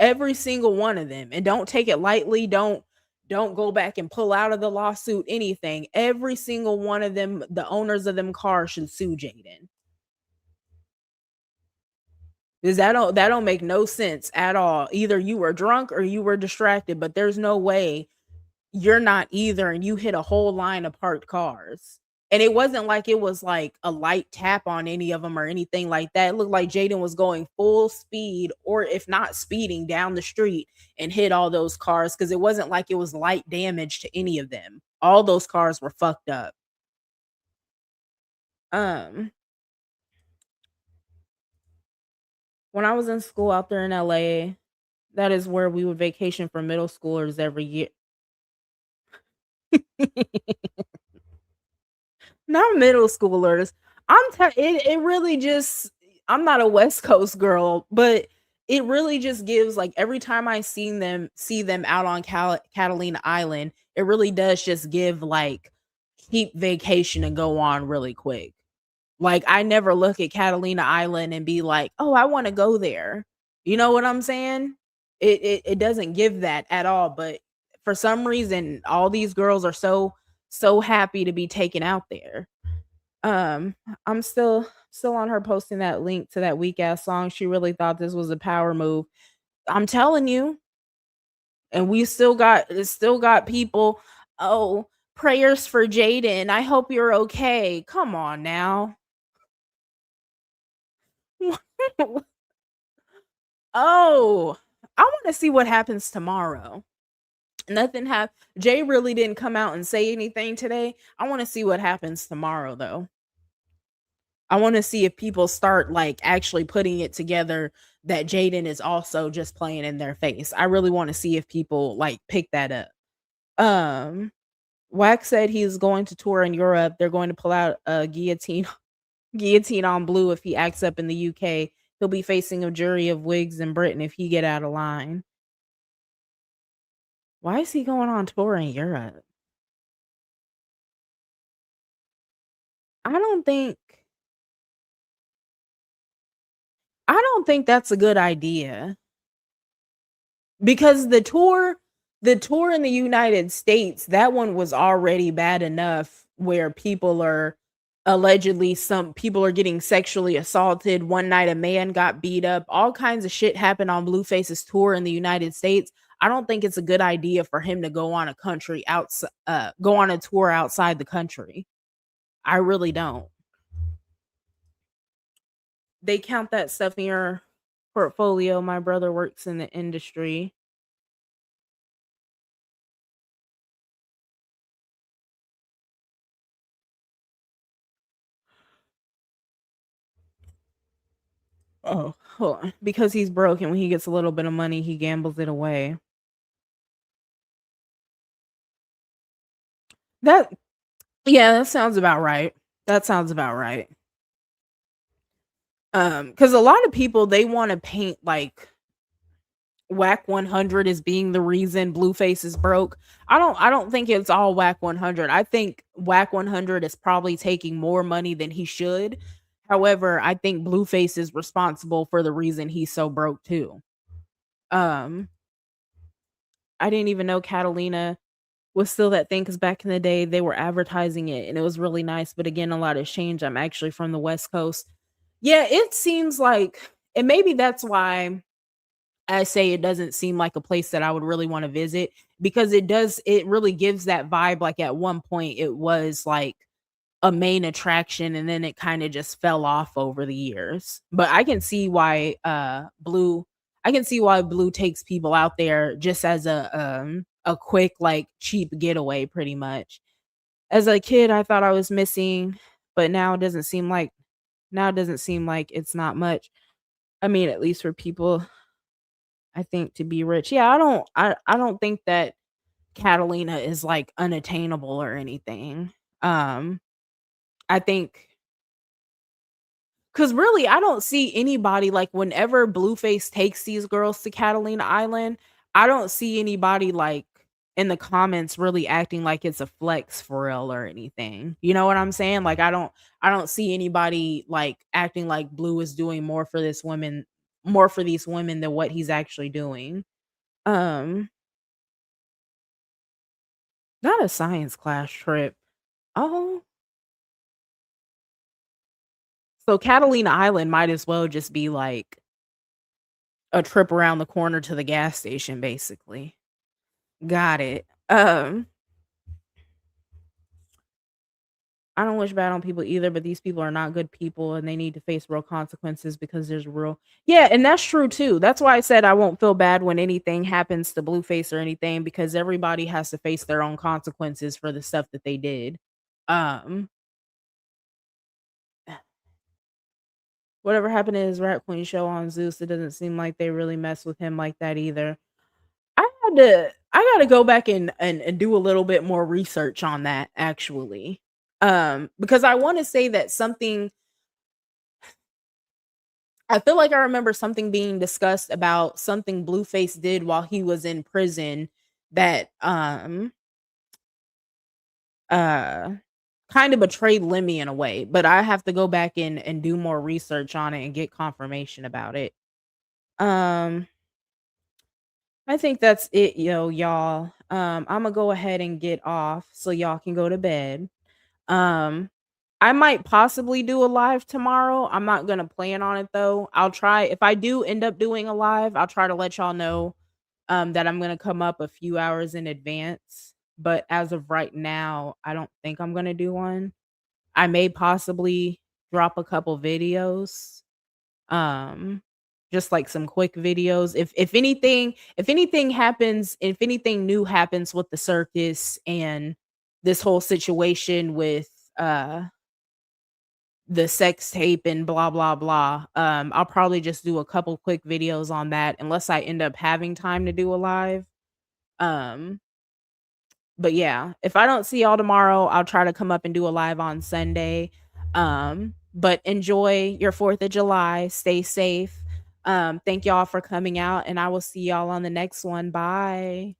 Every single one of them. And don't take it lightly. Don't go back and pull out of the lawsuit, anything. Every single one of them, the owners of them cars should sue Jaidyn. Because that don't make no sense at all. Either you were drunk or you were distracted, but there's no way you're not either and you hit a whole line of parked cars. And it wasn't like it was like a light tap on any of them or anything like that. It looked like Jaidyn was going full speed, or if not speeding, down the street and hit all those cars, because it wasn't like it was light damage to any of them. All those cars were fucked up. When I was in school out there in LA, that is where we would vacation for middle schoolers every year. Not middle schoolers. It really just, I'm not a West Coast girl, but it really just gives, like, every time I see them out on Catalina Island, it really does just give like keep vacation and go on really quick. Like, I never look at Catalina Island and be like, "Oh, I wanna go there." You know what I'm saying? It doesn't give that at all, but for some reason, all these girls are so happy to be taken out there. Um, I'm still on her posting that link to that weak ass song. She really thought this was a power move. I'm telling you. And we still got people, "Oh, prayers for Jaidyn. I hope you're okay." Come on now. Oh, I want to see what happens tomorrow. Jay really didn't come out and say anything today. I want to see what happens tomorrow though. I want to see if people start like actually putting it together that Jaidyn is also just playing in their face. I really want to see if people like pick that up. Wax said he's going to tour in Europe. They're going to pull out a guillotine on Blue if he acts up in the UK. He'll be facing a jury of wigs in Britain if he get out of line. Why is he going on tour in Europe? I don't think that's a good idea. Because the tour in the United States, that one was already bad enough where some people are getting sexually assaulted. One night a man got beat up. All kinds of shit happened on Blueface's tour in the United States. I don't think it's a good idea for him to go on go on a tour outside the country. I really don't. They count that stuff in your portfolio. My brother works in the industry. Oh, hold on. Because he's broke, and when he gets a little bit of money, he gambles it away. That Yeah, that sounds about right. That sounds about right. Because a lot of people, they want to paint like Whack 100 as being the reason Blueface is broke. I don't think it's all Whack 100. I think Whack 100 is probably taking more money than he should. However, I think Blueface is responsible for the reason he's so broke too. Um, I didn't even know Catalina was still that thing because back in the day they were advertising it and it was really nice. But again, a lot has changed. I'm actually from the West Coast. Yeah, it seems like, and maybe that's why I say it doesn't seem like a place that I would really want to visit because it really gives that vibe. Like at one point, it was like a main attraction and then it kind of just fell off over the years. But I can see why Blue takes people out there just as a quick like cheap getaway pretty much. As a kid I thought I was missing, but now it doesn't seem like it's not much. I mean, at least for people I think to be rich. Yeah, I don't think that Catalina is like unattainable or anything. Um I think because really, I don't see anybody like whenever Blueface takes these girls to Catalina Island, I don't see anybody like in the comments really acting like it's a flex for real or anything. You know what I'm saying? Like I don't see anybody like acting like Blue is doing more for these women than what he's actually doing. Um, not a science class trip. Oh, so Catalina Island might as well just be like a trip around the corner to the gas station, basically. Got it. I don't wish bad on people either, but these people are not good people and they need to face real consequences because there's real. Yeah, and that's true too. That's why I said I won't feel bad when anything happens to Blueface or anything because everybody has to face their own consequences for the stuff that they did. Um, whatever happened to his Rat Queen show on Zeus, it doesn't seem like they really mess with him like that either. I gotta go back and do a little bit more research on that actually. Because I want to say that something I feel like I remember something being discussed about something Blueface did while he was in prison that uh kind of betrayed Lemmy in a way, but I have to go back in and do more research on it and get confirmation about it. Um I think that's it, y'all. I'm gonna go ahead and get off so y'all can go to bed. Um, I might possibly do a live tomorrow. I'm not gonna plan on it though. I'll try if I do end up doing a live, I'll try to let y'all know that I'm gonna come up a few hours in advance. But as of right now, I don't think I'm gonna do one. I may possibly drop a couple videos. Um, just like some quick videos. If anything new happens with the circus and this whole situation with the sex tape and blah blah blah, I'll probably just do a couple quick videos on that unless I end up having time to do a live. Um, but yeah, if I don't see y'all tomorrow, I'll try to come up and do a live on Sunday. But enjoy your 4th of July. Stay safe. Thank y'all for coming out, and I will see y'all on the next one. Bye.